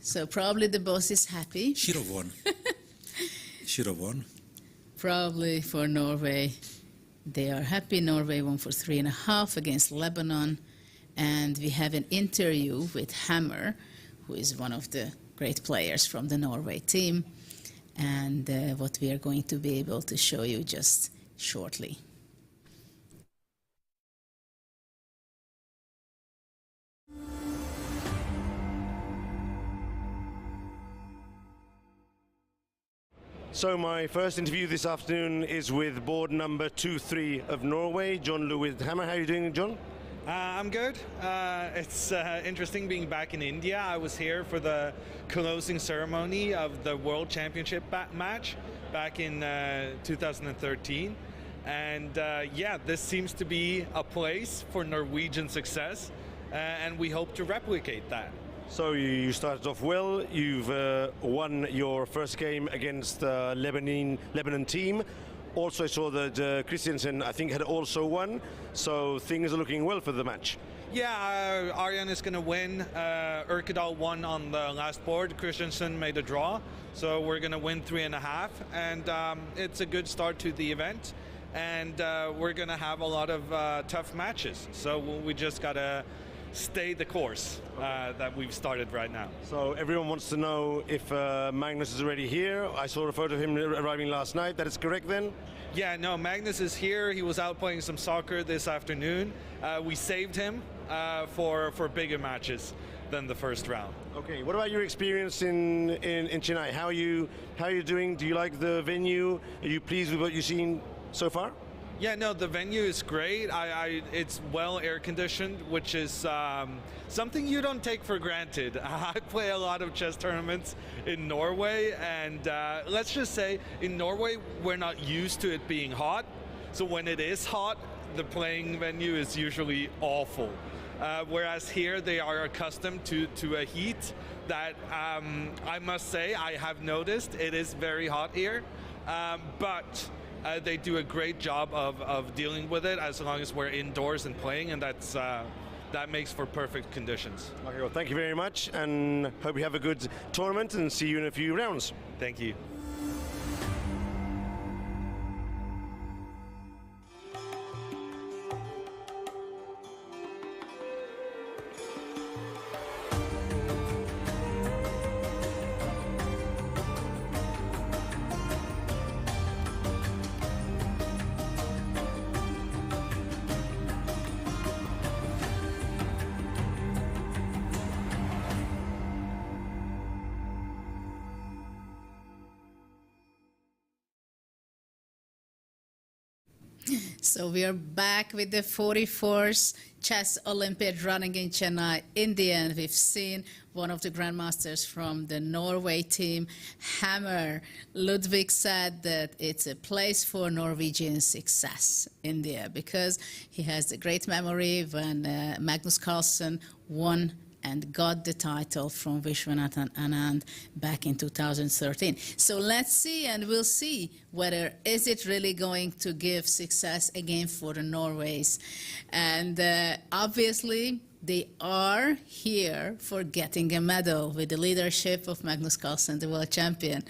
so probably the boss is happy. Should have won. Should have won. Probably for Norway, they are happy. Norway won for 3.5 against Lebanon, and we have an interview with Hammer, who is one of the great players from the Norway team, and what we are going to be able to show you just shortly. So my first interview this afternoon is with board number 2-3 of Norway, John Lewis Hammer. How are you doing, John? I'm good. It's interesting being back in India. I was here for the closing ceremony of the World Championship match back in 2013. And yeah, this seems to be a place for Norwegian success, and we hope to replicate that. So you started off well. You've won your first game against the Lebanon team. Also, I saw that Christiansen, I think, had also won. So things are looking well for the match. Yeah, Arjan is going to win. Urkedal won on the last board. Christiansen made a draw. So we're going to win 3.5. And it's a good start to the event. And we're going to have a lot of tough matches. So we just got to stay the course that we've started right now. So everyone wants to know if Magnus is already here. I saw a photo of him arriving last night. That is correct then? Yeah, no, Magnus is here. He was out playing some soccer this afternoon. We saved him for bigger matches than the first round. Okay, what about your experience in Chennai? How are you doing? Do you like the venue? Are you pleased with what you've seen so far? Yeah, no, the venue is great. It's well air conditioned, which is something you don't take for granted. I play a lot of chess tournaments in Norway, and let's just say in Norway we're not used to it being hot. So when it is hot, the playing venue is usually awful. Whereas here they are accustomed to a heat that I must say I have noticed it is very hot here, but they do a great job of dealing with it as long as we're indoors and playing, and that makes for perfect conditions. Okay, well, thank you very much, and hope you have a good tournament, and see you in a few rounds. Thank you. So we are back with the 44th Chess Olympiad running in Chennai, India, and we've seen one of the grandmasters from the Norway team, Hammer. Ludwig said that it's a place for Norwegian success, India, because he has a great memory when Magnus Carlsen won and got the title from Vishwanathan Anand back in 2013. So let's see, and we'll see whether is it really going to give success again for the Norways. And obviously, they are here for getting a medal with the leadership of Magnus Carlsen, the world champion.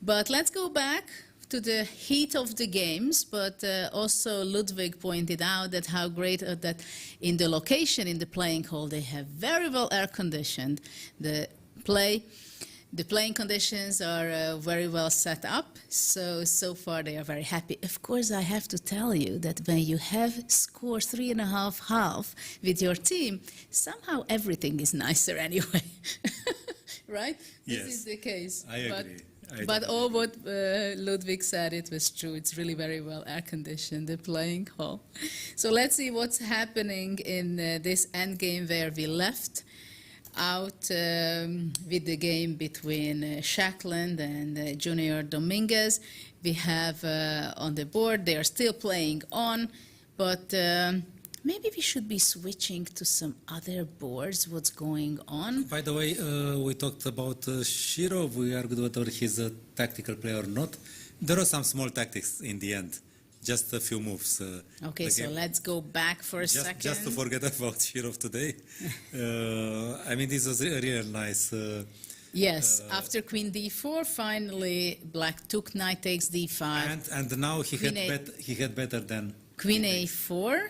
But let's go back to the heat of the games, but also Ludwig pointed out that how great that in the location in the playing hall they have very well air conditioned the playing conditions are very well set up, so far they are very happy. Of course, I have to tell you that when you have scored 3.5 with your team, somehow everything is nicer anyway, right? Yes, this is the case. I agree. But all what Ludwig said, it was true. It's really very well air-conditioned, the playing hall. So let's see what's happening in this end game where we left out with the game between Shackland and Junior Dominguez. We have on the board, they are still playing on, but maybe we should be switching to some other boards. What's going on? By the way, we talked about Shirov. We argued whether he's a tactical player or not. There are some small tactics in the end, just a few moves. Okay, so let's go back for a second. Just to forget about Shirov today. I mean, this was a real nice. Yes, after Queen D4, finally Black took Knight takes D5. And now he had better than Queen A4.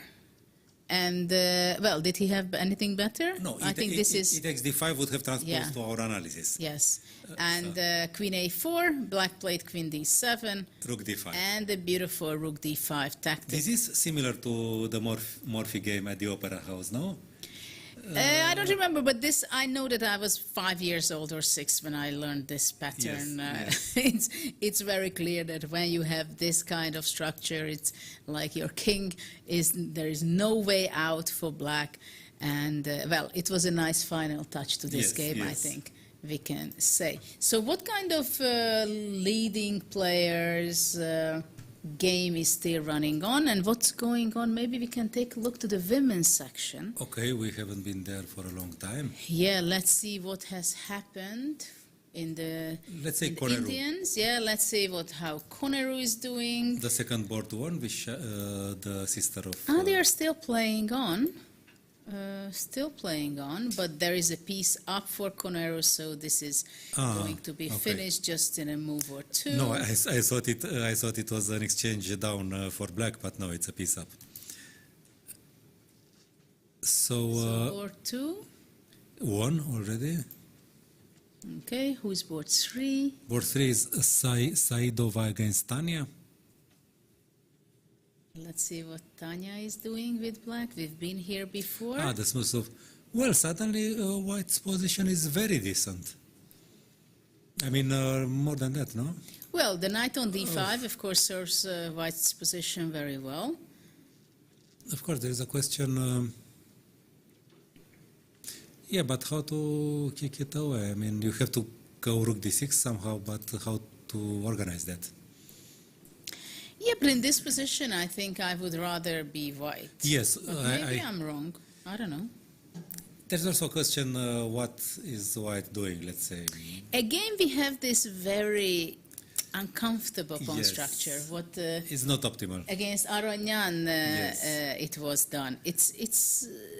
And, well, did he have anything better? No, I think this is... It takes D5 would have transposed to our analysis. Yes. And Queen A4, Black played Queen D7. Rook D5. And the beautiful Rook D5 tactic. This is similar to the Morphy game at the Opera House, no? I don't remember, but this, I know that I was 5 years old or 6 when I learned this pattern. Yes. It's very clear that when you have this kind of structure, it's like your king there is no way out for Black. And, well, it was a nice final touch to this game, I think we can say. So what kind of leading players game is still running on, and what's going on? Maybe we can take a look to the women's section. Okay, we haven't been there for a long time. Yeah, let's see what has happened in the, Indians. Yeah, let's see how Koneru is doing. The second board won, which the sister of... they are still playing on. But there is a piece up for Koneru, so this is going to be finished just in a move or two. No, I thought it was an exchange down for Black, but no, it's a piece up. So board 2 won already. Okay, who's board 3? Board 3 is Saidova against Tanya. Let's see what Tanya is doing with Black. We've been here before. The smooth move. Well, suddenly White's position is very decent. I mean, more than that, no? Well, the knight on d5, of course, serves White's position very well. Of course, there is a question... yeah, but how to kick it away? I mean, you have to go rook d6 somehow, but how to organize that? Yeah, but in this position, I think I would rather be White. Yes. Maybe I'm wrong. I don't know. There's also a question, what is White doing, let's say? Again, we have this very uncomfortable pawn structure. What it's not optimal. Against Aronyan, it was done. It's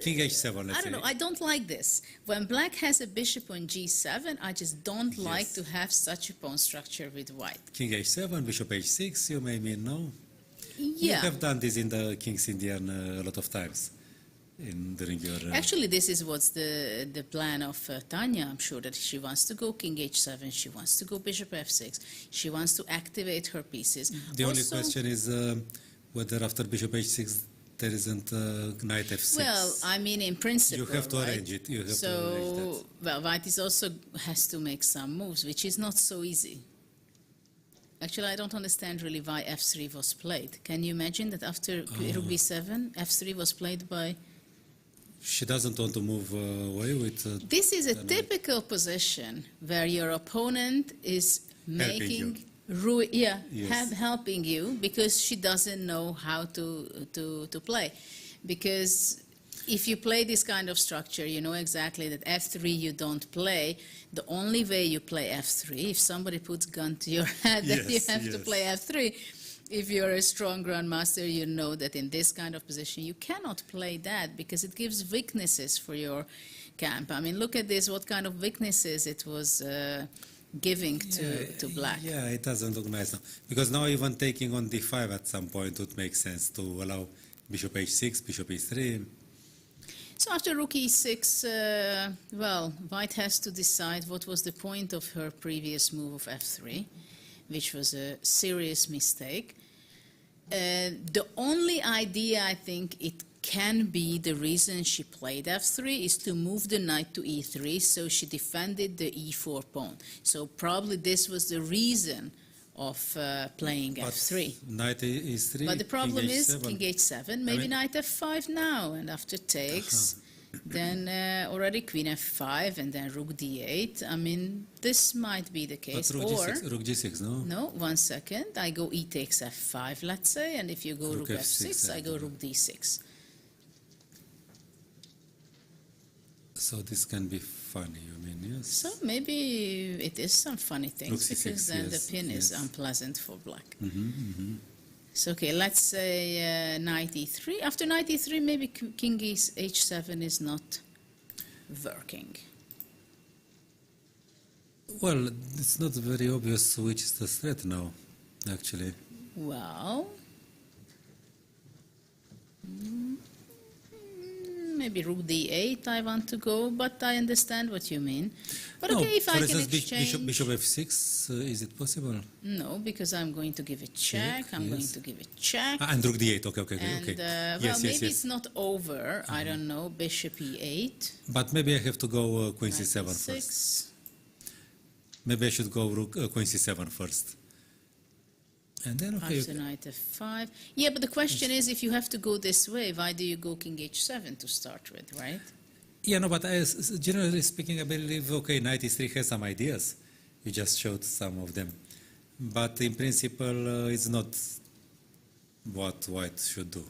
King h7, let's I don't know. I don't like this. When Black has a bishop on g7, I just don't like to have such a pawn structure with White. King h7, bishop h6, you may mean no? Yeah. You have done this in the King's Indian a lot of times. During your, Actually, this is what's the plan of Tanya. I'm sure that she wants to go King h7, she wants to go Bishop f6, she wants to activate her pieces. The only question is whether after Bishop h6 there isn't Knight f6. Well, I mean, in principle, you have to arrange it. You have to arrange that. Well, White is also has to make some moves, which is not so easy. Actually, I don't understand really why f3 was played. Can you imagine that after rook b7, f3 was played by... She doesn't want to move away with... this is a typical position where your opponent is making... helping you because she doesn't know how to play. Because if you play this kind of structure, you know exactly that f3 you don't play. The only way you play f3, if somebody puts gun to your head, that you have to play f3. If you're a strong grandmaster, you know that in this kind of position you cannot play that because it gives weaknesses for your camp. I mean, look at this, what kind of weaknesses it was giving to black. Yeah, it doesn't look nice now. Because now even taking on d5 at some point would make sense to allow bishop h6, bishop e3. So after rook e6, well, white has to decide what was the point of her previous move of f3, which was a serious mistake. The only idea I think it can be the reason she played f3 is to move the knight to e3, so she defended the e4 pawn. So probably this was the reason of playing f3. Knight is 3. But the problem is h7. king h7, maybe knight f5 now, and after takes, then already queen f5, and then rook d8. I mean, this might be the case. But rook g6, no? No, 1 second, I go e takes f5, let's say, and if you go rook f6, I go rook d6. So this can be funny, you mean, yes? So maybe it is some funny things, Rook c6, because then yes, the pin is yes. unpleasant for black. So okay, let's say knight e3. After knight e3, maybe king h7 is not working. Well, it's not very obvious which is the threat now, actually. Well, maybe rook d8 I want to go, but I understand what you mean. But No, okay, if I for can instance, exchange... bishop f6, is it possible? No, because I'm going to give a check, I'm going yes. to give a check. And rook d8, okay. And, well, Yes, maybe yes. it's not over, I don't know, bishop e8. But maybe I have to go queen knight c7 e6. first. Maybe I should go queen c7 first. And then, okay. After knight f5. Yeah, but the question is, if you have to go this way, why do you go king h7 to start with, right? Yeah, no, but generally speaking, I believe, okay, knight e3 has some ideas. You just showed some of them. But in principle, it's not what white should do.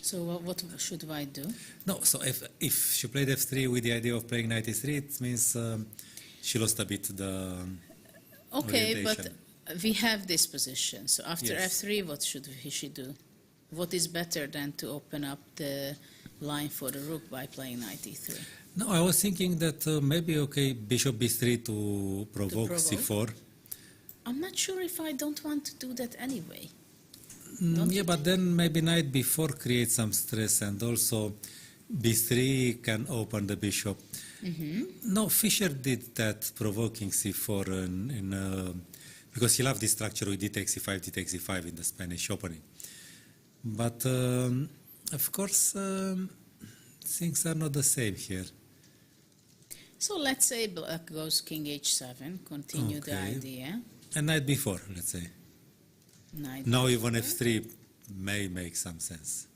So what should white do? No, so if she played f3 with the idea of playing knight e3, it means she lost a bit the Okay, but orientation. we have this position. So after Yes. f3, what should she do? What is better than to open up the line for the rook by playing knight e3? No, I was thinking that maybe, okay, bishop b3 to provoke c4. I'm not sure if I don't want to do that anyway. Yeah, but then maybe knight b4 creates some stress, and also b3 can open the bishop. No, Fischer did that, provoking c4 because he loved this structure with d takes e5, d takes e5 in the Spanish opening. But of course, things are not the same here. So let's say black goes king h7, continue the Okay. idea. And knight b4, let's say. Knight Now b4. even f3 may make some sense.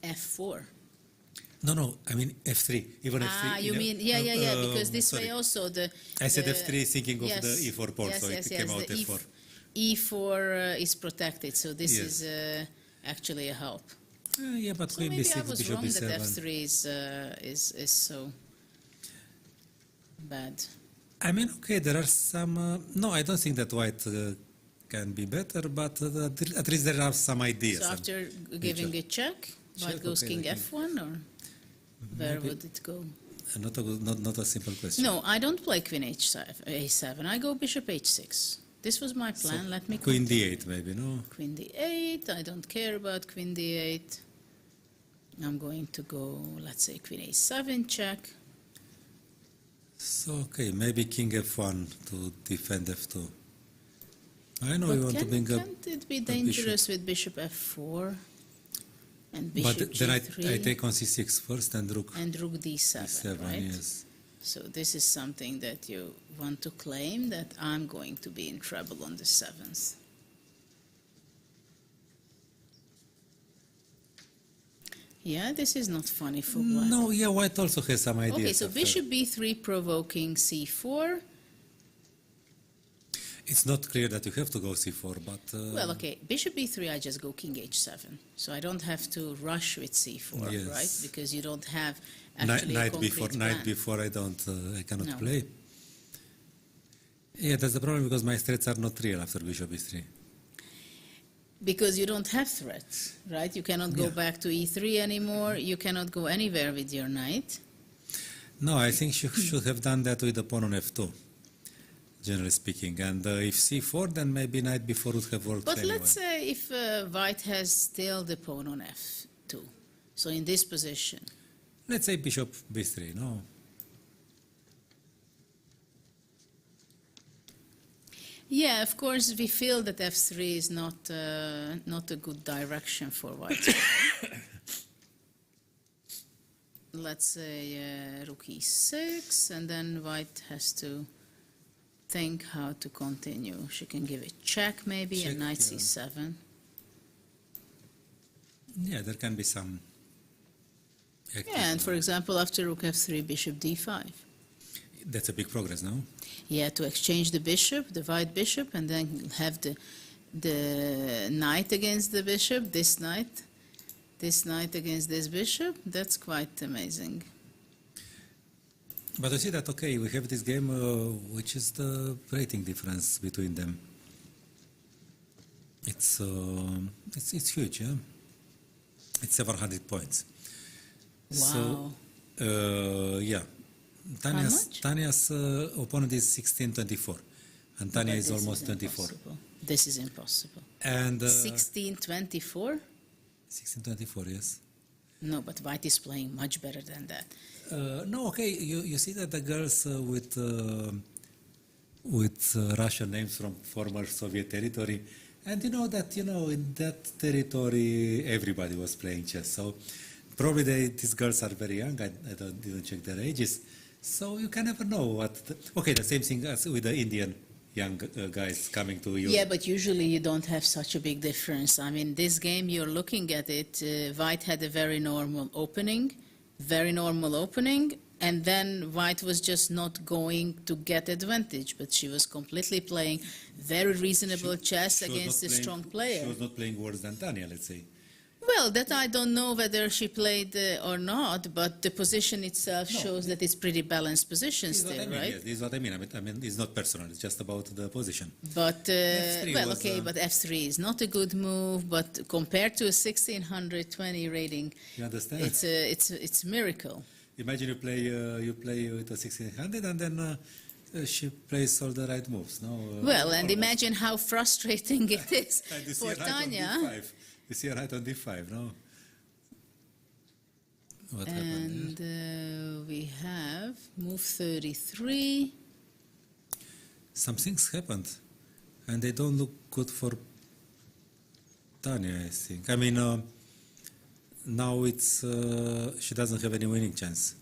f4. No, I mean f3, even f3. Ah, you mean, yeah, because this sorry. way also the... I said the- f3 thinking of yes, the e4 pawn, yes, so yes, it came yes, out the f4. E4 is protected, so this Yes. is actually a help. Yeah, but So queen maybe I b6, was bishop wrong that b7. f3 is so bad. I mean, okay, there are some... no, I don't think that white can be better, but at least there are some ideas. So after giving a check, white Check, goes okay, king I think. f1, or where Maybe. would it go? Not a simple question. No, I don't play queen a7. I go bishop h6. This was my plan. Let me Queen continue. d8 maybe, no? Queen d8. I don't care about queen d8. I'm going to go, let's say, queen a7 check. So, okay, maybe king f1 to defend f2. I know But you want to bring up... can't it be the dangerous with bishop f4 and bishop But then g3 I take on c6 first and rook and rook d7, d7, right? yes. So this is something that you want to claim, that I'm going to be in trouble on the 7th. Yeah, this is not funny for black. No, yeah, white also has some ideas. Okay, so after. bishop b3 provoking c4. It's not clear that you have to go c4, but... Well, okay, bishop b3, I just go king h7. So I don't have to rush with c4, Yes. right? Because you don't have actually a Night concrete before, plan. night before I cannot No. play. Yeah, that's the problem, because my threats are not real after bishop e3. Because you don't have threats, right? You cannot go Yeah. back to e3 anymore. You cannot go anywhere with your knight. No, I think she should have done that with the pawn on f2, generally speaking. And if c4, then maybe knight b4 would have worked But anyway. let's say if white has still the pawn on f2, so in this position. Let's say bishop b3, no? Yeah, of course, we feel that f3 is not a good direction for white. Let's say rook e6, and then white has to think how to continue. She can give a check maybe, Check, and knight yeah. c7. Yeah, there can be some. Yeah, and for example, after rook f3, bishop d5. That's a big progress, no? Yeah, to exchange the bishop, the white bishop, and then have the knight against the bishop, this knight against this bishop. That's quite amazing. But you see that, okay, we have this game, which is the rating difference between them. It's huge, yeah? It's 700 points. Wow. So, yeah. much? Tanya's opponent is 1624, and Tanya But is this almost 24. impossible. This is impossible. And 1624? 1624, yes. No, but white is playing much better than that. No, okay, you see that the girls with Russian names from former Soviet territory, and you know that in that territory everybody was playing chess. So probably these girls are very young. I didn't check their ages, so you can never know what. Okay, the same thing as with the Indian young guys coming to you. Yeah, but usually you don't have such a big difference. I mean, this game, you're looking at it, white had a very normal opening, and then white was just not going to get advantage, but she was completely playing very reasonable chess She was against not a strong player. She was not playing worse than Tanya, let's say. Well, that I don't know whether she played or not, but the position itself shows that it's pretty balanced position This is still, what I mean, right? yes, this is what I mean. I mean, it's not personal. It's just about the position. But, F3 well, was, okay, but f3 is not a good move, but compared to a 1620 rating, You understand? it's a miracle. Imagine you play with a 1600 and then she plays all the right moves. No. Well, and almost. imagine how frustrating it is And you see for a knight on Tanya. d5. You see a knight on d5, no? What happened there? And we have move 33. Some things happened, and they don't look good for Tanya, I think. I mean, now it's she doesn't have any winning chance.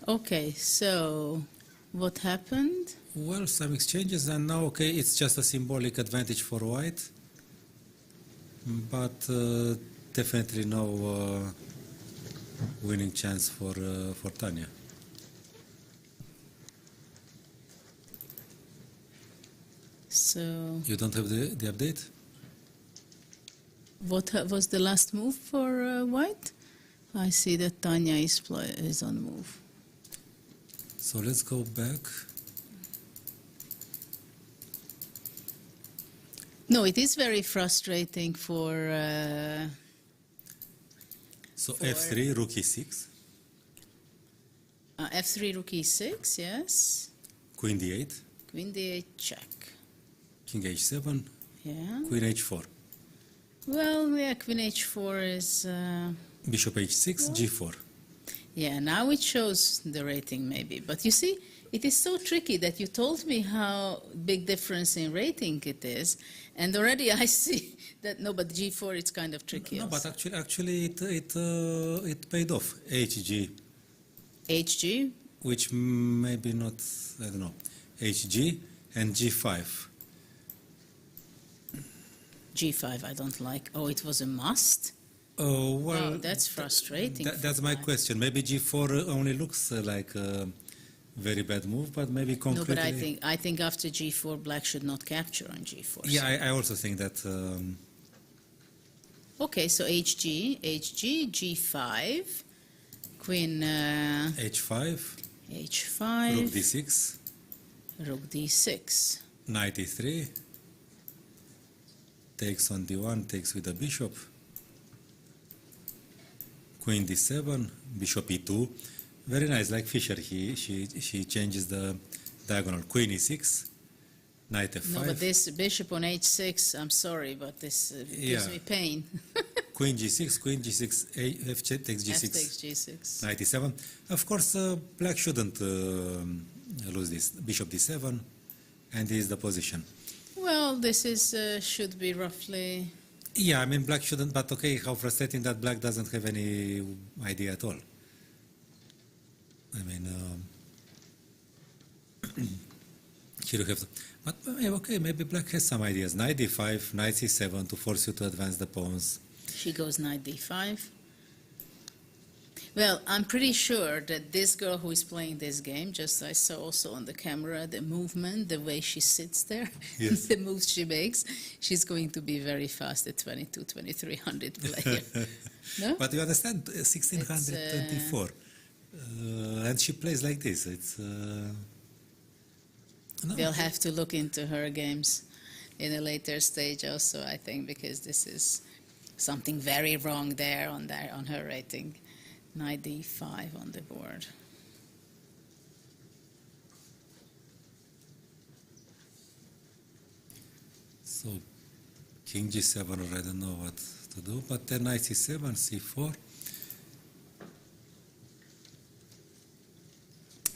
Okay, so what happened? Well, some exchanges, and now, okay, it's just a symbolic advantage for white, but definitely no winning chance for Tanya. So You don't have the update? what was the last move for white? I see that Tanya is on move. So let's go back. No, it is very frustrating for So f3, rook e6, f3, rook e6, yes. queen d8, Queen d8, check. king h7, Yeah. queen h4, Well, yeah, queen h4 is... bishop h6, g4. Yeah, now it shows the rating maybe. But you see, it is so tricky that you told me how big difference in rating it is, and already I see that, no, but g4 it's kind of tricky No, also. but actually it paid off. HG, HG, which maybe not, I don't know, HG and g5. g5 I don't like. Oh, it was a must? Oh, well, Oh, that's frustrating. that's my question. Maybe g4 only looks like a very bad move, but maybe No, concretely... but I think after g4, black should not capture on g4. Yeah, I also think that... Okay, so HG, g5, queen h5, h5, rook d6, rook d6. knight e3, takes on d1, takes with the bishop, queen d7, bishop e2. Very nice, like Fischer, she changes the diagonal. Queen e6, knight f5. No, but this bishop on h6, I'm sorry, but this gives Yeah. me pain. Queen g6, queen g6, f takes g6, F takes g6. knight e7. Of course, black shouldn't lose this. Bishop d7, and this is the position. Well, this is should be roughly. Yeah, I mean, black shouldn't, but okay, how frustrating that black doesn't have any idea at all. I mean, here you have, but okay, maybe black has some ideas. Knight d5, knight c7 to force you to advance the pawns. She goes knight d5. Well, I'm pretty sure that this girl who is playing this game, just I saw also on the camera, the movement, the way she sits there, Yes. the moves she makes, she's going to be very fast at 2300 player. No? But you understand, 1624, and she plays like this. It's no. They'll have to look into her games in a later stage also, I think, because this is something very wrong there on her rating. Knight d5 on the board. So king g7, I don't know what to do, but then knight c7, c4.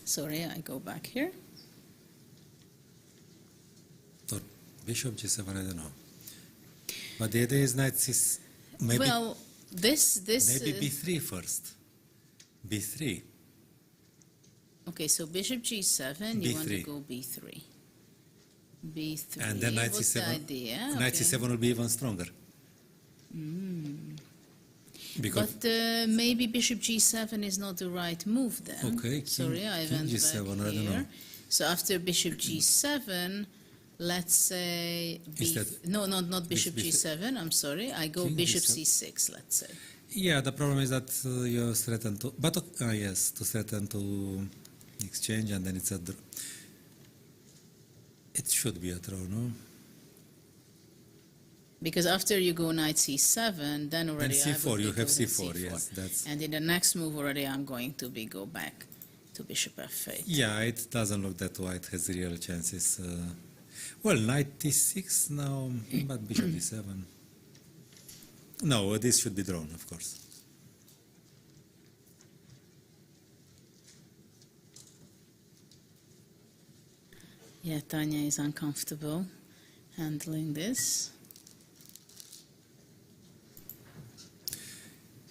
Sorry, I go back here. Or bishop g7, I don't know. But the idea is knight c6, maybe, Well, this maybe b3 first. b3. Okay, so bishop g7, you want to B3. go b3. b3. And then knight What's the c7. idea? Knight Okay. c7 will be even stronger. Because But maybe bishop g7 is not the right move then. Okay, Sorry, I king went g7, back I don't here. know. So after bishop g7, let's say Is that- not bishop bishop- g7. I'm sorry. I go King bishop g7. c6. Let's say. yeah, the problem is that you threaten to, but yes, to threaten to exchange, and then it's a draw. It should be a draw, no? Because after you go knight c7, then already And I c4, would you be have going c4, yes, that's- And in the next move already, I'm going to go back to bishop f8. Yeah, it doesn't look that white has real chances. Well, knight d6 now, but bishop d7. No, this should be drawn, of course. Yeah, Tanya is uncomfortable handling this.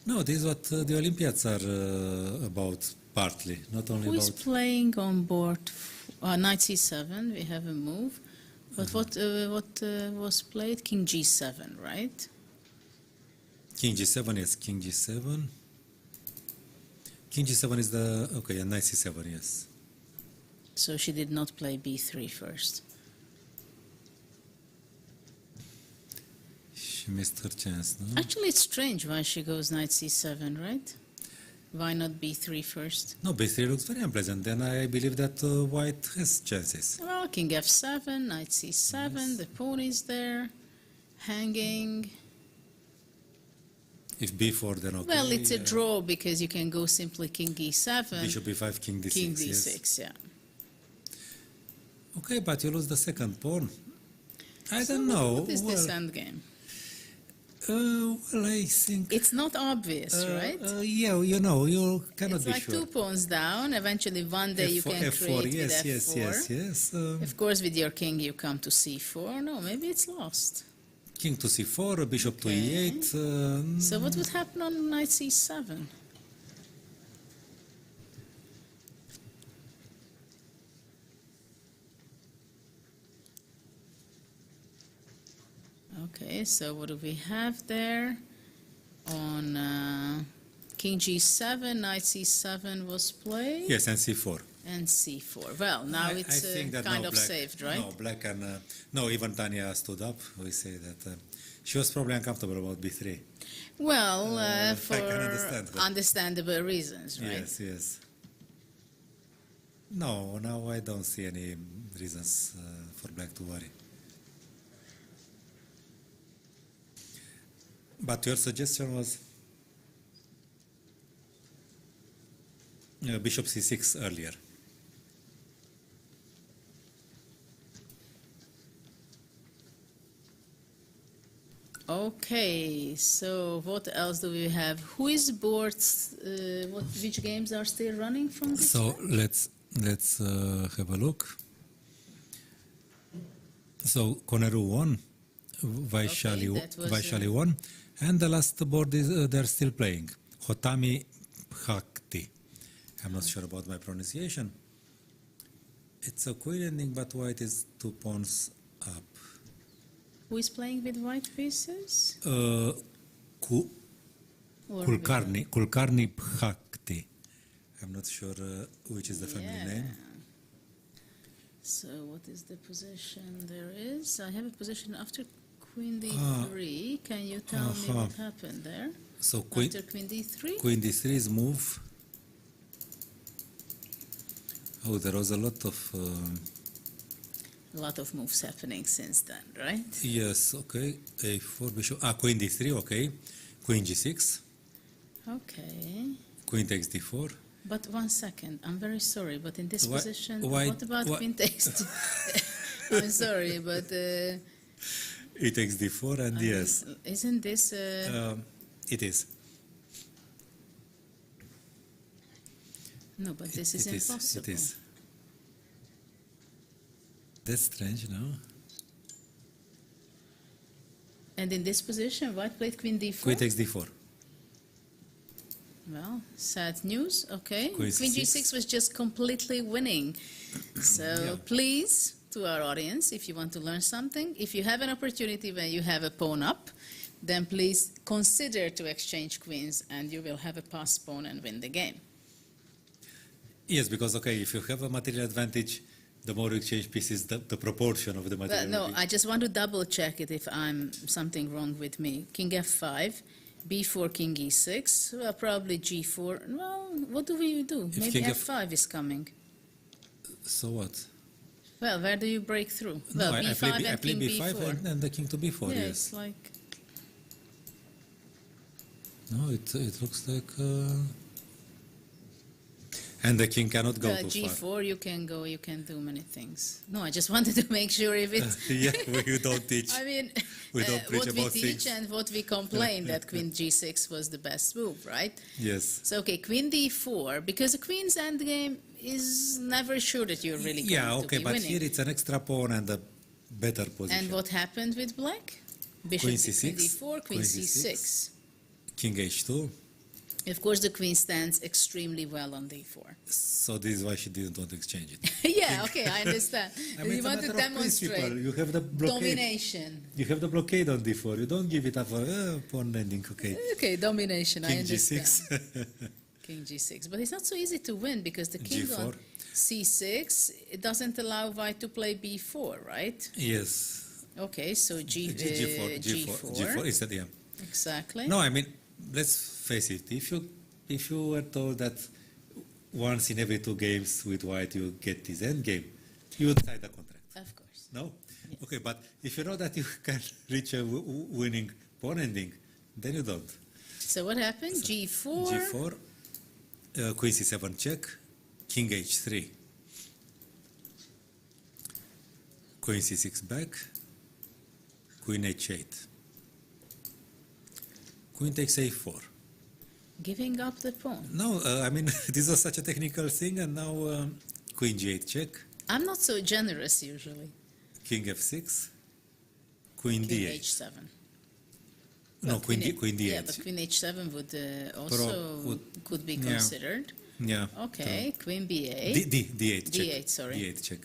No, this is what the Olympiads are about, partly, not only Who is about... playing on board? Knight c7, we have a move. But what was played? King g7, right? King g7, yes, king g7. King g7 is the... Okay, and knight c7, yes. So she did not play b3 first. She missed her chance, no? Actually, it's strange why she goes knight c7, right? Why not b3 first? No, b3 looks very unpleasant. Then I believe that white has chances. Well, king f7, knight c7, Yes. the pawn is there, hanging. If b4, then okay. Well, it's a draw because you can go simply king e7, Bishop b5, king d6, king yes. d6, yeah. Okay, but you lose the second pawn. I So don't know. What is this well, endgame? well, I think... It's not obvious, right? Yeah, you know, you cannot It's be like sure. 2 pawns down. Eventually, one day you can F4, create yes, with yes, f4. yes. Of course, with your king, you come to c4. No, maybe it's lost. King to c4, bishop to Okay. e8. So what would happen on knight c7? Okay, so what do we have there? On king g7, knight c7 was played. Yes, and c4. And c4. Well, now I it's think that kind no of black, saved, right? No, black and... no, even Tanya stood up. We say that she was probably uncomfortable about b3. Well, I for can understand that. understandable reasons, right? Yes, yes. No, now I don't see any reasons for black to worry. But your suggestion was bishop c6 earlier. Okay, so what else do we have? Who is boards? Which games are still running from this? So let's have a look. So Koneru won, Vaishali that was, Vaishali won, and the last board is they're still playing. Hotami Bhakti. I'm not sure about my pronunciation. It's a queen ending, but white is 2 pawns up. Who is playing with white pieces? Kulkarni Bhakti. I'm not sure which is the family name. So what is the position there is? I have a position after queen d3. Can you tell me what happened there? So queen, After queen d3? queen d3 is move. Oh, there was a lot of... A lot of moves happening since then, right? yes, okay. A4, bishop... queen d3, okay. Queen g6. Okay. Queen takes d4. But 1 second, I'm very sorry, but in this Why- position, why- what about why- queen takes? I'm sorry, but It takes d4 and yes. isn't this? It is. No, but this is It impossible. It is. That's strange, no? And in this position, white played queen d4. Queen takes d4. Well, sad news. Okay, Queen queen c6. g6 was just completely winning. So Yeah. please, to our audience, if you want to learn something, if you have an opportunity when you have a pawn up, then please consider to exchange queens, and you will have a passed pawn and win the game. Yes, because, okay, if you have a material advantage, the more you exchange pieces, the proportion of the Well, material. no, will be- I just want to double check it if I'm something wrong with me. King f5, b4, king e6, well, probably g4. Well, what do we do? If Maybe king f5 is coming. So what? Well, where do you break through? No, Well, I b5 play, and I play king b5 b4. and the king to b4, Yeah, yes. it's like... No, it looks like... And the king cannot go too G4, far. you can go, you can do many things. No, I just wanted to make sure if it's... Yeah, you don't teach. I mean, We don't preach what we about teach things. and what we complain that queen g6 was the best move, right? Yes. So, okay, queen d4, because the queen's endgame is never sure that you're really going Yeah, to okay, be but winning. here it's an extra pawn and a better position. And what happened with black? Bishop Queen to c6, queen d4, queen c6. King h2. Of course, the queen stands extremely well on d4. So this is why she didn't want to exchange it. Yeah, okay, I understand. I mean, You it's a want to matter of principle. demonstrate You have the blockade. domination. You have the blockade on d4. You don't give it up for pawn ending. Okay. Okay, domination, I King understand. g6. King g6. But it's not so easy to win because the king G4. on c6, it doesn't allow white to play b4, right? Yes. Okay, so G4. G4 is that, yeah. Exactly. No, I mean, let's face it. If you were told that once in every 2 games with white you get this end game, you would sign the contract. Of course. No? Yes. Okay, but if you know that you can reach a winning pawn ending, then you don't. So what happened? G4. G4, queen c7 check, king h3, queen c6 back, queen h8, queen takes a4. Giving up the pawn. No, I mean, this was such a technical thing, and now queen g8 check, I'm not so generous usually. king f6, queen King d8. h7. No, But queen d8. Yeah, but queen h7 would also could be yeah. considered. Yeah. Okay, queen b8. D8 check. D8, sorry. D8 check.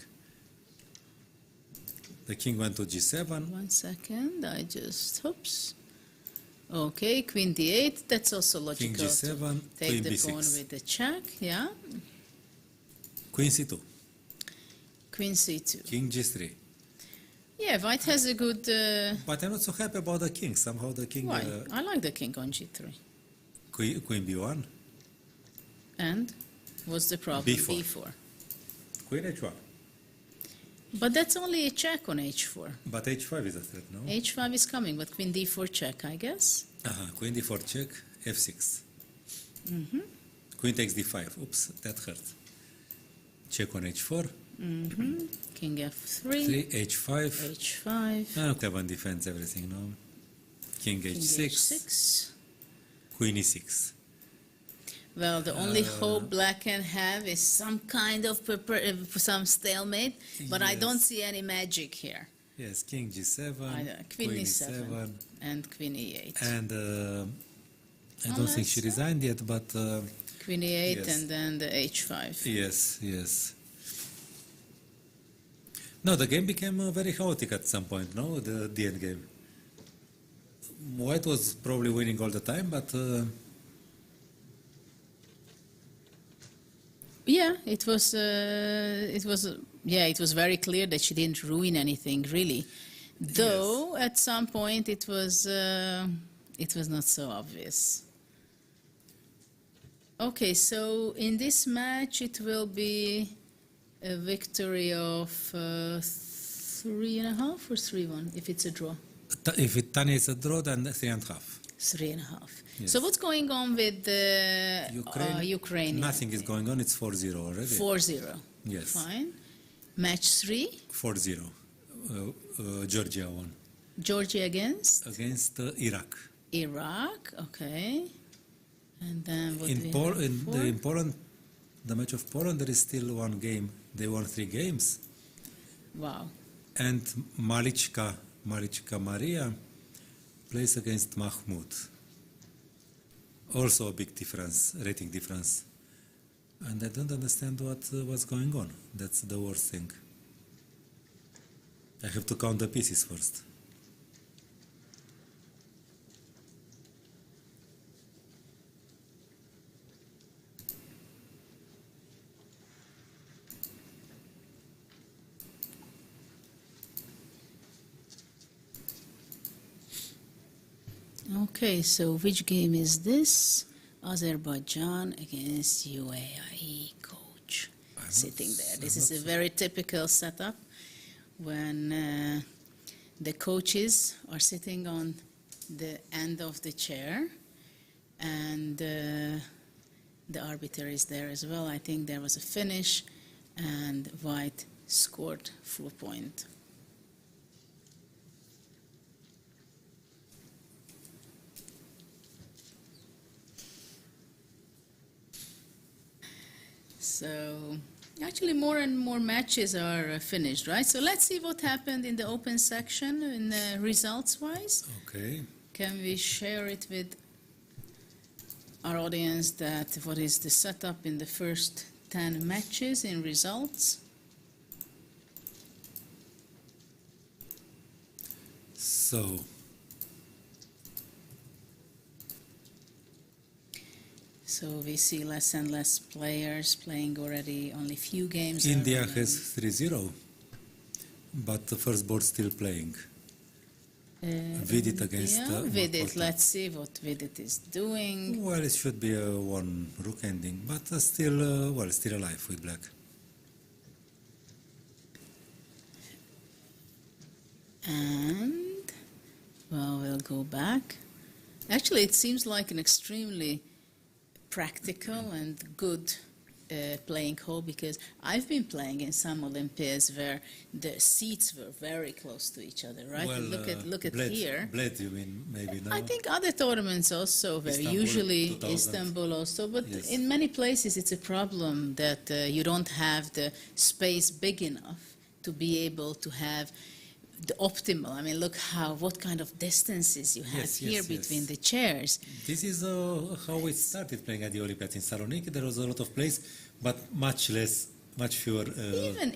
The king went to g7. 1 second, I just, oops. Okay, queen d8, that's also logical. King g7, to take queen the b6. pawn with the check, yeah. Queen c2, Queen c2. king g3. Yeah, white has a good... But I'm not so happy about the king. Somehow the king... why? I like the king on g3. Queen b1, And what's the problem? B4. Queen h1. But that's only a check on h4. But h5 is a threat, no? h5 is coming, but queen d4 check, I guess. Queen d4 check, f6. Mm-hmm. Queen takes d5. Oops, that hurt. Check on h4. Mm-hmm. King f3. 3, h5. h5. Clever defends everything, no? King King h6. h6. Queen e6. Well, the only hope black can have is some kind of some stalemate, but I don't Yes. see any magic here. Yes, king g7. Queen e7 and queen e8. And I don't think she resigned yet, but Queen e8 yes. and then the h5. yes, yes. No, the game became very chaotic at some point, no? The end game. White was probably winning all the time, but Yeah, it was very clear that she didn't ruin anything really. Though at some point it was not so obvious. Okay, so in this match it will be a victory of 3.5 or 3-1 if it's a draw. if Tanya is a draw, then 3.5. 3.5. Yes. So what's going on with the Ukraine? Nothing is going on. It's 4-0 already. 4-0. Yes. Fine. Match 3. 4-0. Georgia won Georgia against Iraq. Iraq. Okay. And then what In we Poland, the match of Poland, there is still one game. They won 3 games. Wow. And Malichka Maria plays against Mahmoud. Also a big difference, rating difference. And I don't understand what's going on. That's the worst thing. I have to count the pieces first. Okay, so which game is this? Azerbaijan against UAE coach sitting there. This is a very typical setup when the coaches are sitting on the end of the chair and the arbiter is there as well. I think there was a finish and white scored full point. So actually more and more matches are finished, right? So let's see what happened in the open section in results-wise. Okay. Can we share it with our audience that what is the setup in the first 10 matches in results? So we see less and less players playing already, only few games. India has 3-0, but the first board still playing. Vidit against... Vidit, let's see what Vidit is doing. Well, it should be a one rook ending, but still alive with black. And, well, we'll go back. Actually, it seems like an extremely practical and good playing hole, because I've been playing in some Olympiads where the seats were very close to each other, right? Well, look at Bled, here. Bled, you mean, maybe now? I think other tournaments also were Istanbul, usually 2000. Istanbul also, but Yes. in many places it's a problem that you don't have the space big enough to be able to have the optimal. I mean, look what kind of distances you have Yes, here yes, between yes. the chairs. This is how we started playing at the Olympiad in Saloniki. There was a lot of place, but much fewer.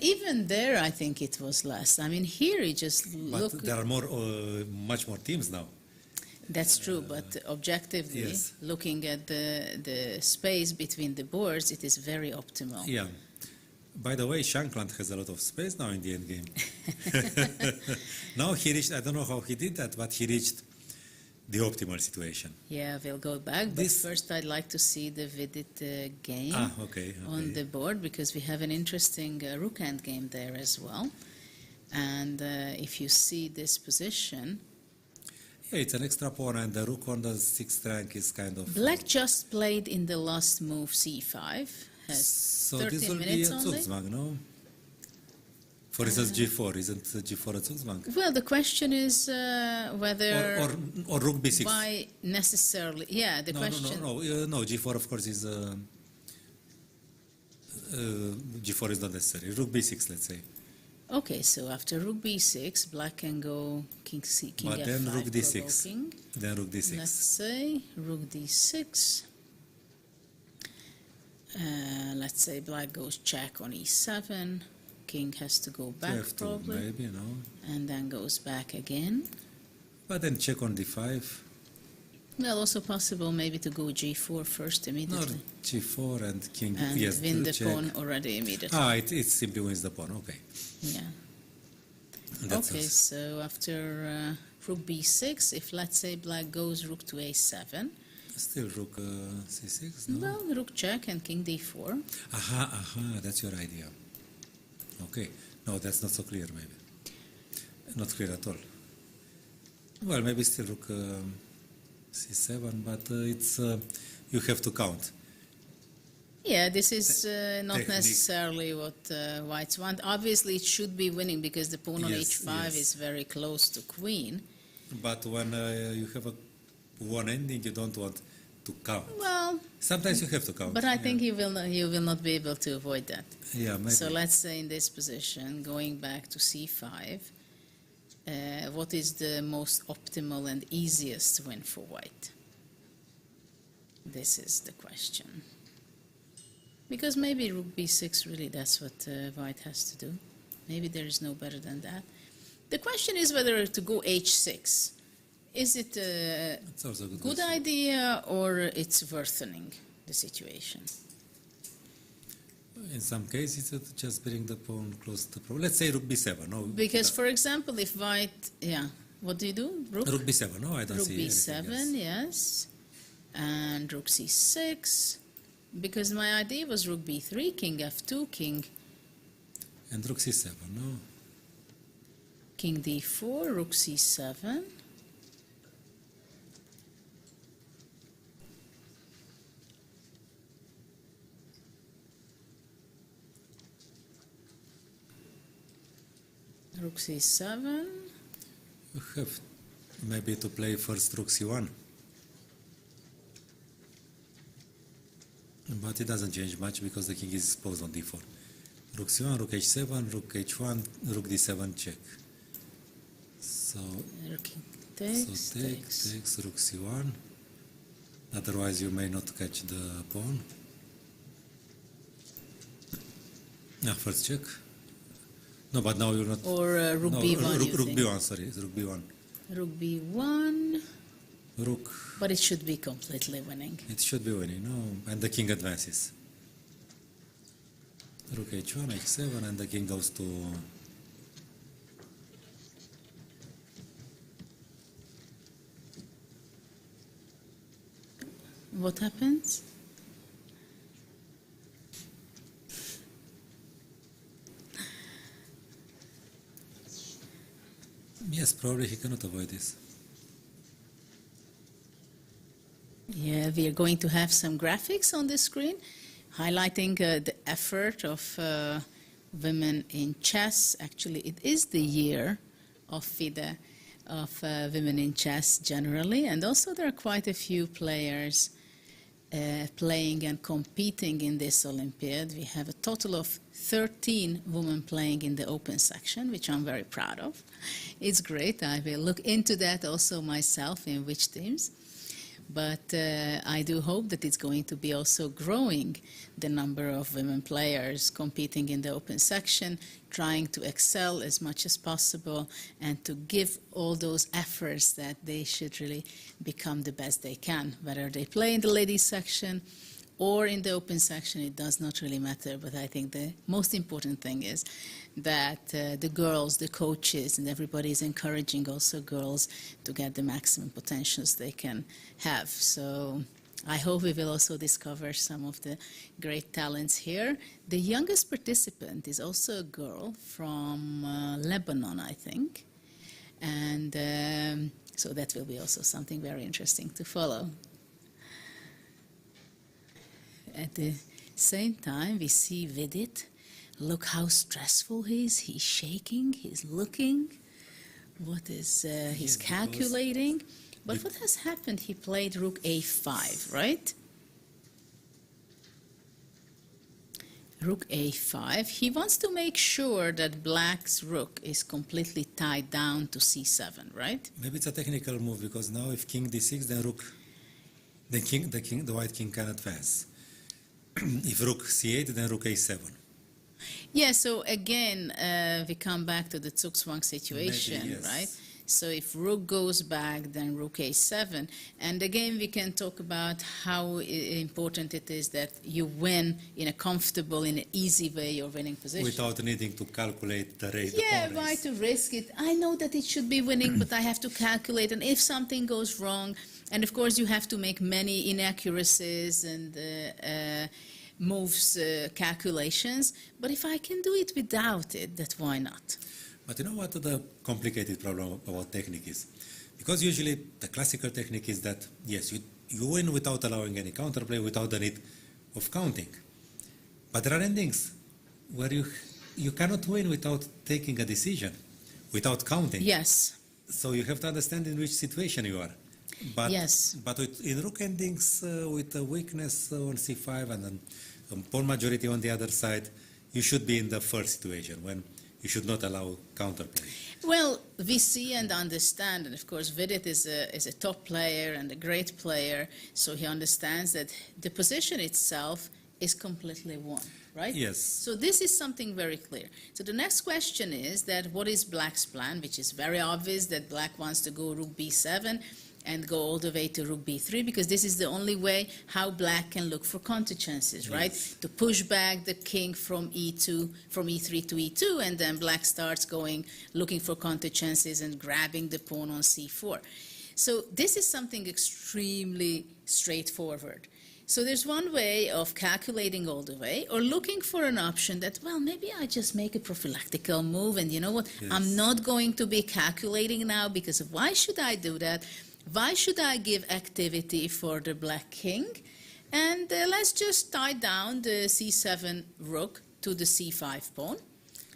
Even there, I think it was less. I mean, here you just But look. there are much more teams now. That's true, but objectively, yes. looking at the space between the boards, it is very optimal. Yeah. By the way, Shankland has a lot of space now in the end game. Now he reached, I don't know how he did that, but he reached the optimal situation. Yeah, we'll go back, but This- first I'd like to see the Vidit game Okay. on the board, because we have an interesting rook end game there as well. And if you see this position, Yeah, it's an extra pawn, and the rook on the 6th rank is kind of... Black just played in the last move c5, has So 13 this will be minutes a only. Zugzwang, no? For instance, g4, isn't g4 a Zugzwang? Well, the question is whether Or rook b6. why necessarily, yeah, the question. No, g4 of course is... g4 is not necessary. Rook b6, let's say. Okay, so after rook b6, black can go king c, king But f5, then rook d6. provoking. Then rook d6. Let's say rook d6. Let's say black goes check on e7. King has to go back f2, probably, maybe, no? and then goes back again. But then check on d5. Well, also possible maybe to go g4 first No, immediately, g4 and king. and yes, win the check. pawn already immediately. It simply wins the pawn. Okay. Yeah. That's Okay, us. so after rook b6, if let's say black goes rook to a7, Still rook c6, no? well, rook check and king d4. Aha, that's your idea. Okay. No, that's not so clear, maybe. Not clear at all. Well, maybe still rook c7, but it's you have to count. Yeah, this is not Technique. necessarily what whites want. Obviously, it should be winning because the pawn on Yes, h5 yes. is very close to queen. But when you have a one ending, you don't want to count. Well, Sometimes you have to count. but I yeah. think you will not be able to avoid that. Yeah, maybe. So let's say in this position, going back to c5, what is the most optimal and easiest win for white? This is the question. Because maybe rook b6, really, that's what white has to do. Maybe there is no better than that. The question is whether to go h6. Is it a It's also a good good question. idea or it's worsening the situation? In some cases, it just bring the pawn close to the pawn. Let's say rook b7. No, Because, for example, if white, yeah, what do you do? Rook b7. No, I don't rook see b7, anything else. yes, and rook c6. Because my idea was rook b3, king f2, king And rook c7. No. king d4, rook c7. Rook c7. You have maybe to play first rook c1. But it doesn't change much because the king is exposed on d4. Rook c1, rook h7, rook h1, rook d7 check. So, Rook takes, takes rook c1. Otherwise you may not catch the pawn. First check. No, but now you're not. Or rook no, b1, rook, you rook think? b1, sorry, it's rook b1. Rook b1, Rook, but it should be completely winning. it should be winning, no? And the king advances. Rook h1, h7, and the king goes to. What happens? Yes, probably he cannot avoid this. Yeah, we are going to have some graphics on the screen highlighting the effort of women in chess. Actually, it is the year of FIDE, of women in chess generally, and also there are quite a few players playing and competing in this Olympiad. We have a total of 13 women playing in the open section, which I'm very proud of. It's great. I will look into that also myself, in which teams. But I do hope that it's going to be also growing the number of women players competing in the open section, trying to excel as much as possible and to give all those efforts that they should really become the best they can, whether they play in the ladies section or in the open section, it does not really matter. But I think the most important thing is that the girls, the coaches, and everybody is encouraging also girls to get the maximum potentials they can have. So I hope we will also discover some of the great talents here. The youngest participant is also a girl from Lebanon, I think. And so that will be also something very interesting to follow. At the same time, we see Vidit. Look how stressful he is. He's shaking, he's looking. What is, he's calculating. But what has happened? He played rook a5, right? Rook a5. He wants to make sure that black's rook is completely tied down to c7, right? Maybe it's a technical move, because now if king d6, then rook, the white king can advance. If rook c8, then rook a7. Yeah, so again, we come back to the Zugzwang situation, Maybe, yes. right? So if rook goes back, then rook a7. And again, we can talk about how important it is that you win in a comfortable, in an easy way, your winning position. Without needing to calculate the raise. Yeah, why to risk it? I know that it should be winning, but I have to calculate. And if something goes wrong, and of course you have to make many inaccuracies and moves calculations. But if I can do it without it, that why not? But you know what the complicated problem about technique is? Because usually the classical technique is that, yes, you win without allowing any counterplay, without the need of counting. But there are endings where you cannot win without taking a decision, without counting. Yes. So you have to understand in which situation you are. But, Yes. But in rook endings, with a weakness on c5 and then pawn majority on the other side, you should be in the first situation when you should not allow counterplay. Well, we see and understand, and of course Vidit is a top player and a great player, so he understands that the position itself is completely won, right? Yes. So this is something very clear. So the next question is that what is black's plan, which is very obvious that black wants to go rook b7 and go all the way to rook b3, because this is the only way how black can look for counter chances, right? Yes. To push back the king from e2, from e3 to e2, and then black starts going, looking for counter chances and grabbing the pawn on c4. So this is something extremely straightforward. So there's one way of calculating all the way, or looking for an option that, well, maybe I just make a prophylactical move, and you know what? Yes. I'm not going to be calculating now, because why should I do that? Why should I give activity for the black king? And let's just tie down the c7 rook to the c5 pawn.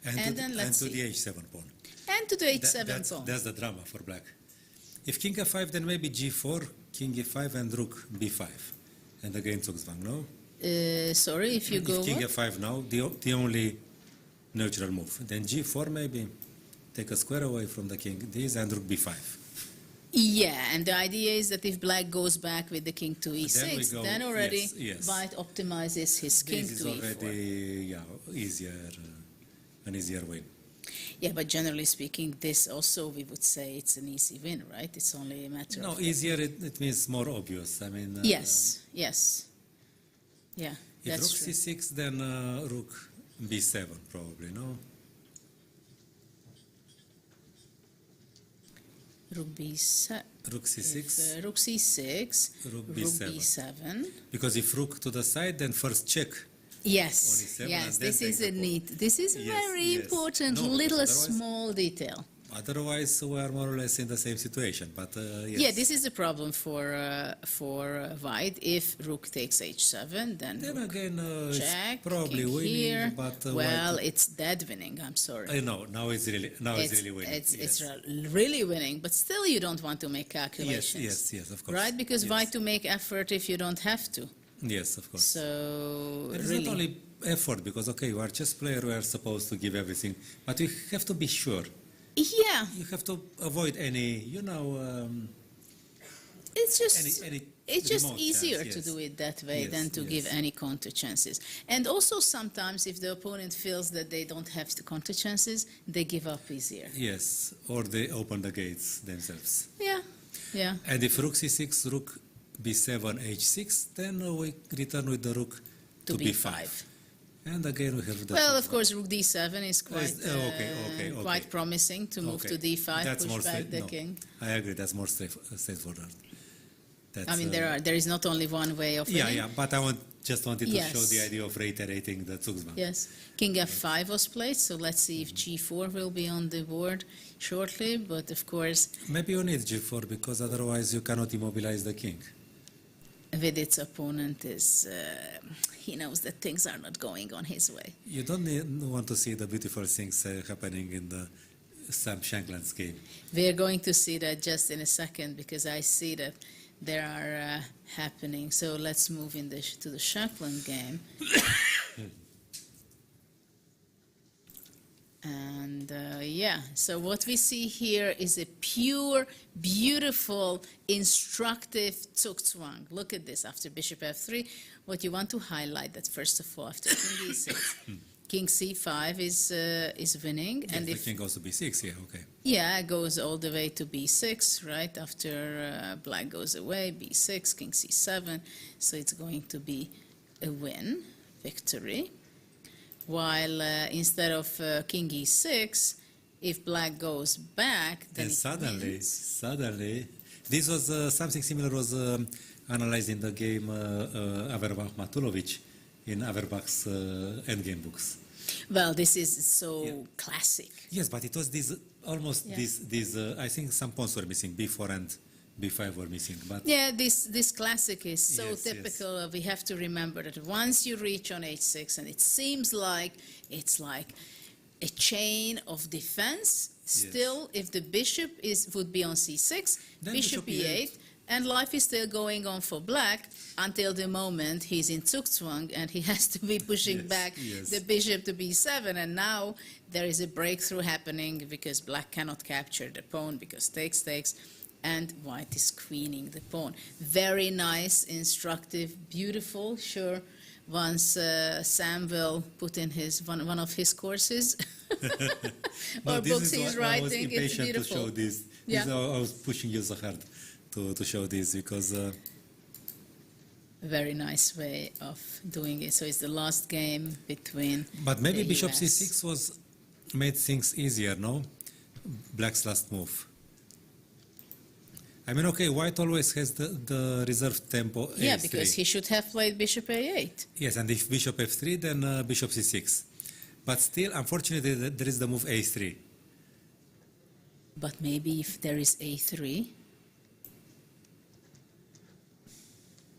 And then let's to see. the h7 pawn. And to the h7 pawn. That's the drama for black. If king f5, then maybe g4, king e5, and rook b5. And again Zugzwang, no? Sorry, if you go If king what? f5 now, the only neutral move. Then g4 maybe, take a square away from the king, this, and rook b5. Yeah, and the idea is that if black goes back with the king to e6, go- then already yes, yes. white optimizes his king This is to e4. already an easier win. Yeah, but generally speaking, this also we would say it's an easy win, right? It's only a matter No, of... easier, it means more obvious. I mean... Yes, yes. Yeah, If rook that's true. c6, then rook b7 probably, no? Rook b7. Rook c6, Rook c6, rook rook b7. b7. Because if rook to the side, then first check. Yes, On e7 yes, and then this take is the a pawn. neat, this is Yes, very yes. important, No, little because otherwise- small detail. Otherwise, we are more or less in the same situation, but yes. Yeah, this is the problem for white. If rook takes h7, then Then rook again, check, it's probably king winning, here. but... Well, white, it's dead winning, I'm sorry. I know, now it's really winning. It's really winning, but still you don't want to make calculations. Yes, of course. Right? Because yes. why to make effort if you don't have to? Yes, of course. So, It's really. not only effort, because, okay, you are chess player, we are supposed to give everything, but you have to be sure. Yeah, You have to avoid any, it's just... any It's just remote easier chance, to yes. do it that way Yes, than to yes. give any counter chances. And also sometimes if the opponent feels that they don't have the counter chances, they give up easier. Yes, or they open the gates themselves. Yeah, yeah. And if rook c6, rook b7, h6, then we return with the rook To to b5. b5. And again we have the... Well, of course, rook d7 is Okay. quite promising to move to d5, That's more push back the no, king. I agree, that's more straightforward. That's, I mean, there is not only one way of winning. Yeah, but I just wanted to show Yes. the idea of reiterating the Zugzwang. Yes, king f5 was played, so let's see if g4 will be on the board shortly, but of course, Maybe you need g4 because otherwise you cannot immobilize the king. Vidit's opponent is, he knows that things are not going on his way. You don't want to see the beautiful things happening in the Sam Shankland's game. We're going to see that just in a second because I see that there are happening. So let's move to the Shankland game. And so what we see here is a pure, beautiful, instructive Zugzwang. Look at this. After bishop f3, what you want to highlight that first of all, after king e6, king c5 is winning. Yes, and the if king goes to b6, yeah, okay. yeah, it goes all the way to b6, right? After black goes away, b6, king c7. So it's going to be a win, victory. While instead of king e6, if black goes back, then And it wins. suddenly, this was something similar was analyzed in the game Averbach-Matulovic in Averbach's endgame books. Well, this is so classic. Yes, but it was this almost Yeah. this I think some pawns were missing, b4 and b5 were missing, but Yeah, this classic is so Yes, typical. We have to remember that once you reach on h6, and it seems like it's like a chain of defense. Still, if the bishop would be on c6, Then bishop bishop e8, and life is still going on for black until the moment he's in Zugzwang and he has to be pushing Yes, back yes. the bishop to b7. And now there is a breakthrough happening because black cannot capture the pawn because takes, and white is queening the pawn. Very nice, instructive, beautiful. Sure, once Sam will put in one of his courses No, or this books is he's why I was writing, it's impatient beautiful. to show this. Yeah. This is why I was pushing you so hard to show this because Very nice way of doing it. So it's the last game between. but maybe the bishop US. c6 was made things easier, no? Black's last move. I mean, okay, white always has the reserved tempo Yeah, a3. because he should have played bishop a8. Yes, and if bishop f3, then bishop c6. But still, unfortunately, there is the move a3. But maybe if there is a3,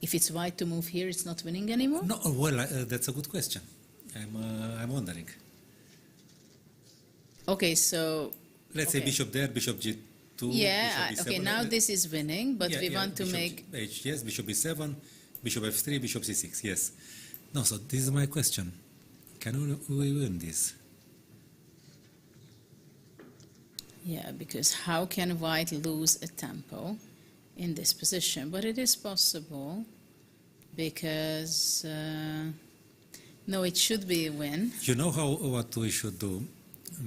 if it's white to move here, it's not winning anymore? No, well, that's a good question. I'm wondering. Okay, so. Let's say Okay. bishop there, bishop g2. Yeah, bishop okay, b7. now this is winning, but Yeah, we yeah, want to bishop make. yes, bishop b7, bishop f3, bishop c6, yes. No, so this is my question. Can we win this? Yeah, because how can white lose a tempo in this position? But it is possible because, no, it should be a win. You know what we should do?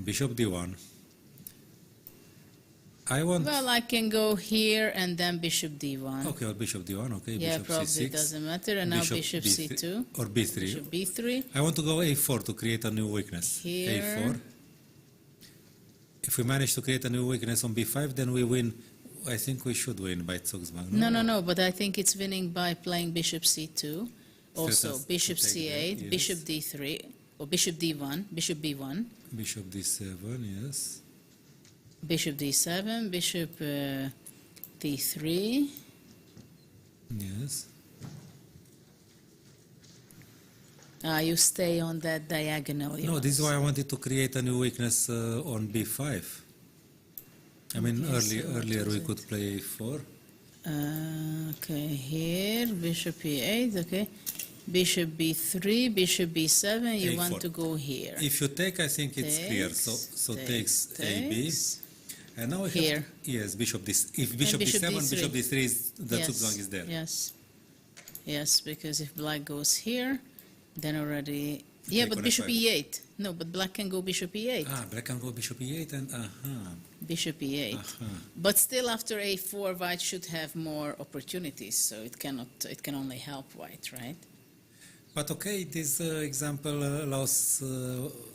Bishop d1. I want... Well, I can go here and then bishop d1. Okay, or bishop d1, okay, Yeah, bishop probably c6. doesn't matter. And now bishop b3, c2. or b3. Bishop b3. I want to go a4 to create a new weakness. Here. a4. If we manage to create a new weakness on b5, then we win. I think we should win by Zugzwang. No, but I think it's winning by playing bishop c2. Also, us to bishop take c8, that, yes. bishop d3, or bishop d1, bishop b1, Bishop d7, yes. bishop d7, bishop d3. Yes. You stay on that diagonal. No, this is why I wanted to create a new weakness on b5. I mean, Okay, so what earlier is we it? could play a4. Okay, here, bishop e8, okay. Bishop b3, bishop b7, you want A4. to go here. If you take, I think it's clear. So takes AB. takes. And now we Here. have, yes, bishop this. If bishop bishop d7, d3. bishop d3 is the Zugzwang is there. Yes, yes, because if black goes here, then already, yeah, Take but on bishop F5. e8, No, but black can go bishop e8. Ah, black can go bishop e8 and Bishop e8. But still, after a4, white should have more opportunities, so it can only help white, right? But okay, this example allows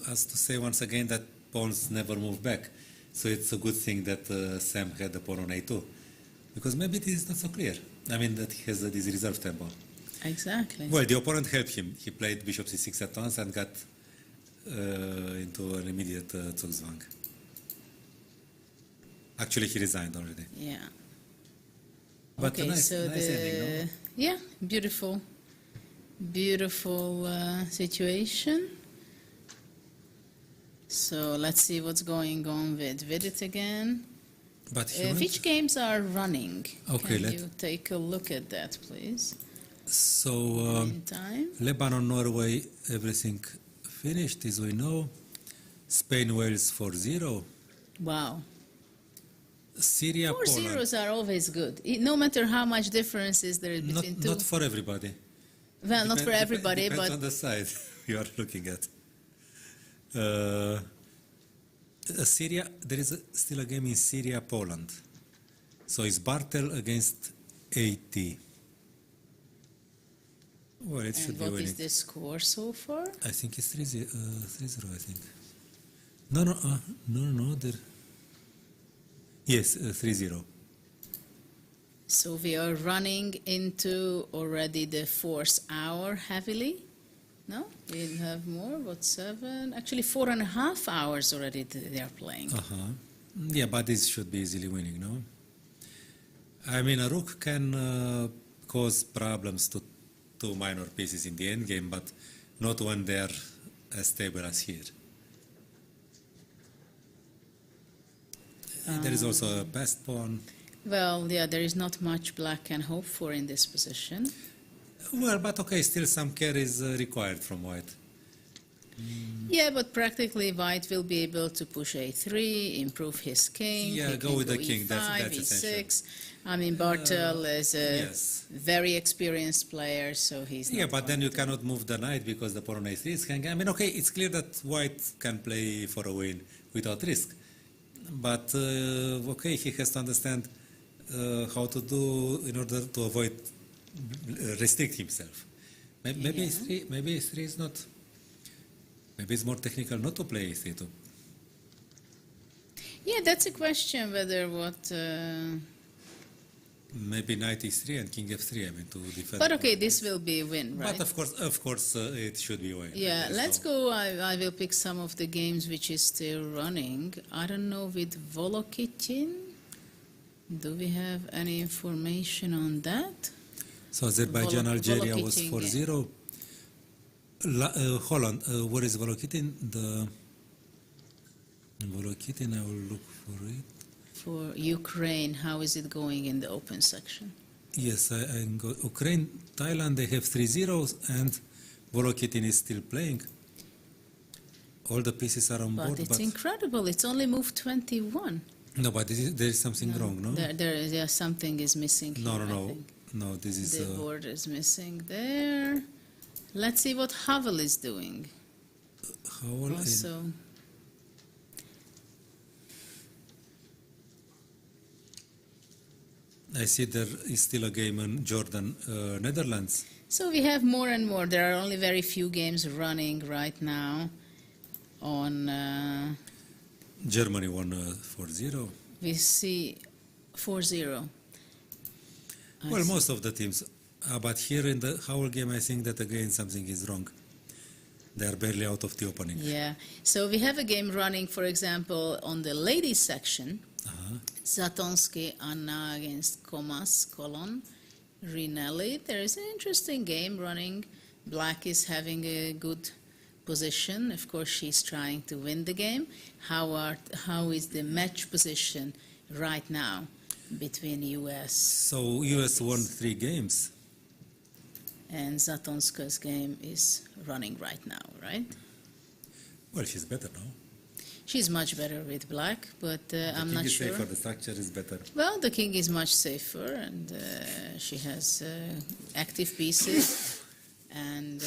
us to say once again that pawns never move back. So it's a good thing that Sam had the pawn on a2. Because maybe this is not so clear. I mean, that he has this reserve tempo. Exactly. Well, the opponent helped him. He played bishop c6 at once and got into an immediate Zugzwang. Actually, he resigned already. Yeah. But Okay, a nice, so nice ending, no? yeah, beautiful, beautiful situation. So let's see what's going on with Vidit again. But Which games are running? Okay, Can you take a look at that, please? So, Meantime. Lebanon, Norway, everything finished, as we know. Spain, Wales 4-0. Wow. Syria, 4 Poland. zeros are always good. No matter how much difference is there between two. Not for everybody. Well, not for everybody, depends but on the side you are looking at. Syria, there is still a game in Syria, Poland. So it's Bartel against AT. Well, it should and be what winning. is the score so far? I think it's 3-0, I think. No, there. Yes, 3-0. So we are running into already the fourth hour heavily. No, we have more. What, 7? Actually, 4.5 hours already they are playing. Yeah, but this should be easily winning, no? I mean, a rook can cause problems to two minor pieces in the endgame, but not when they are as stable as here. There is also a passed pawn. Well, yeah, there is not much black can hope for in this position. Well, but okay, still some care is required from white. Yeah, but practically white will be able to push a3, improve his king. Yeah, he go can with the king, e5, that's e6. essential. I mean, Bartel is a Yes. very experienced player, so he's not Yeah, but then going you to- cannot move the knight because the pawn on a3 is hanging. I mean, okay, it's clear that white can play for a win without risk. But, okay, he has to understand how to do in order to avoid restrict himself. Maybe a3 is not. Maybe it's more technical not to play a3 too. Yeah, that's a question whether what. Maybe knight e3 and king f3. I mean to defend. But okay, this will be a win, right? But of course, it should be a win. Yeah, There's let's no- go. I will pick some of the games which is still running. I don't know with Volokitin. Do we have any information on that? So Azerbaijan, Algeria was Volokitin, 4-0. Holland, where is Volokitin? The Volokitin, I will look for it. For Ukraine, how is it going in the open section? Yes, I go. Ukraine, Thailand, they have 3-0 and Volokitin is still playing. All the pieces are on But board, it's incredible. It's only moved 21. no, but there is something wrong, no? There something is missing here, I No. think. No, this is. The board is missing there. Let's see what Havel is doing. Howell Also, I see there is still a game in Jordan, Netherlands. so we have more and more. There are only very few games running right now on, Germany won 4-0. we see 4-0. Well, most of the teams. But here in the Howell game, I think that again something is wrong. They are barely out of the opening. Yeah. So we have a game running, for example, on the ladies section. Zatonsky, Anna against Comas, Colon, Rinelli. There is an interesting game running. Black is having a good position. Of course, she's trying to win the game. How is the match position right now between U.S. So US won 3 games. and Zatonska's game is running right now, right? Well, she's better now. She's much better with black, but I'm The not king is sure. safer, the structure is better. Well, the king is much safer, and she has active pieces, and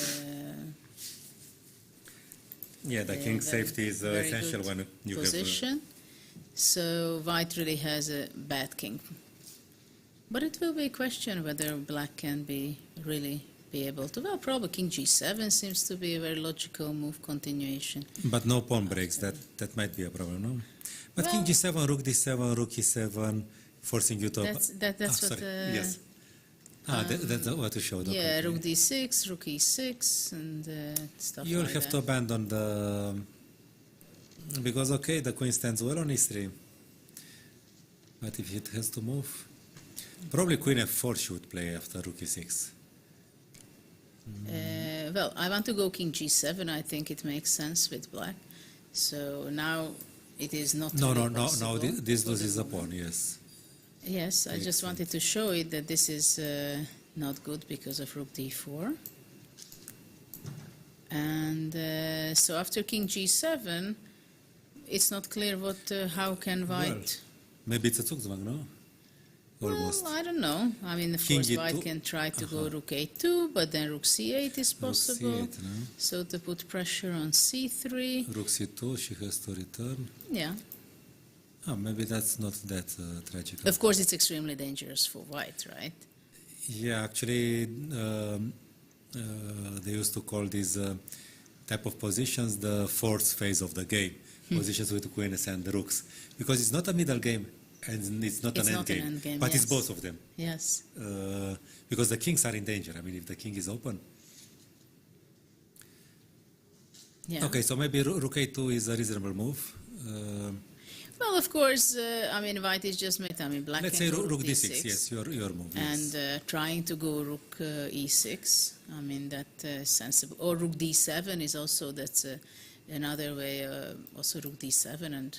Yeah, the king safety is very essential good when you position. So white really has a bad king. But it will be a question whether black can be able to. Well, probably king g7 seems to be a very logical move continuation. But no pawn breaks, that might be a problem, no? But king Well- g7, rook d7, rook e7, forcing you to... That's what. sorry. Yes. That's what you showed. Yeah, okay. rook d6, rook e6, and stuff You'll like have that. to abandon the... Because, okay, the queen stands well on e3. But if it has to move... Probably queen f4 should play after rook e6. Well, I want to go king g7. I think it makes sense with black. So now it is not No, really no, possible this for the loses a moment. pawn, yes. Yes, I just wanted to show it that this is not good because of rook d4. And so after king g7, it's not clear how can white... Maybe it's a Zugzwang, no? Almost. Well, I don't know. I mean, of King course, E2. white can try to go rook a2, but then rook c8 is possible. Rook c8, no? So to put pressure on c3. Rook c2, she has to return. Yeah. Maybe that's not that tragic. Of course, it's extremely dangerous for white, right? Yeah, actually, they used to call these type of positions the fourth phase of the game. Positions with queens and rooks. Because it's not a middle game and it's not It's an not end an game. end game, But it's yes. both of them. Yes. Because the kings are in danger. I mean, if the king is open. Yeah. Okay, so maybe rook a2 is a reasonable move. Well, of course, I mean, white is just made. I mean, black Let's can say go rook d6. Yes, your move. Yes. And trying to go rook e6. I mean, that sensible. Or rook d7 is also, that's another way, also rook d7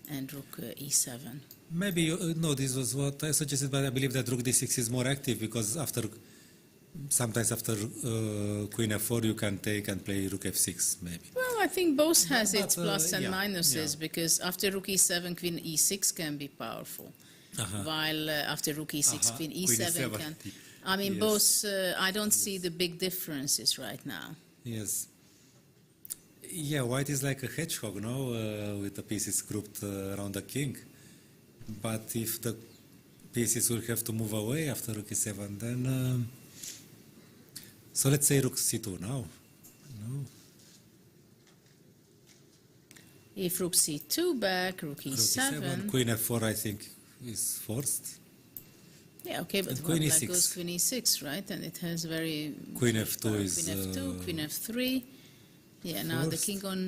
and rook e7. Maybe, no, this was what I suggested, but I believe that rook d6 is more active because sometimes after queen f4 you can take and play rook f6, maybe. Well, I think both has But, its plus and yeah, minuses yeah. because after rook e7, queen e6 can be powerful, while after rook e6, queen Queen e7 e7. can. I mean, Yes. both. I don't see the big differences right now. Yes. Yeah, white is like a hedgehog, no, with the pieces grouped around the king. But if the pieces will have to move away after rook e7, then... so let's say rook c2 now. No. If rook c2 back, rook Rook e7. e7, queen f4 I think is forced. Yeah, okay, but And queen black e6. goes queen e6, right? And it has very... Queen f2 is, Queen f2, queen f3. Yeah, now the forced. king on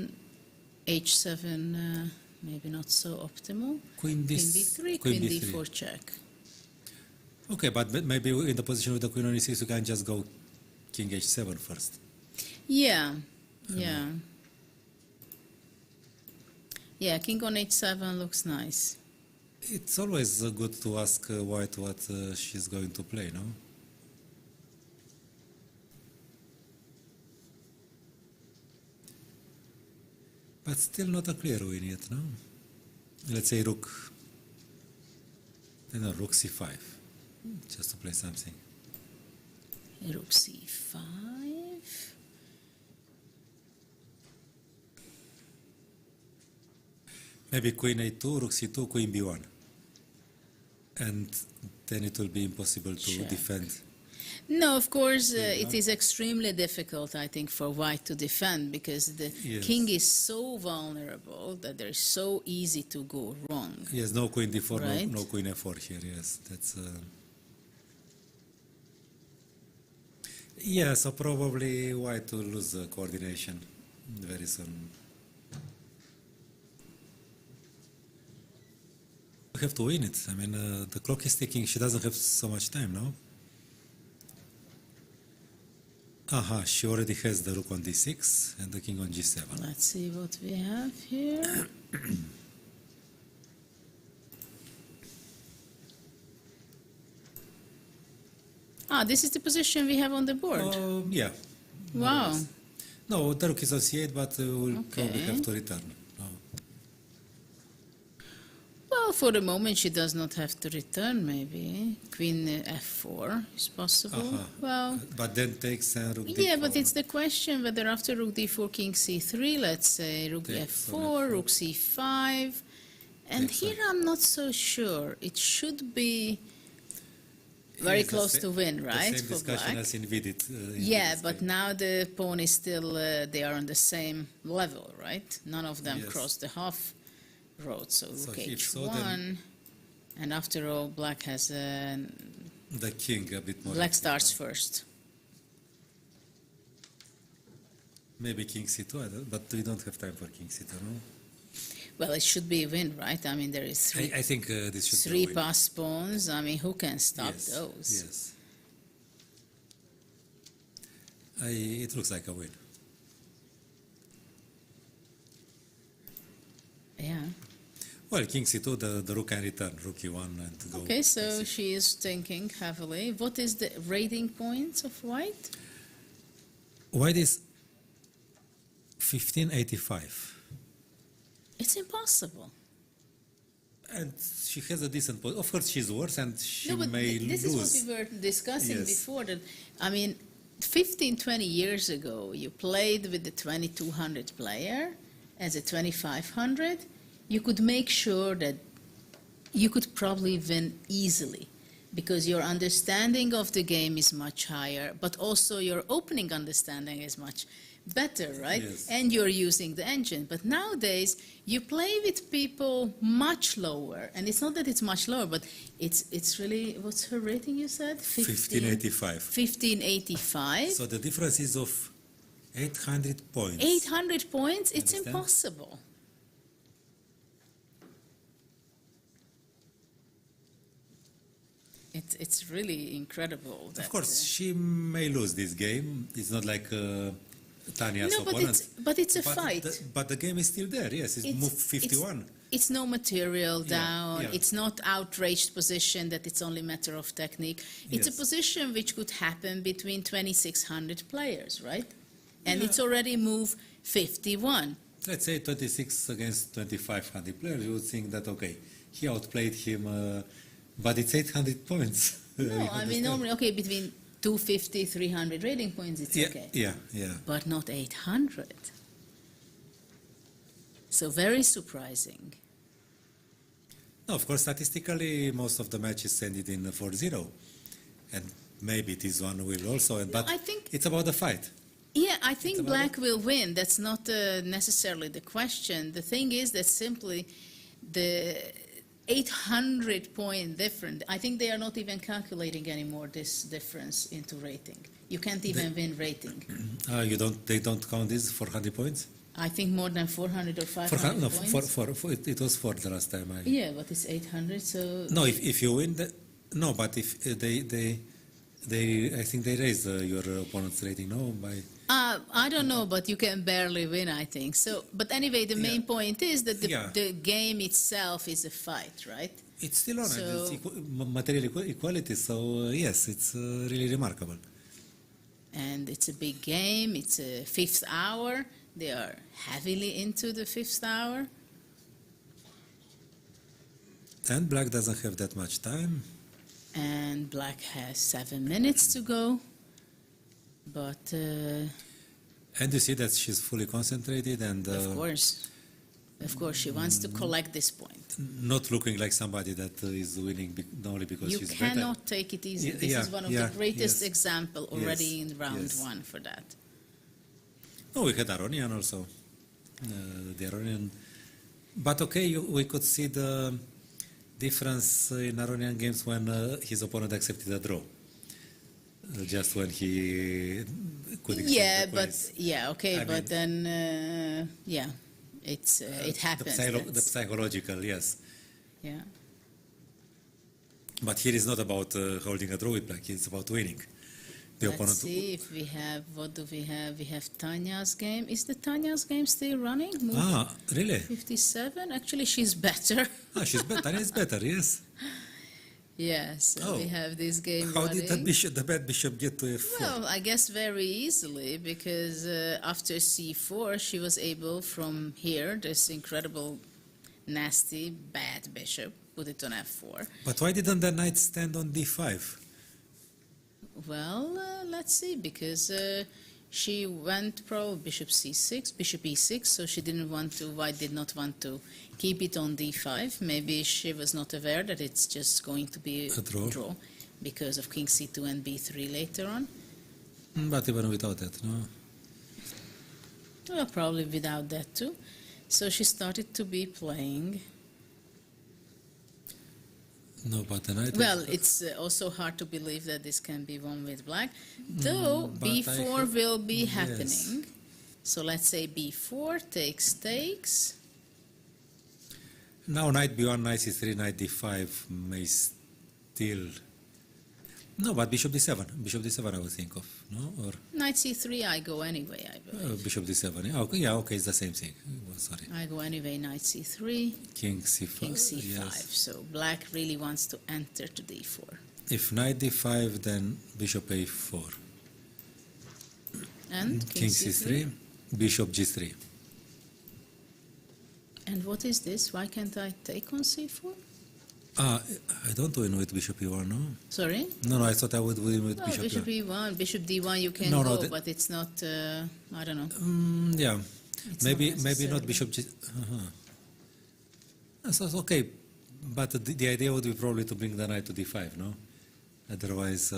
h7, maybe not so optimal. Queen Queen b3, queen d4 check. Okay, but maybe in the position with the queen on e6 you can just go king h7 first. Yeah, yeah. Yeah, king on h7 looks nice. It's always good to ask white what she's going to play, no? But still not a clear win yet, no? Let's say rook... I don't know, rook c5, just to play something. Rook c5. Maybe queen a2, rook c2, queen b1. And then it will be impossible to Check. defend. No, of course, it is extremely difficult, I think, for white to defend because the Yes. king is so vulnerable that they're so easy to go wrong. Yes, no queen d4, Right. no queen f4 here, yes. That's... Yeah, so probably white will lose coordination very soon. We have to win it. I mean, the clock is ticking. She doesn't have so much time, no? She already has the rook on d6 and the king on g7. Let's see what we have here. This is the position we have on the board. Yeah. Wow. No, the rook is on c8, but we'll probably Okay. have to return. No. Well, Well, for the moment, she does not have to return, maybe. Queen f4 is possible. Well, But then takes rook d4. yeah, but it's the question whether after rook d4, king c3, let's say, rook Takes on f4, f4. rook c5. And Takes here I'm not so sure. It should be very It's the close sa- to win, right? The same for discussion black. as in Vidit. Yeah, but now the pawn is still, they are on the same level, right? None of them Yes. cross the half road, so rook if h1. so, then- And after all, black has The king a bit more. black active, starts huh? first. Maybe king c2, but we don't have time for king c2, no? Well, it should be a win, right? I mean, there is I think this should three be a win. pass pawns. I mean, who can stop Yes, those? Yes. It looks like a win. Yeah. Well, king c2, the rook can return, rook e1 and go. Okay, so c6. she is thinking heavily. What is the rating points of white? White is 1585. It's impossible. And she has a decent point. Of course, she's worse and she No, but may this lose. is what we were discussing Yes. before. That I mean, 15, 20 years ago, you played with the 2200 player as a 2500. You could make sure that you could probably win easily because your understanding of the game is much higher, but also your opening understanding is much better, right? Yes. And you're using the engine. But nowadays, you play with people much lower, and it's not that it's much lower, but it's really, what's her rating, you said? 1585. 1585. So the difference is of 800 points. 800 points, it's Understand? impossible. It's really incredible. Of that, course, she may lose this game. It's not like Tanya's no, but opponent. it's a fight. But the game is still there. Yes, it's moved 51. It's no material Yeah, down. yeah. It's not outraged position that it's only matter of technique. It's Yes. a position which could happen between 2,600 players, right? And Yeah. it's already moved 51. Let's say 26 against 2,500 players. You would think that, okay, he outplayed him, but it's 800 points. You No, I mean, understand? normally, okay, between 250, 300 rating points, it's Yeah, okay. yeah. But not 800. So very surprising. No, of course, statistically, most of the matches ended in 4-0. And maybe this one will also. But I think- it's about the fight. Yeah, I think about black will win. That's not necessarily the question. The thing is that simply the 800 point difference, I think they are not even calculating anymore this difference into rating. You can't even win rating. They don't count this 400 points? I think more than 400 or 500 No, points. it was 4 the last time. Yeah, but it's 800, so... No, if you win, no, but if I think they raise your opponent's rating, no? I don't know, but you can barely win, I think. So, but anyway, the main Yeah. point is that Yeah. the game itself is a fight, right? It's still on, So- it's material equality, so yes, it's really remarkable. And it's a big game. It's a fifth hour. They are heavily into the fifth hour. And black doesn't have that much time. And black has 7 minutes to go. But And you see that she's fully concentrated and of course, she wants to collect this point. not looking like somebody that is winning only because You she's cannot better. take it easy. Yeah, This is yeah, one of yeah, the greatest yes. example already Yes, in round yes. 1 for that. No, we had Aronian also. The Aronian. But okay, we could see the difference in Aronian games when his opponent accepted a draw. Just when he could accept Yeah, the but points. okay, I but mean- then it happens. The That's- psychological, yes. yeah. But here is not about holding a draw with black, it's about winning. The Let's opponent. see if we have, what do we have? We have Tanya's game. Is the Tanya's game still running? Move Ah, really? 57? Actually, she's better. She's better. Tanya is better, yes. Yes, so Oh. we have this game How running. did the bad bishop get to f4? Well, I guess very easily, because after c4, she was able from here, this incredible nasty, bad bishop, put it on f4. But why didn't the knight stand on d5? Well, let's see, because she went bishop c6, bishop e6, so she didn't want to, White did not want to keep it on d5. Maybe she was not aware that it's just going to be A draw. because of king c2 and b3 later on. But even without that, no? Well, probably without that too. So she started to be playing. No, but the knight Well, is... it's also hard to believe that this can be won with black, though but I b4 will be yes. happening. So let's say b4 takes. Now knight b1, knight c3, knight d5 may still... No, but bishop d7. Bishop d7 I would think of, no? Or Knight c3, I go anyway, I believe. bishop d7. Yeah, okay, it's the same thing. Oh, sorry. I go anyway, knight c3, King c5. king c5. Yes. So black really wants to enter to d4. If knight d5, then bishop a4. And King c3, bishop g3. And what is this? Why can't I take on c4? I don't win with bishop e1, no? Sorry? No, I thought I would win with No, bishop bishop e1. e1, bishop d1 you can No, go, no, but it's not, I don't know. Yeah, It's maybe not not necessarily. bishop g... So it's okay, but the idea would be probably to bring the knight to d5, no? Otherwise...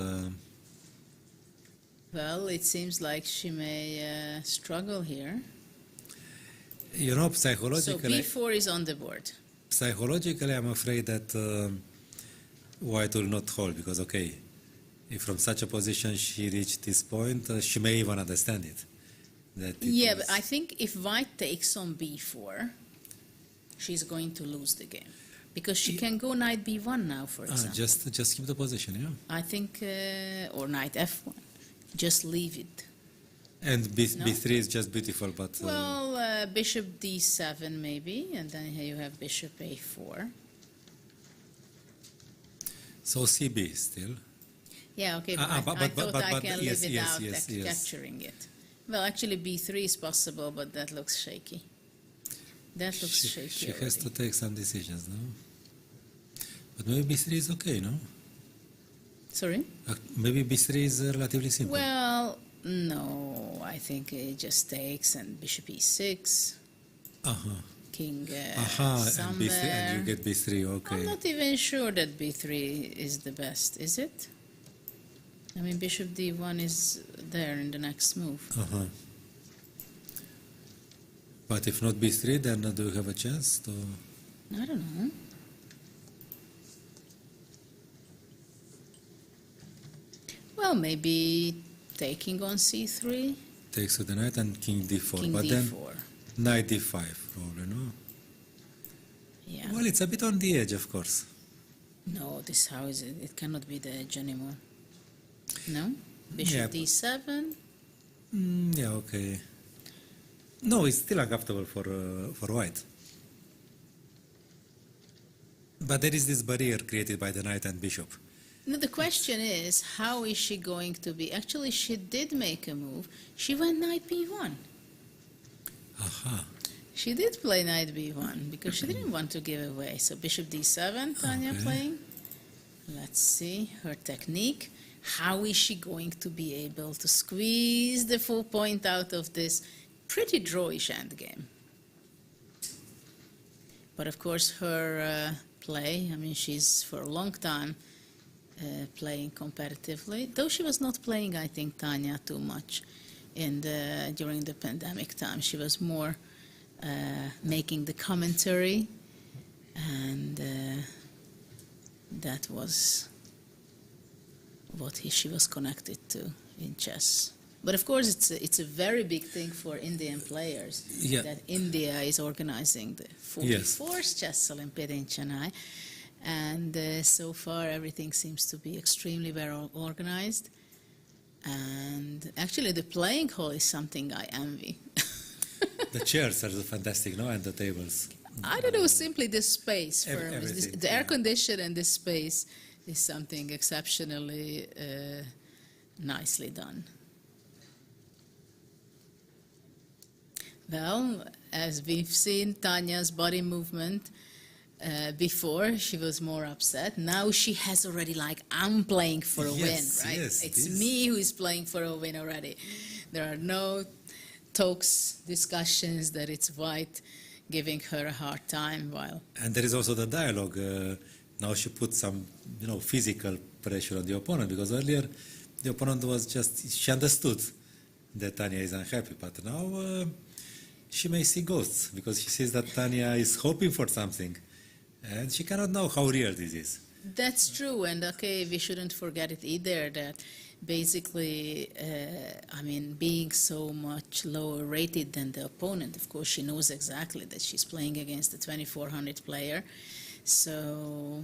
Well, it seems like she may struggle here. You know, So psychologically... b4 is on the board. Psychologically, I'm afraid that White will not hold because, okay, if from such a position she reached this point, she may even understand it. That it Yeah, is- but I think if White takes on b4, she's going to lose the game. Because she can go knight b1 now, for example. just keep the position, yeah. I think, or knight f1. Just leave it. And No? b3 is just beautiful, but Well, bishop d7 maybe, and then here you have bishop a4. so cb still. Yeah, okay, Ah, but ah, I but- thought but- I but can yes, live yes, without yes, yes. capturing it. Well, actually b3 is possible, but that looks shaky. That looks shaky She has to already. take some decisions, no? But maybe b3 is okay, no? Sorry? Maybe b3 is relatively simple. Well, no, I think it just takes and bishop e6, Uh-huh. king And somewhere. b3, and you get b3, okay. I'm not even sure that b3 is the best, is it? I mean, bishop d1 is there in the next move. Uh-huh. But if not b3, then do you have a chance to... I don't know. Well, maybe taking on c3, Takes with the knight and king d4. king but d4. then knight d5, probably, no? Yeah. Well, it's a bit on the edge, of course. No, this how is it? It cannot be the edge anymore. No? Bishop Yeah. d7. Yeah, okay. No, it's still uncomfortable for white. But there is this barrier created by the knight and bishop. No, the question is, how is she going to be? Actually, she did make a move. She went knight b1. Aha. She did play knight b1 because she didn't want to give away. So bishop d7, Tanya Okay. playing. Let's see her technique. How is she going to be able to squeeze the full point out of this pretty drawish endgame? But of course, her play, I mean, she's for a long time playing competitively, though she was not playing, I think, Tanya, too much during the pandemic time. She was more making the commentary, and that was what she was connected to in chess. But of course, it's a very big thing for Indian players Yeah. that India is organizing the 44th Chess Olympiad in Chennai. And so far, everything seems to be extremely well organized. And actually, the playing hall is something I envy. The chairs are fantastic, no? And the tables. I don't know, simply the space for Everything, the air yeah. condition and the space is something exceptionally nicely done. Well, as we've seen Tanya's body movement before, she was more upset. Now she has already like, I'm playing for a Yes, win, right? yes, It's this- me who is playing for a win already. There are no talks, discussions that it's White giving her a hard time while... And there is also the dialogue. Now she put some, physical pressure on the opponent, because earlier the opponent was just, she understood that Tanya is unhappy, but now she may see ghosts, because she sees that Tanya is hoping for something, and she cannot know how real this is. That's true, and okay, we shouldn't forget it either, that basically, being so much lower rated than the opponent, of course, she knows exactly that she's playing against a 2400 player. So,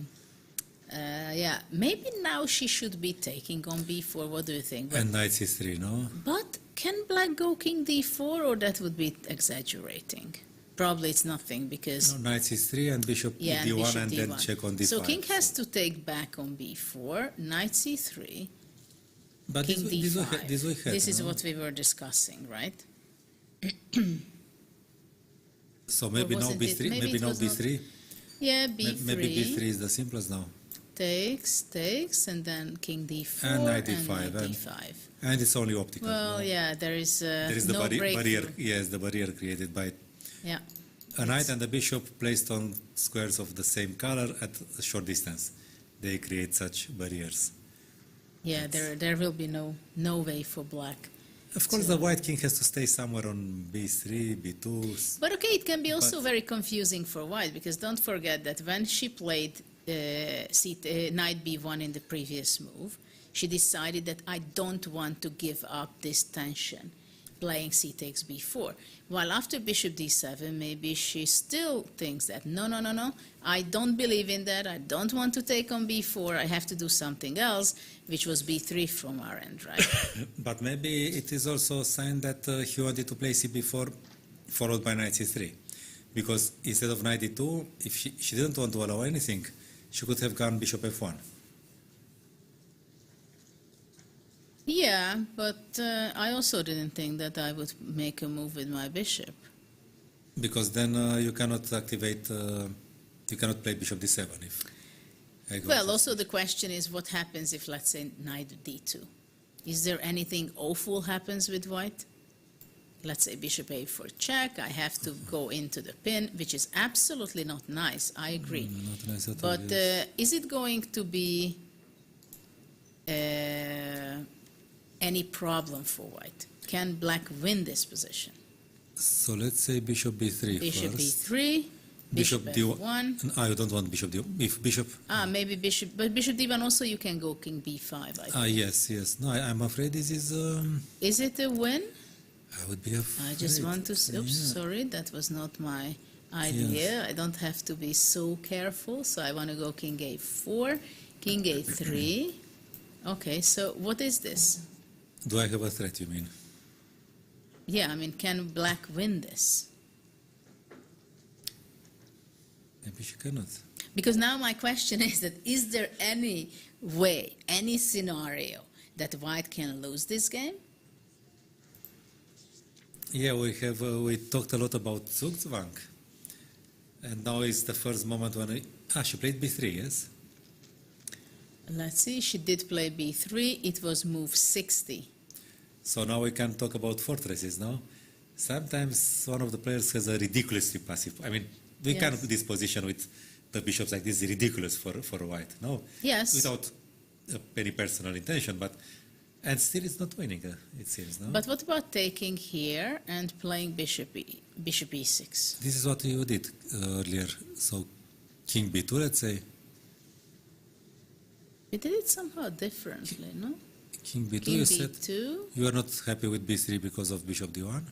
maybe now she should be taking on b4. What do you think? And knight c3, no? But can black go king d4, or that would be exaggerating? Probably it's nothing, because... No, knight c3 and bishop Yeah, d1, bishop and d1. then check on d5. So king has to take back on b4, knight c3, But king this d5. we had, This is no? what we were discussing, right? So maybe Or now wasn't it- b3, maybe maybe it now was not- b3. Yeah, b3. Maybe b3 is the simplest now. Takes, and then king d4 And knight and d5, knight and- d5. And it's only optical. Well, no? yeah, there is There is the no breakthrough. barrier, yes, the barrier created by Yeah, a knight and a bishop placed on squares of the same color at a short distance. They create such barriers. yeah, there will be no way for black. Of course, the white king has to stay somewhere on b3, b2. But okay, it can be also But- very confusing for white, because don't forget that when she played knight b1 in the previous move, she decided that I don't want to give up this tension, playing c takes b4. While after bishop d7, maybe she still thinks that, no, I don't believe in that, I don't want to take on b4, I have to do something else, which was b3 from our end, right? But maybe it is also a sign that he wanted to play cb4 followed by knight c3. Because instead of knight d2, if she didn't want to allow anything, she could have gone bishop f1. Yeah, but I also didn't think that I would make a move with my bishop. Because then you cannot activate, you cannot play bishop d7 if I go Well, to- also the question is what happens if, let's say, knight d2? Is there anything awful happens with white? Let's say bishop a4 check, I have to go into the pin, which is absolutely not nice, I agree. Not nice at all, But yes. is it going to be any problem for white? Can black win this position? So let's say bishop b3 Bishop first. b3, bishop d1. f1. Ah, you don't want bishop d1. If bishop. Maybe bishop, but bishop d1 also you can go king b5, I think. Yes. No, I'm afraid this is. Is it a win? I would be afraid. I just want to, oops, Yeah. sorry, that was not my idea. I don't have to be so careful, so I want to go king a4, king a3. Okay, so what is this? Do I have a threat, you mean? Yeah, I mean, can black win this? Maybe she cannot. Because now my question is that is there any way, any scenario that white can lose this game? Yeah, we talked a lot about Zugzwang. And now is the first moment when she played b3, yes? Let's see, she did play b3, it was move 60. So now we can talk about fortresses now. Sometimes one of the players has a ridiculously passive. I mean, we can Yes. this position with the bishops like this is ridiculous for white, no? Yes. Without any personal intention, but and still it's not winning, it seems, no? But what about taking here and playing bishop e6? This is what you did earlier. So king b2, let's say. We did it somehow differently, no? King b2, King you said b2. you are not happy with b3 because of bishop d1?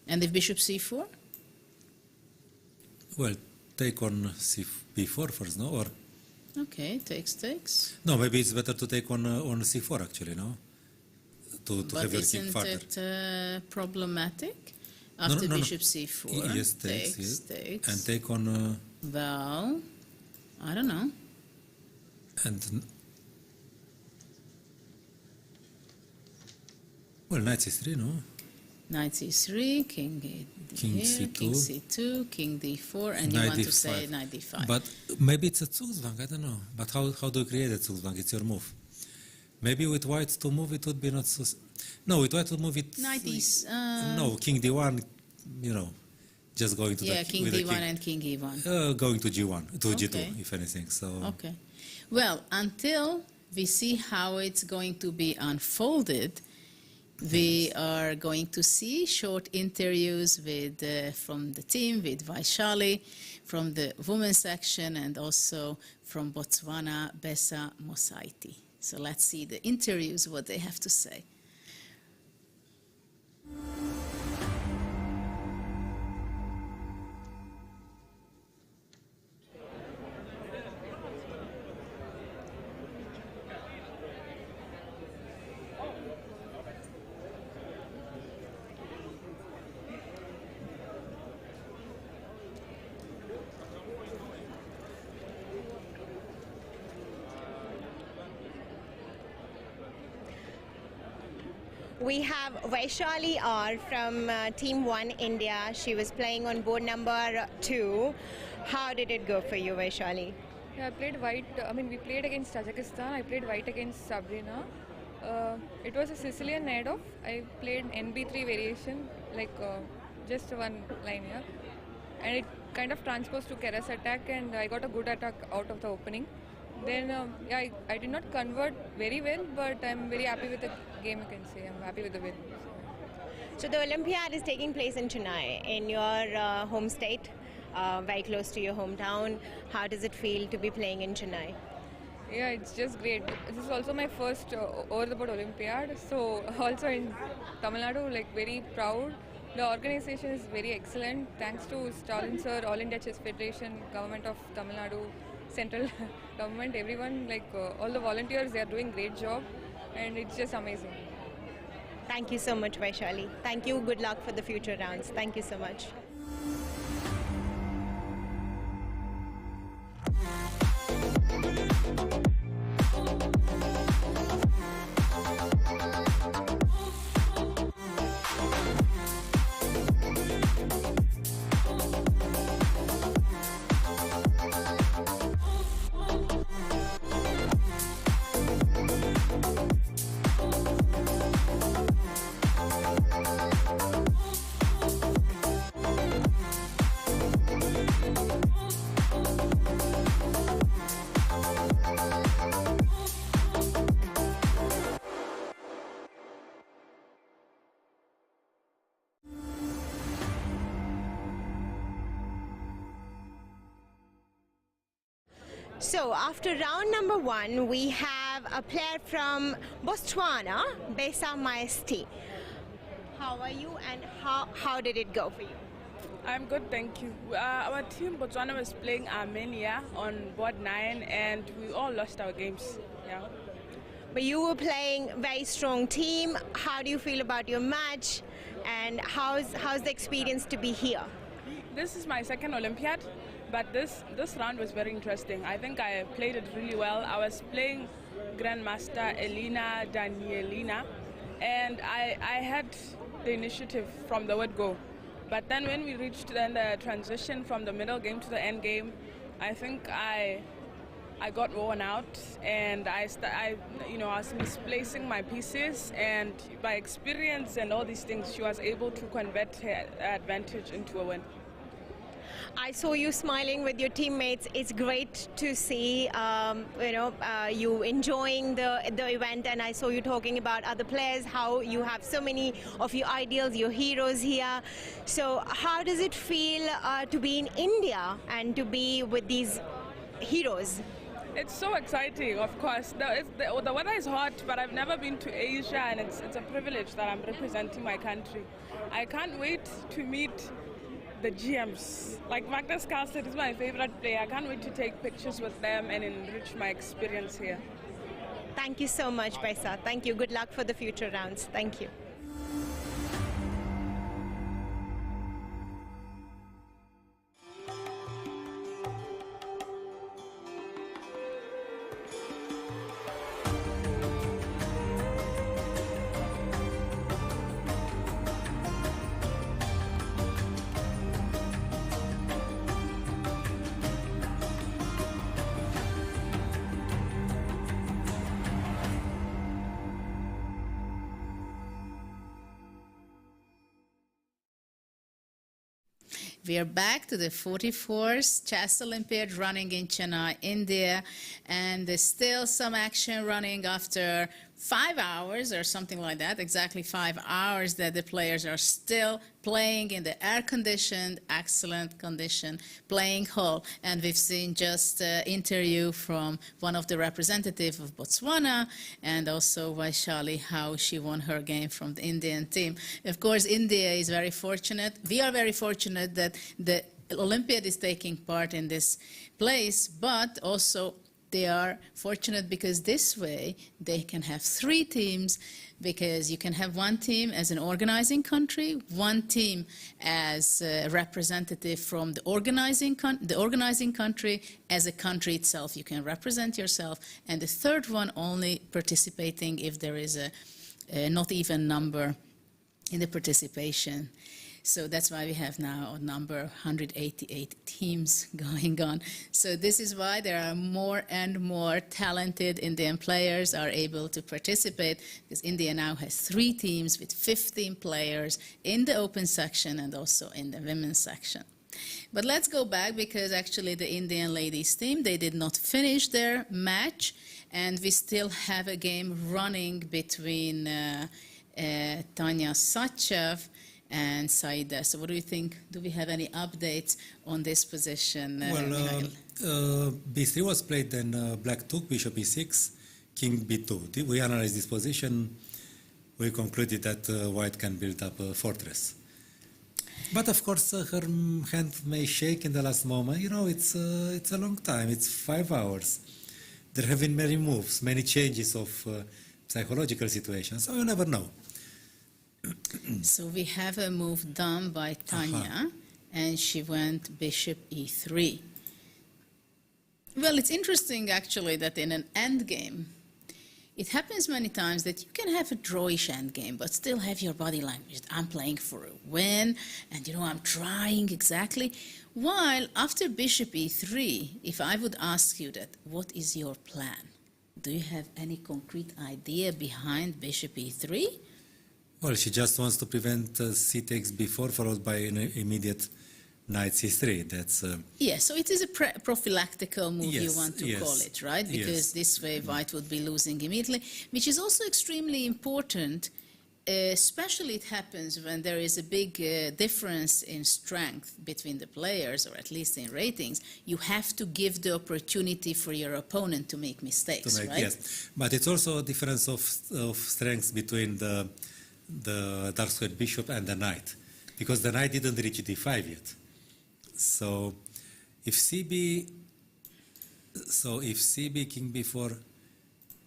And if bishop c4? Well, take on b4 first, no? Or Okay, takes. no, maybe it's better to take on c4 actually, no? To But have your king isn't farther. it problematic? After no. bishop c4, Yes, takes, yes. takes. And take on Well, I don't know. and well, knight c3, no? Knight c3, king King here, c2, king c2, king d4, and you knight want to say d5. knight d5. But maybe it's a Zugzwang, I don't know. But how do you create a Zugzwang? It's your move. Maybe with white to move it would be not so... No, with white to move it... Knight is... no, king d1, you know, just going to yeah, the... king with d1 the king. and king e1. Going to g1, to Okay. g2, if anything, so... Okay. Well, until we see how it's going to be unfolded, we are going to see short interviews with from the team, with Vaishali, from the women's section, and also from Botswana, Besa Mosaiti. So let's see the interviews, what they have to say. We have Vaishali R from Team 1 India. She was playing on board number 2. How did it go for you, Vaishali? Yeah, I played white. We played against Tajikistan. I played white against Sabrina. It was a Sicilian head-off. I played NB3 variation, just one line here. And it kind of transposed to Keras attack, and I got a good attack out of the opening. Then, I did not convert very well, but I'm very happy with the game, you can say. I'm happy with the win. So the Olympiad is taking place in Chennai, in your home state, very close to your hometown. How does it feel to be playing in Chennai? Yeah, it's just great. This is also my first over-the-board Olympiad. So also in Tamil Nadu, very proud. The organization is very excellent. Thanks to Stalin sir, All India Chess Federation, Government of Tamil Nadu, Central Government, everyone, all the volunteers, they are doing great job, and it's just amazing. Thank you so much, Vaishali. Thank you. Good luck for the future rounds. Thank you so much. So after round number 1, we have a player from Botswana, Besa Mosaiti. How are you, and how did it go for you? I'm good, thank you. Our team, Botswana, was playing Armenia on board 9, and we all lost our games. Yeah. But you were playing a very strong team. How do you feel about your match, and how's the experience to be here? This is my second Olympiad, but this round was very interesting. I think I played it really well. I was playing Grandmaster Elina Danielina, and I had the initiative from the word go. But then when we reached then the transition from the middle game to the end game, I think I got worn out, and I was misplacing my pieces, and by experience and all these things, she was able to convert her advantage into a win. I saw you smiling with your teammates. It's great to see, you enjoying the event, and I saw you talking about other players, how you have so many of your ideals, your heroes here. So how does it feel to be in India and to be with these heroes? It's so exciting, of course. The weather is hot, but I've never been to Asia, and it's a privilege that I'm representing my country. I can't wait to meet the GMs. Like Magnus Carlsen is my favorite player. I can't wait to take pictures with them and enrich my experience here. Thank you so much, Besa. Thank you. Good luck for the future rounds. Thank you. We are back to the 44th Chess Olympiad running in Chennai, India, and there's still some action running after 5 hours or something like that, exactly 5 hours that the players are still playing in the air-conditioned, excellent condition playing hall. And we've seen just an interview from one of the representatives of Botswana and also Vaishali, how she won her game from the Indian team. Of course, India is very fortunate. We are very fortunate that the Olympiad is taking part in this place, but also they are fortunate because this way they can have 3 teams, because you can have one team as an organizing country, one team as a representative from the organizing country, as a country itself. You can represent yourself, and the third one only participating if there is a not even number in the participation. So that's why we have now a number 188 teams going on. So this is why there are more and more talented Indian players are able to participate, because India now has 3 teams with 15 players in the open section and also in the women's section. But let's go back, because actually the Indian ladies team, they did not finish their match, and we still have a game running between Tanya Sachev and Saida. So what do you think? Do we have any updates on this position, Mikhail? B3 was played, then black took, bishop e6, king b2. We analyzed this position. We concluded that white can build up a fortress. But of course, her hand may shake in the last moment. You know, it's a long time. It's 5 hours. There have been many moves, many changes of psychological situations, so you never know. So we have a move done by Tanya, and she went bishop e3. Well, it's interesting actually that in an endgame, it happens many times that you can have a drawish endgame, but still have your body language. I'm playing for a win, and you know, I'm trying exactly. While after bishop e3, if I would ask you that, what is your plan? Do you have any concrete idea behind bishop e3? Well, she just wants to prevent c takes b4 followed by an immediate knight c3. That's yes, so it is a prophylactical move, yes, you want to call it, right? Because this way white would be losing immediately, which is also extremely important. Especially it happens when there is a big difference in strength between the players, or at least in ratings. You have to give the opportunity for your opponent to make mistakes, right? Yes, but it's also a difference of strengths between the dark squared bishop and the knight, because the knight didn't reach d5 yet. So if cb, king b4,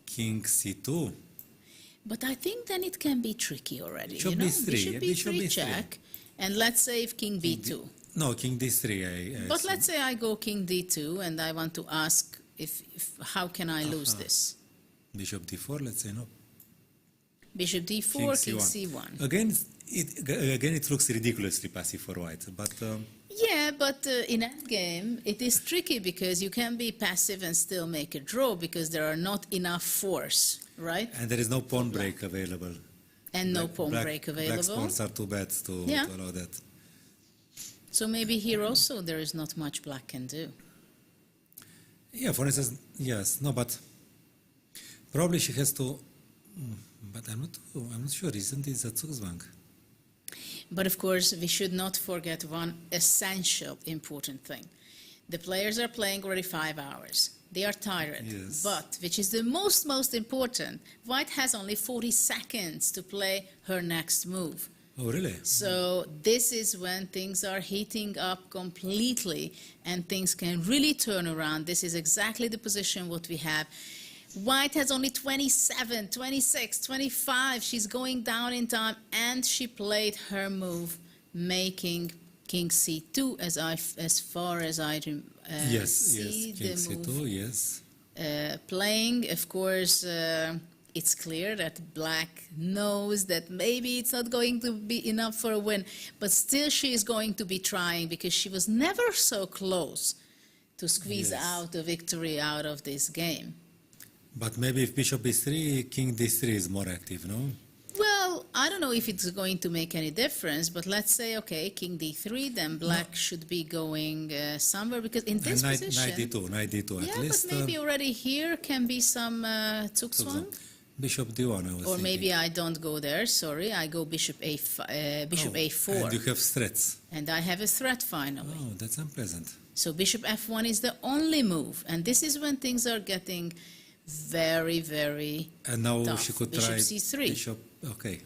king c2. But I think then it can be tricky already. Bishop you know, b3, bishop b3 check, and let's say if king b2. No, king d3. But let's say I go king d2, and I want to ask if how can I lose this? Bishop d4, let's say no. Bishop d4, king c1. Again, it looks ridiculously passive for white, but. Yeah, but in endgame, it is tricky because you can be passive and still make a draw because there are not enough force, right? And there is no pawn break available. And no pawn break available. Black pawns are too bad to allow that. So maybe here also there is not much black can do. Yeah, for instance, yes, no, but probably she has to. But I'm not sure. Isn't it a Zugzwang? But of course, we should not forget one essential important thing. The players are playing already 5 hours. They are tired. Yes. But, which is the most important, white has only 40 seconds to play her next move. Oh, really? So this is when things are heating up completely and things can really turn around. This is exactly the position what we have. White has only 27, 26, 25. She's going down in time, and she played her move, making king c2 as far as I see king the move. c2, yes. Playing, of course, it's clear that black knows that maybe it's not going to be enough for a win, but still she is going to be trying because she was never so close to squeeze out a victory out of this game. But maybe if bishop b3, king d3 is more active, no? Well, I don't know if it's going to make any difference, but let's say, okay, king d3, then black should be going somewhere, because in this position... Knight d2 at yeah, least. but maybe already here can be some zugzwang. Bishop d1, I was Or thinking. maybe I don't go there, sorry, I go bishop a4. And you have threats. And I have a threat finally. Oh, that's unpleasant. So bishop f1 is the only move, and this is when things are getting very, very And now tough. she could Bishop try c3. Bishop, okay.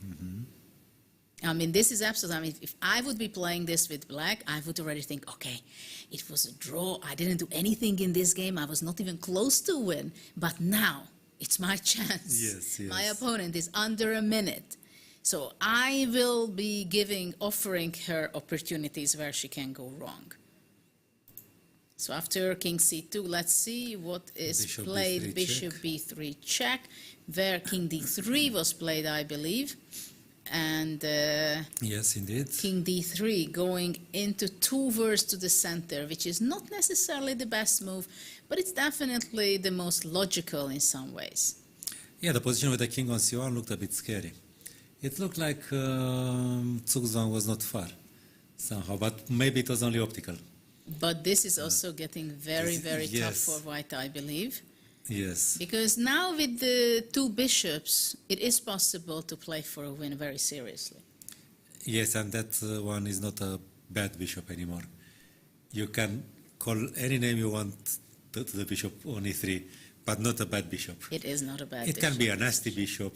I mean, this is absolutely, I mean, if I would be playing this with black, I would already think, okay, it was a draw. I didn't do anything in this game. I was not even close to win. But now it's my chance. Yes, yes. My opponent is under a minute. So I will be offering her opportunities where she can go wrong. So after king c2, let's see what is Bishop played. b3 Bishop check. b3 check, where king d3 was played, I believe. And Yes, indeed. king d3 going into two verts to the center, which is not necessarily the best move, but it's definitely the most logical in some ways. Yeah, the position with the king on c1 looked a bit scary. It looked like zugzwang was not far somehow, but maybe it was only optical. But this is also getting very, very tough Yes. for white, I believe. Yes. Because now with the two bishops, it is possible to play for a win very seriously. Yes, and that one is not a bad bishop anymore. You can call any name you want to the bishop on e3, but not a bad bishop. It is not a bad It bishop. can be a nasty bishop,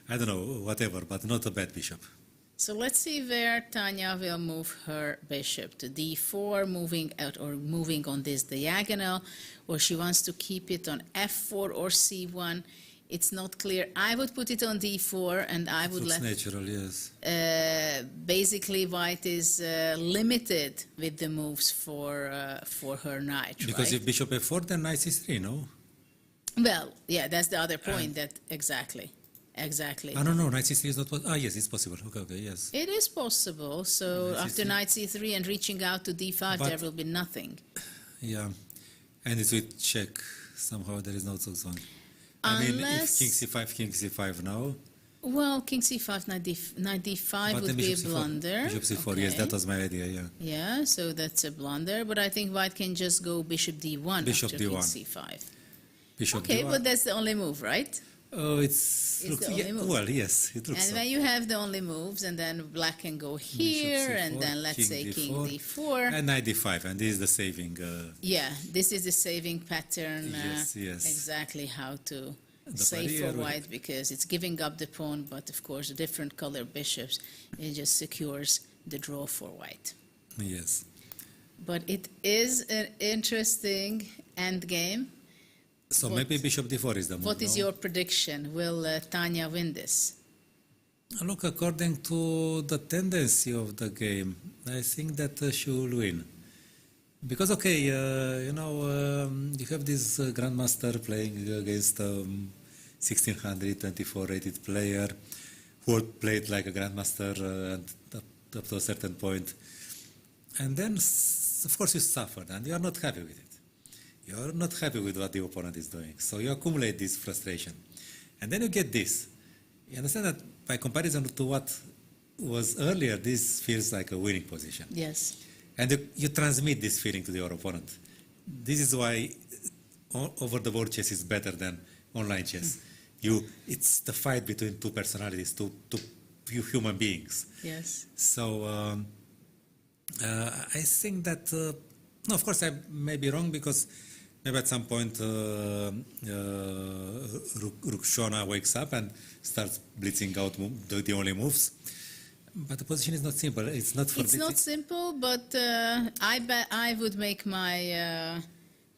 I don't know, whatever, but not a bad bishop. So let's see where Tanya will move her bishop to d4, moving out or moving on this diagonal, or she wants to keep it on f4 or c1. It's not clear. I would put it on d4, and I would Looks let. natural, yes. Basically, white is limited with the moves for her knight, Because right? if bishop f4, then knight c3, no? Well, yeah, that's the other point. That exactly. Ah, no, knight c3 is not possible. Ah, yes, it's possible. Okay, yes. It is possible. So Knight after C3. knight c3 and reaching out to d5, But- there will be nothing. Yeah, and it's with check. Somehow there is no zugzwang. I mean, if Unless- king c5 now. Well, king c5, knight d5 But would then be a bishop c4. blunder. Bishop c4, yes, Okay. that was my idea, yeah. Yeah, so that's a blunder. But I think white can just go bishop d1 Bishop after d1. king c5. Bishop Okay, d1. but that's the only move, right? Oh, it's It's the only move. well, yes, it looks And so. when you have the only moves, and then black can go here, and C4, then let's king say king d4, d4. And knight d5, and this is the saving. Yeah, this is the saving pattern. Yes, yes. Exactly how to The save for barrier. white, because it's giving up the pawn, but of course, different color bishops, it just secures the draw for white. Yes. But it is an interesting endgame. So What- maybe bishop d4 is the move. What is no? your prediction? Will Tanya win this? Look, according to the tendency of the game, I think that she will win. Because, okay, you have this grandmaster playing against 1624 rated player who played like a grandmaster up to a certain point. And then, of course, you suffered and you are not happy with it. You are not happy with what the opponent is doing. So you accumulate this frustration. And then you get this. You understand that by comparison to what was earlier, this feels like a winning position. Yes. And you transmit this feeling to your opponent. This is why over-the-board chess is better than online chess. It's the fight between two personalities, two human beings. Yes. So I think that, no, of course I may be wrong, because maybe at some point Rukshona wakes up and starts blitzing out the only moves. But the position is not simple. It's not for It's not simple, but I bet I would make my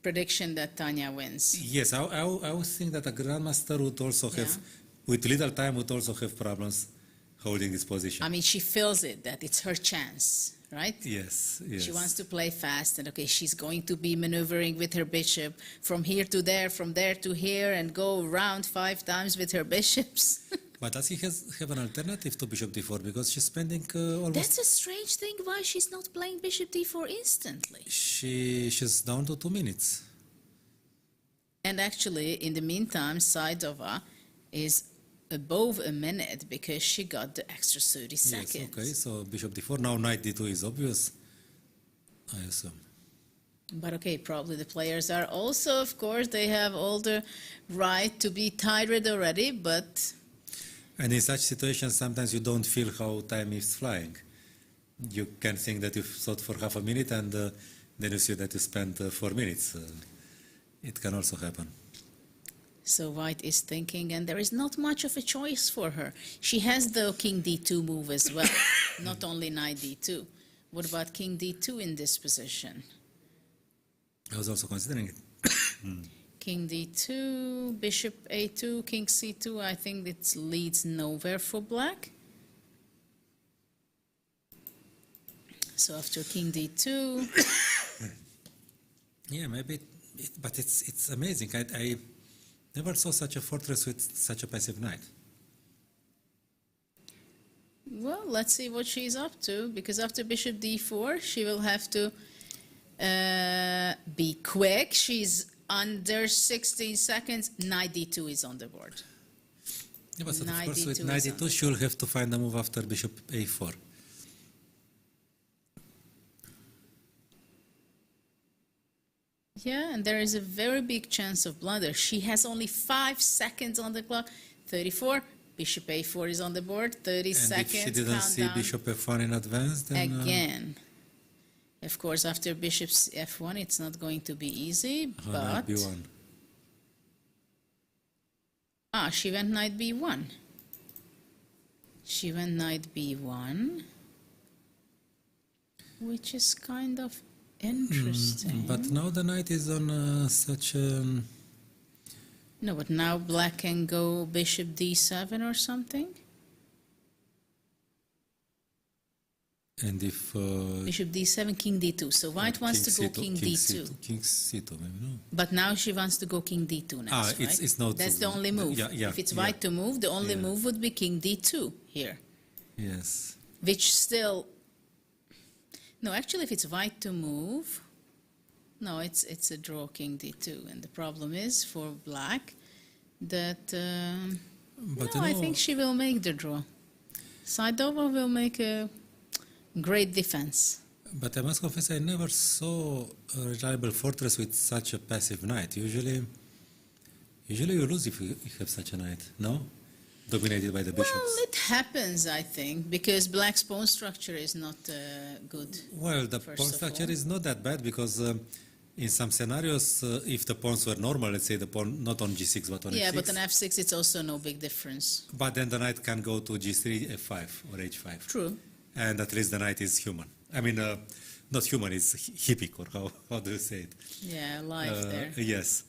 prediction that Tanya wins. Yes, I would think that a grandmaster would also have, with little time, would also have problems holding this position. I mean, she feels it, that it's her chance, right? Yes, yes. She wants to play fast, and okay, she's going to be maneuvering with her bishop from here to there, from there to here, and go around 5 times with her bishops. But does he have an alternative to bishop d4? Because she's spending almost... That's a strange thing, why she's not playing bishop d4 instantly. She's down to 2 minutes. And actually, in the meantime, Saidova is above a minute because she got the extra 30 seconds. Yes, okay, so bishop d4. Now knight d2 is obvious, I assume. But okay, probably the players are also, of course, they have all the right to be tired already, but... And in such situations, sometimes you don't feel how time is flying. You can think that you've thought for half a minute and then you see that you spent 4 minutes. It can also happen. So white is thinking, and there is not much of a choice for her. She has the king d2 move as well, not only knight d2. What about king d2 in this position? I was also considering it. King d2, bishop a2, king c2. I think it leads nowhere for black. So after king d2... Yeah, maybe, but it's amazing. I never saw such a fortress with such a passive knight. Well, let's see what she's up to, because after bishop d4, she will have to be quick. She's under 16 seconds. Knight d2 is on the board. Yeah, but of Knight course, with D2 knight is on d2, she'll have to find a move after bishop a4. Yeah, and there is a very big chance of blunder. She has only 5 seconds on the clock. 34. Bishop a4 is on the board. 30 And seconds. if she didn't see countdown. bishop f1 in advance, then... Again. Of course, after bishop f1, it's not going to be easy, knight but... b1. She went knight b1. She went knight b1, which is kind of interesting. But now the knight is on such a... No, but now black can go bishop d7 or something. And if... Bishop d7, king d2. So white wants to go C2, king d2. King c2, maybe, no? But now she wants to go king d2 next, right? It's not... That's the only move. Yeah, If it's white to move, the only Yeah. move would be king d2 here. Yes. Which still... No, actually, if it's white to move... No, it's a draw king d2. And the problem is for black that... But no, I think she will make the draw. Saidova will make a great defense. But I must confess, I never saw a reliable fortress with such a passive knight. Usually you lose if you have such a knight, no? Dominated by the bishops. Well, it happens, I think, because black's pawn structure is not good. Well, the first pawn of structure all. is not that bad because in some scenarios, if the pawns were normal, let's say the pawn not on g6 but on Yeah, f6. but on f6 it's also no big difference. But then the knight can go to g3, f5 or h5. True. And at least the knight is human. I mean, not human, it's hippic, or how do you say it? Yeah, life there. Yes.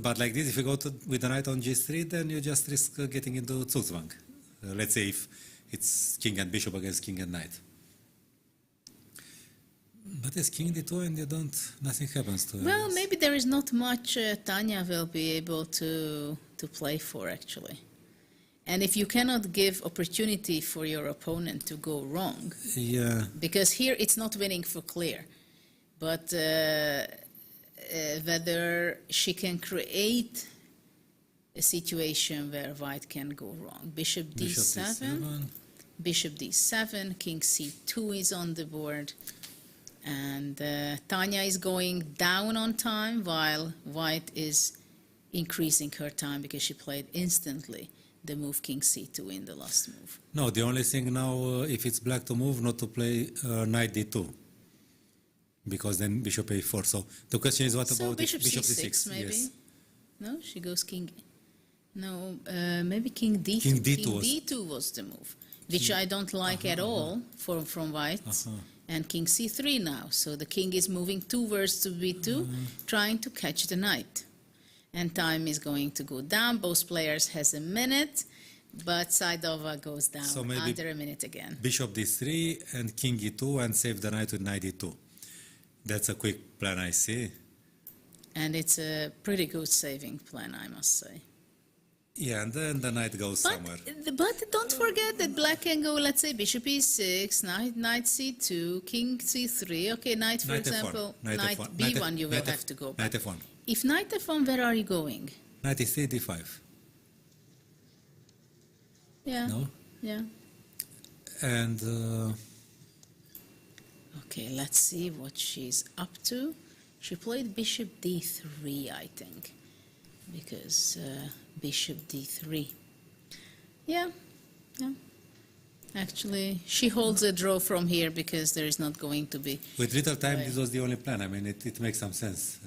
But like this, if you go with the knight on g3, then you just risk getting into Zugzwang. Let's say if it's king and bishop against king and knight. But it's king d2 and you don't, nothing happens to it. Well, maybe there is not much Tanya will be able to play for, actually. And if you cannot give opportunity for your opponent to go wrong, Yeah. because here it's not winning for clear, but whether she can create a situation where white can go wrong. Bishop d7, bishop d7, king c2 is on the board, and Tanya is going down on time while white is increasing her time because she played instantly the move king c2 in the last move. No, the only thing now, if it's black to move, not to play knight d2. Because then bishop a4. So the question is, what So about bishop bishop c6 maybe? Yes. No, she goes king. No, maybe king d2. King d2 king was- d2 was the move, which I don't like at all from white. And king c3 now. So the king is moving towards to b2, trying to catch the knight. And time is going to go down. Both players has a minute, but Saidova goes down So maybe under a minute again. Bishop d3 and king e2 and save the knight with knight d2. That's a quick plan, I see. And it's a pretty good saving plan, I must say. Yeah, and then the knight goes somewhere. But don't forget that black can go, let's say, bishop e6, knight c2, king c3. Okay, knight, for Knight F1, example, knight knight F1, b1 knight you will F- have to go. Knight f1. If knight f1, where are you going? Knight e3, d5. Yeah. No? Yeah. And Okay, let's see what she's up to. She played bishop d3, I think, because bishop d3. Yeah, yeah. Actually, she holds a draw from here because there is not going to be. with little time, this was the only plan. I mean, it makes some sense.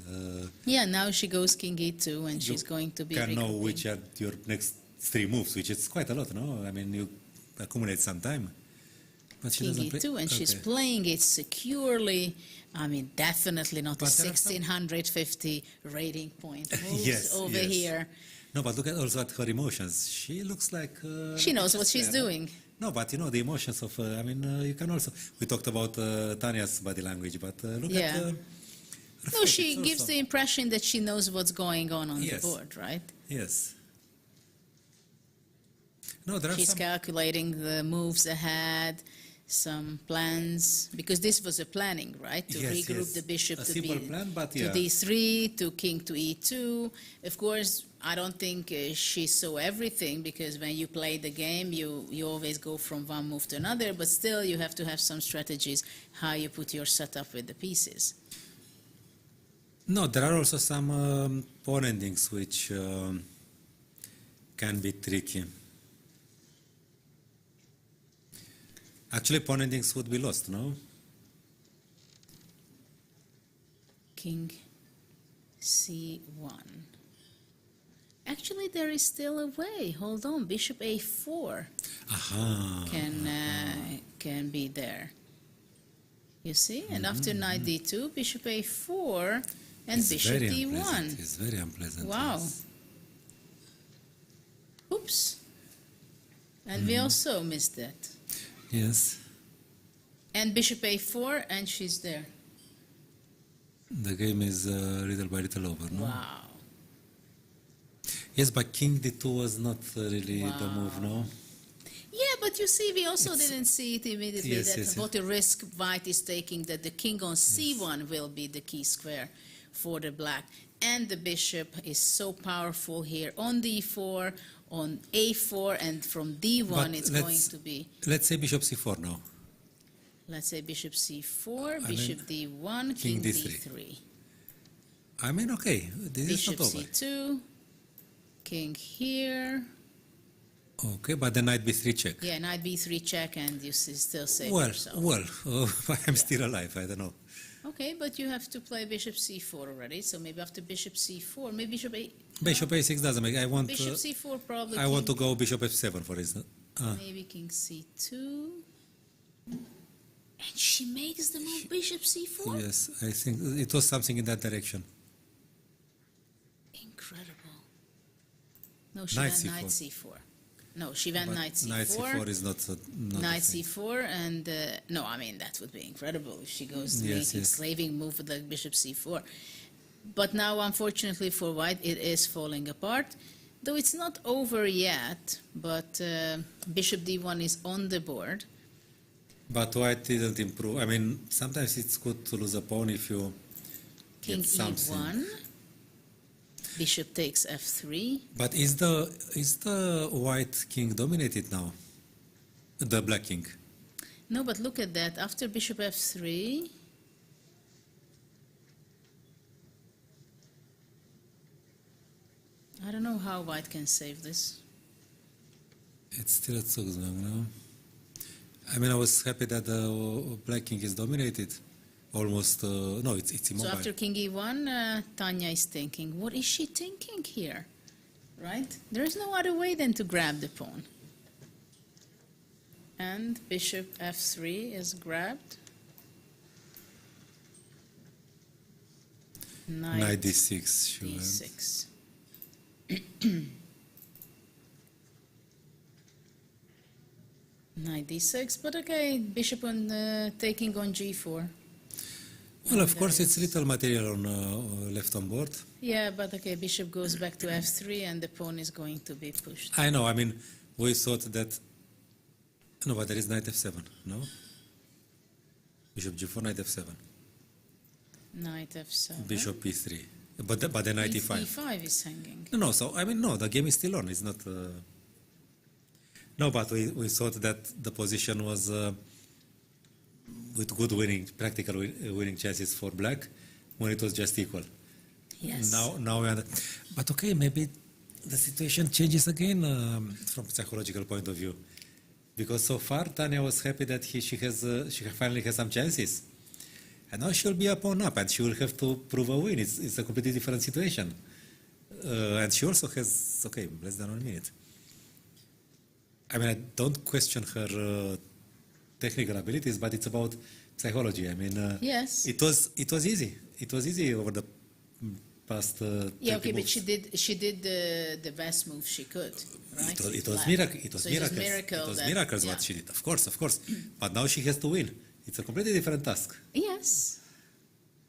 Yeah, now she goes king e2 and You she's going to be can know regrouping. which are your next 3 moves, which is quite a lot, no? I mean, you accumulate some time. But she King doesn't play. e2 and she's Okay. playing it securely. I mean, definitely not a But there are some- 1650 rating point moves Yes, over yes. here. No, but look at also at her emotions. She looks like She knows a what she's chess player, no? doing. No, but you know the emotions of. I mean, you can also. We talked about Tanya's body language, but look Yeah. at. No, she it's gives also- the impression that she knows what's going on Yes. the board, right? Yes. No, there are She's some. calculating the moves ahead, some plans, because this was a planning, right? To Yes, regroup yes. the bishop A to simple plan, but to yeah. d3, to king to e2. Of course, I don't think she saw everything, because when you play the game, you always go from one move to another, but still you have to have some strategies how you put your setup with the pieces. No, there are also some pawn endings which can be tricky. Actually, pawn endings would be lost, no? King c1. Actually, there is still a way. Hold on, bishop a4 Aha. can be there. You see, and after knight d2, bishop a4, and It's bishop very d1. unpleasant. It's very unpleasant. Wow. yes. Oops. And we also missed that. Yes. And bishop a4, and she's there. The game is little by little over, no? Wow. Yes, but king d2 was not really the Wow. move, no? Yeah, but you see, we also didn't see it immediately Yes, that yes, what a risk white is taking, that the king on c1 will be the key square for the black. And the bishop is so powerful here on d4, on a4, and from d1 But it's let's- going to be, Let's say bishop c4 now. let's say bishop c4, I bishop d1, king king d3. d3. I mean, okay, this Bishop is not over. c2, king here. Okay, but then knight b3 check. Yeah, knight b3 check, and you still save Well, yourself. I'm still alive, I don't know. Okay, but you have to play bishop c4 already, so maybe after bishop c4, maybe bishop a... Bishop a6 doesn't make, I want Bishop c4 probably. I want to king- go bishop f7 for instance. Maybe king c2. And she makes the move bishop c4? Yes, I think it was something in that direction. Incredible. No, she Knight went knight c4. c4. No, she went But knight c4. Knight c4 is not, not a Knight thing. c4, and no, I mean that would be incredible if she goes to Yes, make yes. slaving move with the bishop c4. But now, unfortunately for white, it is falling apart. Though it's not over yet, but bishop d1 is on the board. But white didn't improve. I mean, sometimes it's good to lose a pawn if you King get something. e1. Bishop takes f3. But is the white king dominated now? The black king. No, but look at that. After bishop f3, I don't know how white can save this. It's still at Zugzwang now. I mean, I was happy that the black king is dominated. Almost, no, it's So immobile. after king e1, Tanya is thinking, what is she thinking here? Right? There's no other way than to grab the pawn. And bishop f3 is grabbed. Knight d6, sure. d6. Knight d6, but okay, bishop on taking on g4. Well, of course, it's little material on left on board. Yeah, but okay, bishop goes back to f3 and the pawn is going to be pushed. I know, I mean, we thought that... No, but there is knight f7, no? Bishop g4, knight f7. Knight f7. Bishop e3. But the knight e5. e5 is hanging. No, so, I mean, no, the game is still on. It's not... No, but we thought that the position was with good practical winning chances for black when it was just equal. Yes. Now we but okay, maybe the situation changes again from psychological point of view, because so far Tanya was happy that she finally has some chances, and now she'll be up on up, and she will have to prove a win. It's a completely different situation, and she also has less than 1 minute. I mean, I don't question her technical abilities, but it's about psychology. I mean, yes, it was easy. It was easy over the past. Yeah, okay, moves. but she did the best move she could, right? It was miracle. It was so miracles. Miracle It was that, miracles yeah. what she did. Of course. But now she has to win. It's a completely different task. Yes.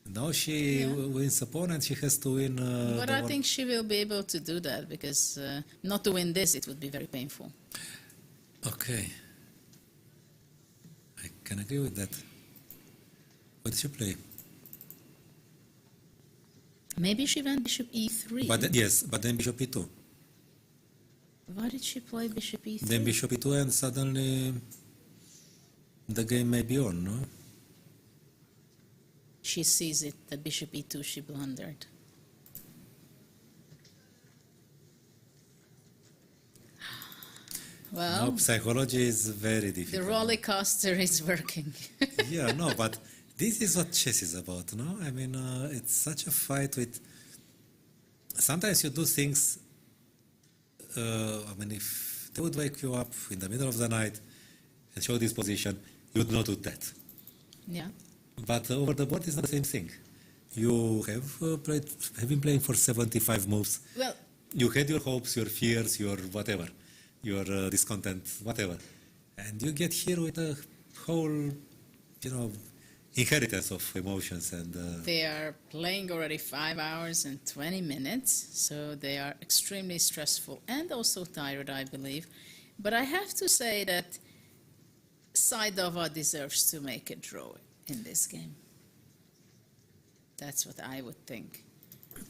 Now she wins a pawn and she has to win. But I think she will be able to do that, because not to win this, it would be very painful. Okay. I can agree with that. What did she play? Maybe she went bishop e3. But then bishop e2. Why did she play bishop e3? Then bishop e2 and suddenly the game may be on, no? She sees it, that bishop e2 she blundered. Well, No, psychology is very the difficult. roller coaster is working. Yeah, no, but this is what chess is about, no? I mean, it's such a fight with... Sometimes you do things... I mean, if they would wake you up in the middle of the night and show this position, you would not do that. Yeah. But over the board is not the same thing. You have been playing for 75 moves. Well, You had your hopes, your fears, your whatever, your discontent, whatever. And you get here with a whole, inheritance of emotions. And they are playing already 5 hours and 20 minutes, so they are extremely stressful and also tired, I believe. But I have to say that Saidova deserves to make a draw in this game. That's what I would think.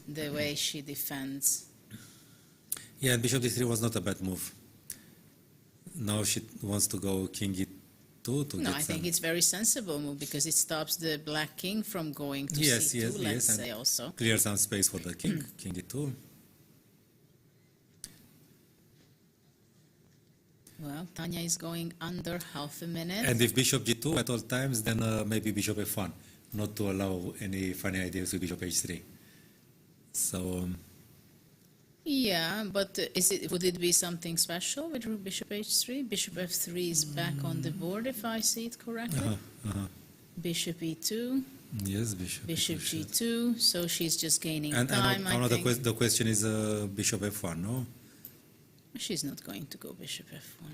The way she defends. yeah, and bishop d3 was not a bad move. Now she wants to go king e2 to No, get I think it's very sensible move, because it stops the black king from going to c2, let's say and also. clear some space for the king, king e2. Well, Tanya is going under half a minute. And if bishop g2 at all times, then maybe bishop f1, not to allow any funny ideas with bishop h3. So... Yeah, but would it be something special with bishop h3? Bishop f3 is back on the board, if I see it correctly. Bishop e2. Yes, bishop g2, so she's just gaining and time, I think. the question is bishop f1, no? She's not going to go bishop f1.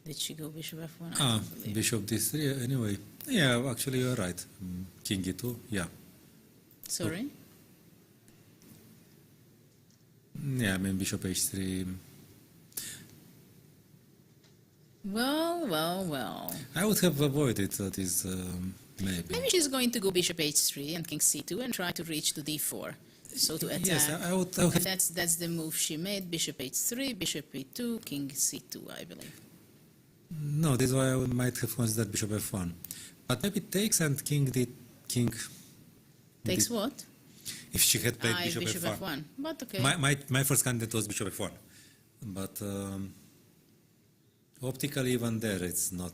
Did she go bishop f1? I Ah, don't believe. bishop d3, anyway. Yeah, actually you're right. King e2, yeah. Sorry? Yeah, I mean bishop h3. Well. I would have avoided this, maybe. Maybe she's going to go bishop h3 and king c2 and try to reach to d4. So to attack. Yes, I would And that's the move she made. Bishop h3, bishop e2, king c2, I believe. No, this is why I might have considered bishop f1. But maybe takes and king Takes what? If she had played bishop f1. But okay. My first candidate was bishop f1. But optically even there it's not.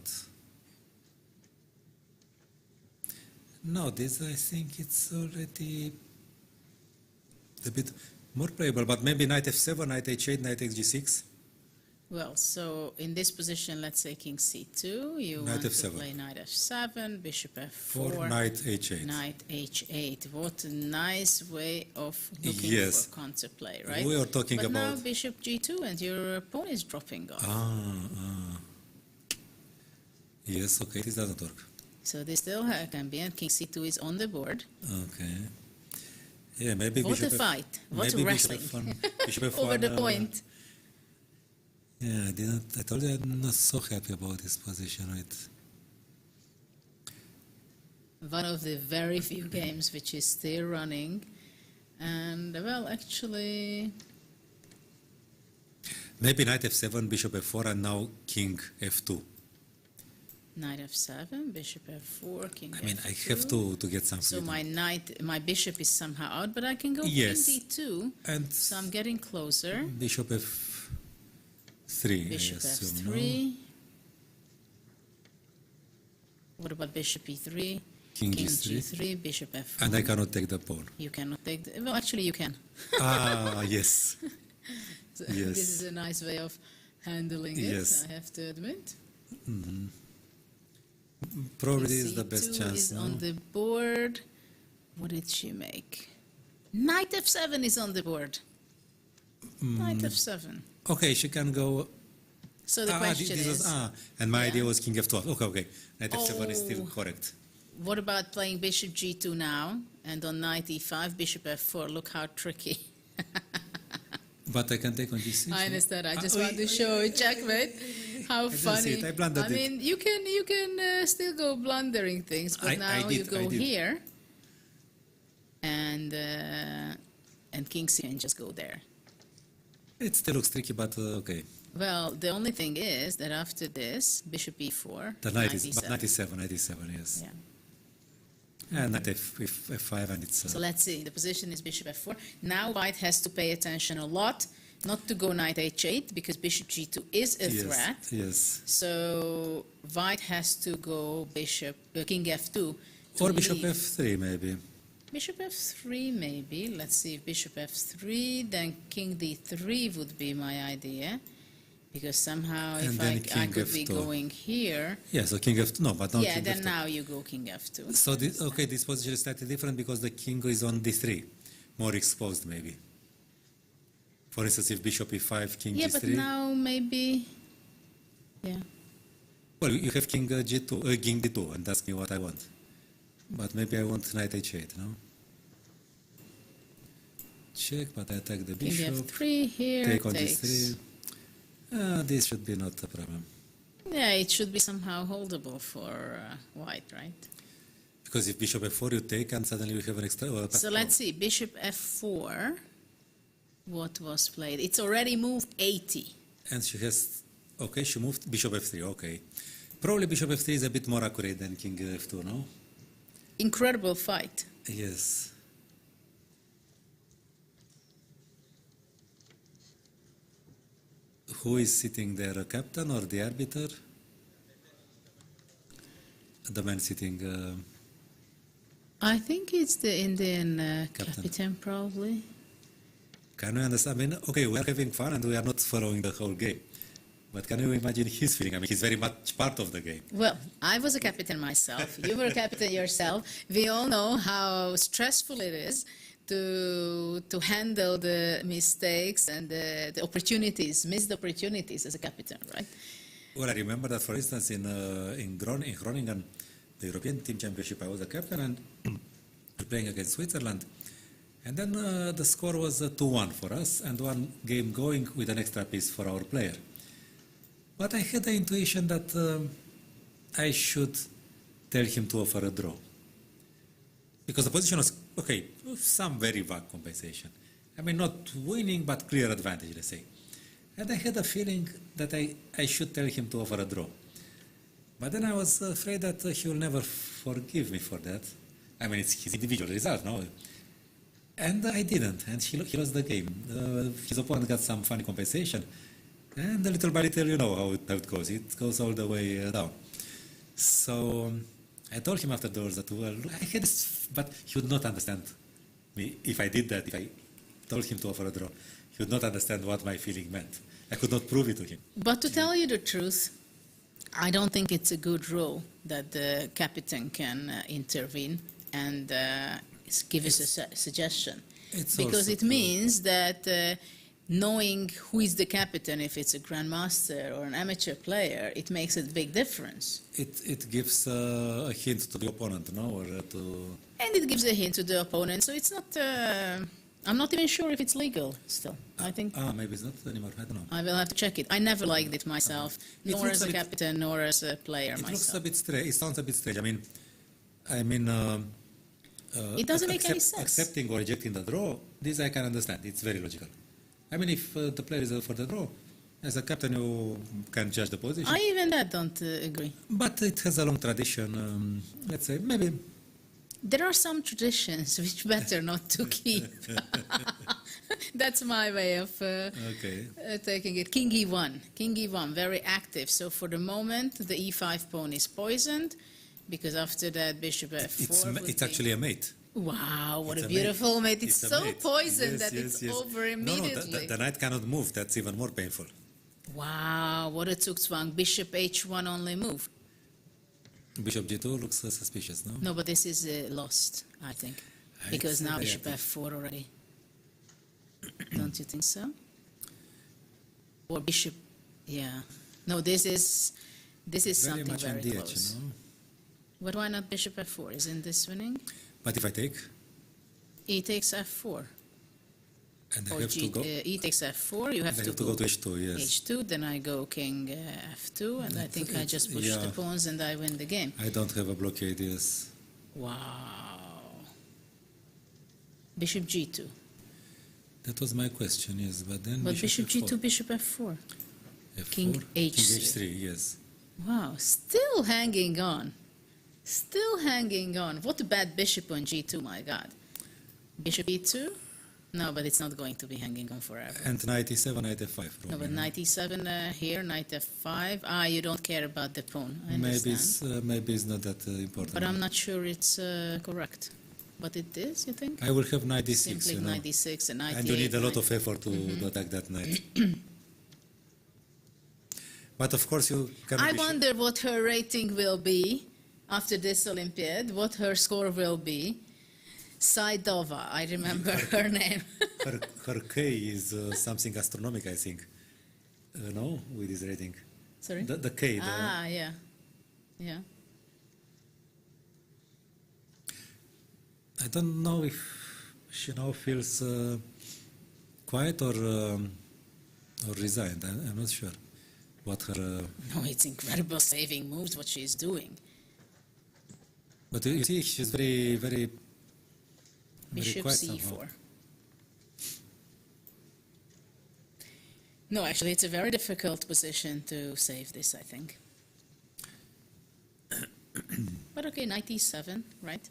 No, this I think it's already a bit more playable, but maybe knight f7, knight h8, knight xg6. Well, so in this position, let's say king c2, you Knight want f7. to play knight f7, bishop f4, For knight h8. knight h8. What a nice way of looking Yes. for counterplay, right? We are talking but now about... bishop g2 and your pawn is dropping off. Yes, okay, this doesn't work. So this still can be, and king c2 is on the board. Okay. Yeah, maybe What bishop a fight. What maybe wrestling. Bishop f1 Over the point. Yeah, I told you I'm not so happy about this position, right? One of the very few games which is still running. And, well, actually... Maybe knight f7, bishop f4, and now king f2. Knight f7, bishop f4, king I mean, f2. I have to get some So freedom. my bishop is somehow out, but I can go Yes. king d2. And So I'm getting closer. bishop f3, Bishop I assume, no? f3. What about bishop e3? King King g3. g3, bishop f1. And I cannot take the pawn. You cannot take the, well, actually you can. Yes. So Yes. This is a nice way of handling Yes. it, I have to admit. Probably this is the best C2 chance is now. on the board. What did she make? Knight f7 is on the board. Knight f7. Okay, she can go. So the question this is, was, and my Yeah. idea was king f12. Okay. Knight f7 is still Oh. correct. what about playing bishop g2 now? And on knight e5, bishop f4. Look how tricky. But I can take on g6. I understand. I just oh, want to show you, checkmate. How didn't funny. see it. I blundered it. mean, you can still go blundering things, but I now you did, go I did. here, and king c and just go there. It still looks tricky, but okay. Well, the only thing is that after this, bishop e4, The knight is, e7. but knight e7, yes. Yeah. And knight f5, and it's. So let's see. The position is bishop f4. Now white has to pay attention a lot, not to go knight h8 because bishop g2 is a yes, threat. Yes. So white has to go king f2. to Or bishop leave. f3, maybe. Bishop f3 maybe. Let's see if bishop f3, then king d3 would be my idea. Because somehow And if then I king could be f2. going here. Yeah, so king f2. No, but not Yeah, king then f2. now you go king f2. So this position is slightly different because the king is on d3, more exposed maybe. For instance, if bishop e5, king Yeah, g3. but now maybe, yeah. Well, you have king g2, king d2, and that's me what I want. But maybe I want knight h8, no? Check, but I attack the King bishop. f3 here Take on takes. g3. This should be not a problem. Yeah, it should be somehow holdable for white, right? Because if bishop f4 you take and suddenly you have an extra... So let's see, bishop f4, what was played? It's already moved 80. And she has... Okay, she moved bishop f3, okay. Probably bishop f3 is a bit more accurate than king f2, no? Incredible fight. Yes. Who is sitting there, a captain or the arbiter? The man sitting... I think it's the Indian Captain. captain, probably. Can you understand? I mean, okay, we are having fun and we are not following the whole game. But can you imagine his feeling? I mean, he's very much part of the game. Well, I was a captain myself. You were a captain yourself. We all know how stressful it is to handle the mistakes and the opportunities, missed opportunities as a captain, right? Well, I remember that, for instance, in Groningen, the European Team Championship, I was a captain and we're playing against Switzerland. And then the score was 2-1 for us and one game going with an extra piece for our player. But I had the intuition that I should tell him to offer a draw. Because the position was, okay, some very vague compensation. I mean, not winning, but clear advantage, let's say. And I had a feeling that I should tell him to offer a draw. But then I was afraid that he will never forgive me for that. I mean, it's his individual result, no? And I didn't, and he lost the game. His opponent got some funny compensation. And little by little, you know how it goes. It goes all the way down. So I told him afterwards that, well, I had this, but he would not understand me if I did that, if I told him to offer a draw. He would not understand what my feeling meant. I could not prove it to him. But to tell you the truth, I don't think it's a good rule that the captain can intervene and give us a suggestion. Because it means that knowing who is the captain, if it's a grandmaster or an amateur player, it makes a big difference. It gives a hint to the opponent, no? Or to... And it gives a hint to the opponent, so it's not... I'm not even sure if it's legal still. I think... maybe it's not anymore, I don't know. I will have to check it. I never liked it myself, nor as a bit, captain, nor as a player it myself. Looks a bit strange. It sounds a bit strange. It doesn't make any sense. Accepting or rejecting the draw, this I can understand. It's very logical. I mean, if the player is for the draw, As a captain, you can judge the position. I even that don't agree. But it has a long tradition. Let's say maybe. There are some traditions which better not to keep. That's my way of taking it. King E1. King E1, very active. So for the moment, the E5 pawn is poisoned, because after that, bishop F4. It's actually a mate. Wow, what It's a a beautiful mate. It's It's a so mate. poisoned Yes, that yes, it's yes. over immediately. The knight cannot move. That's even more painful. Wow, what a Zugzwang. Bishop H1 only move. Bishop G2 looks suspicious, no? No, but this is lost, I think. Because now bishop F4 already. Don't you think so? Or bishop, yeah. No, this is something much on very the close. edge, you know? But why not bishop F4? Isn't this winning? But if I take, E takes F4. and I Or have to go, E takes F4, you have I to have to go to H2, yes. H2, then I go king F2, and I think I just push the pawns and I win the game. I don't have a blockade, yes. Wow. Bishop G2. That was my question, yes. But then But bishop F4. G2, bishop F4. F4, King H3. King H3, yes. Wow, still hanging on. Still hanging on. What a bad bishop on G2, my God. Bishop E2? No, but it's not going to be hanging on forever. And knight E7, knight F5. No, Probably, but knight E7 here, knight F5. Ah, you don't care about the pawn. I maybe understand. maybe it's not that important. But I'm not sure it's correct. But it is, you think? I will have knight D6, Simply you know. knight D6 and knight And D8. you need a lot of effort to attack that knight. But of course you cannot I be sure. wonder what her rating will be after this Olympiad, what her score will be. Saidova, I remember her name. her K is something astronomical, I think. No, with this rating. Sorry? The K. Ah, yeah. Yeah. I don't know if she now feels quiet or resigned. I'm not sure what her. No, it's incredible saving moves, what she's doing. But you see, she's very, very. Bishop quiet C4. somehow. No, actually, it's a very difficult position to save this, I think. But okay, knight E7, right?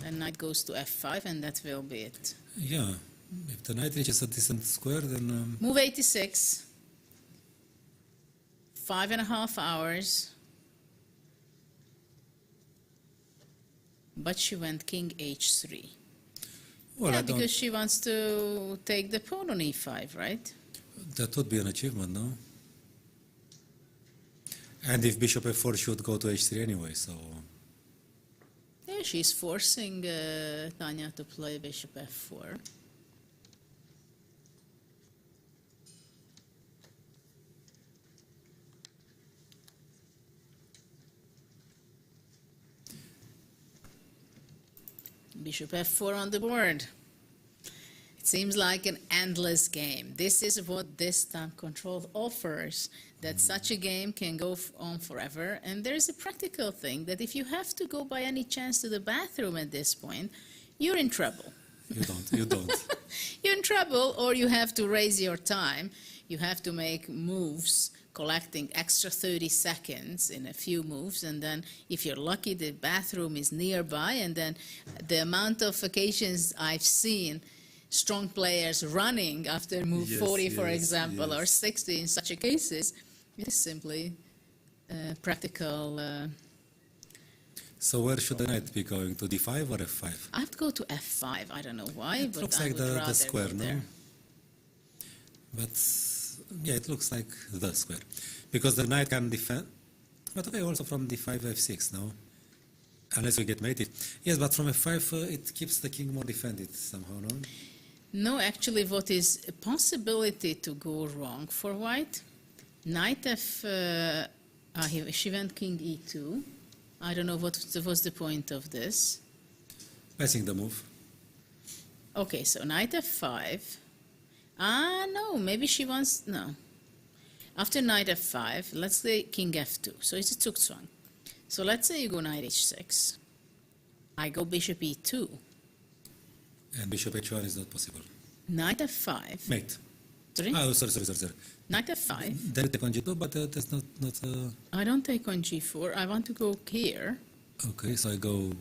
And knight goes to F5, and that will be it. Yeah, if the knight reaches a decent square, then. Move 86. 5.5 hours. But she went king H3. Well, Yeah, I don't. because she wants to take the pawn on E5, right? That would be an achievement, no? And if bishop F4 should go to H3 anyway, so. Yeah, she's forcing Tanya to play bishop F4. Bishop F4 on the board. It seems like an endless game. This is what this time control offers, that such a game can go on forever. And there's a practical thing that if you have to go by any chance to the bathroom at this point, you're in trouble. You don't. You're in trouble, or you have to raise your time. You have to make moves, collecting extra 30 seconds in a few moves, and then if you're lucky, the bathroom is nearby, and then the amount of occasions I've seen strong players running after move 40, for example, or 60 in such a cases, it is simply practical. So where should the knight be going? To D5 or F5? I have to go to F5. I don't know why, It but looks I like would the rather square, go no? there. But yeah, it looks like the square. Because the knight can defend. But okay, also from D5, F6, no? Unless we get mated. Yes, but from F5, it keeps the king more defended somehow, no? No, actually, what is a possibility to go wrong for white? Knight F. She went king E2. I don't know what was the point of this. Passing the move. Okay, so knight F5. Ah, no, maybe she wants. No. After knight F5, let's say king F2. So it's a Zugzwang. So let's say you go knight H6. I go bishop E2. And bishop H1 is not possible. Knight F5. Mate. Sorry? Oh, sorry. Knight f5. There you take on g2, but that's not. I don't take on g4. I want to go here, Okay, so I go.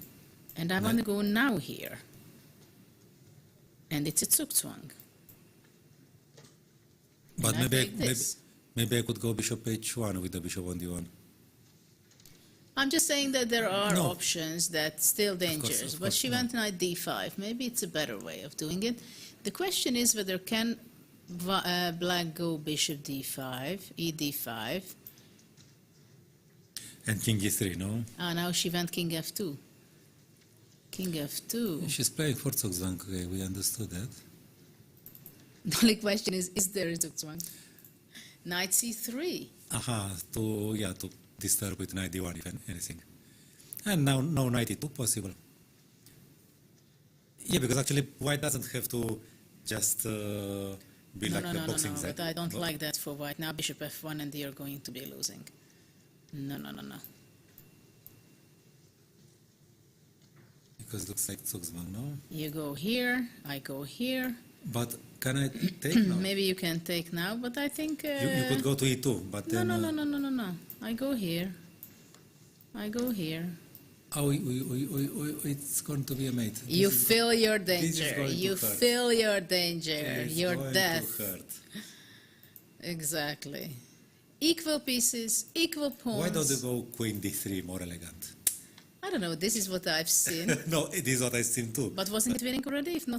and I want to go now here. And it's a Zugzwang. But And I take this. maybe I could go bishop h1 with the bishop on d1. I'm just saying that there are No. options that still dangerous. of But course, she no. went knight d5. Maybe it's a better way of doing it. The question is whether can black go bishop d5, e d5. And king e3, no? Ah, now she went king f2. King f2. She's playing for Zugzwang. Okay, we understood that. The only question is there a Zugzwang? Knight c3. Aha, to disturb with knight d1 if anything. And now knight e2 possible. Yeah, because actually white doesn't have to just be like the boxing No, set. but I don't like that for white. Now bishop f1 and you're going to be losing. No. Because it looks like Zugzwang, no? You go here, I go here. But can I take now? Maybe you can take now, but I think... You could go to e2, but then... No. I go here. Oh, it's going to be a mate. You feel your this is danger. going to You hurt. feel your danger. It's Your going death. to hurt. Exactly. Equal pieces, equal pawns. Why don't you go queen d3, more elegant? I don't know. This is what I've seen. No, it is what I've seen too. But wasn't it winning already? If not,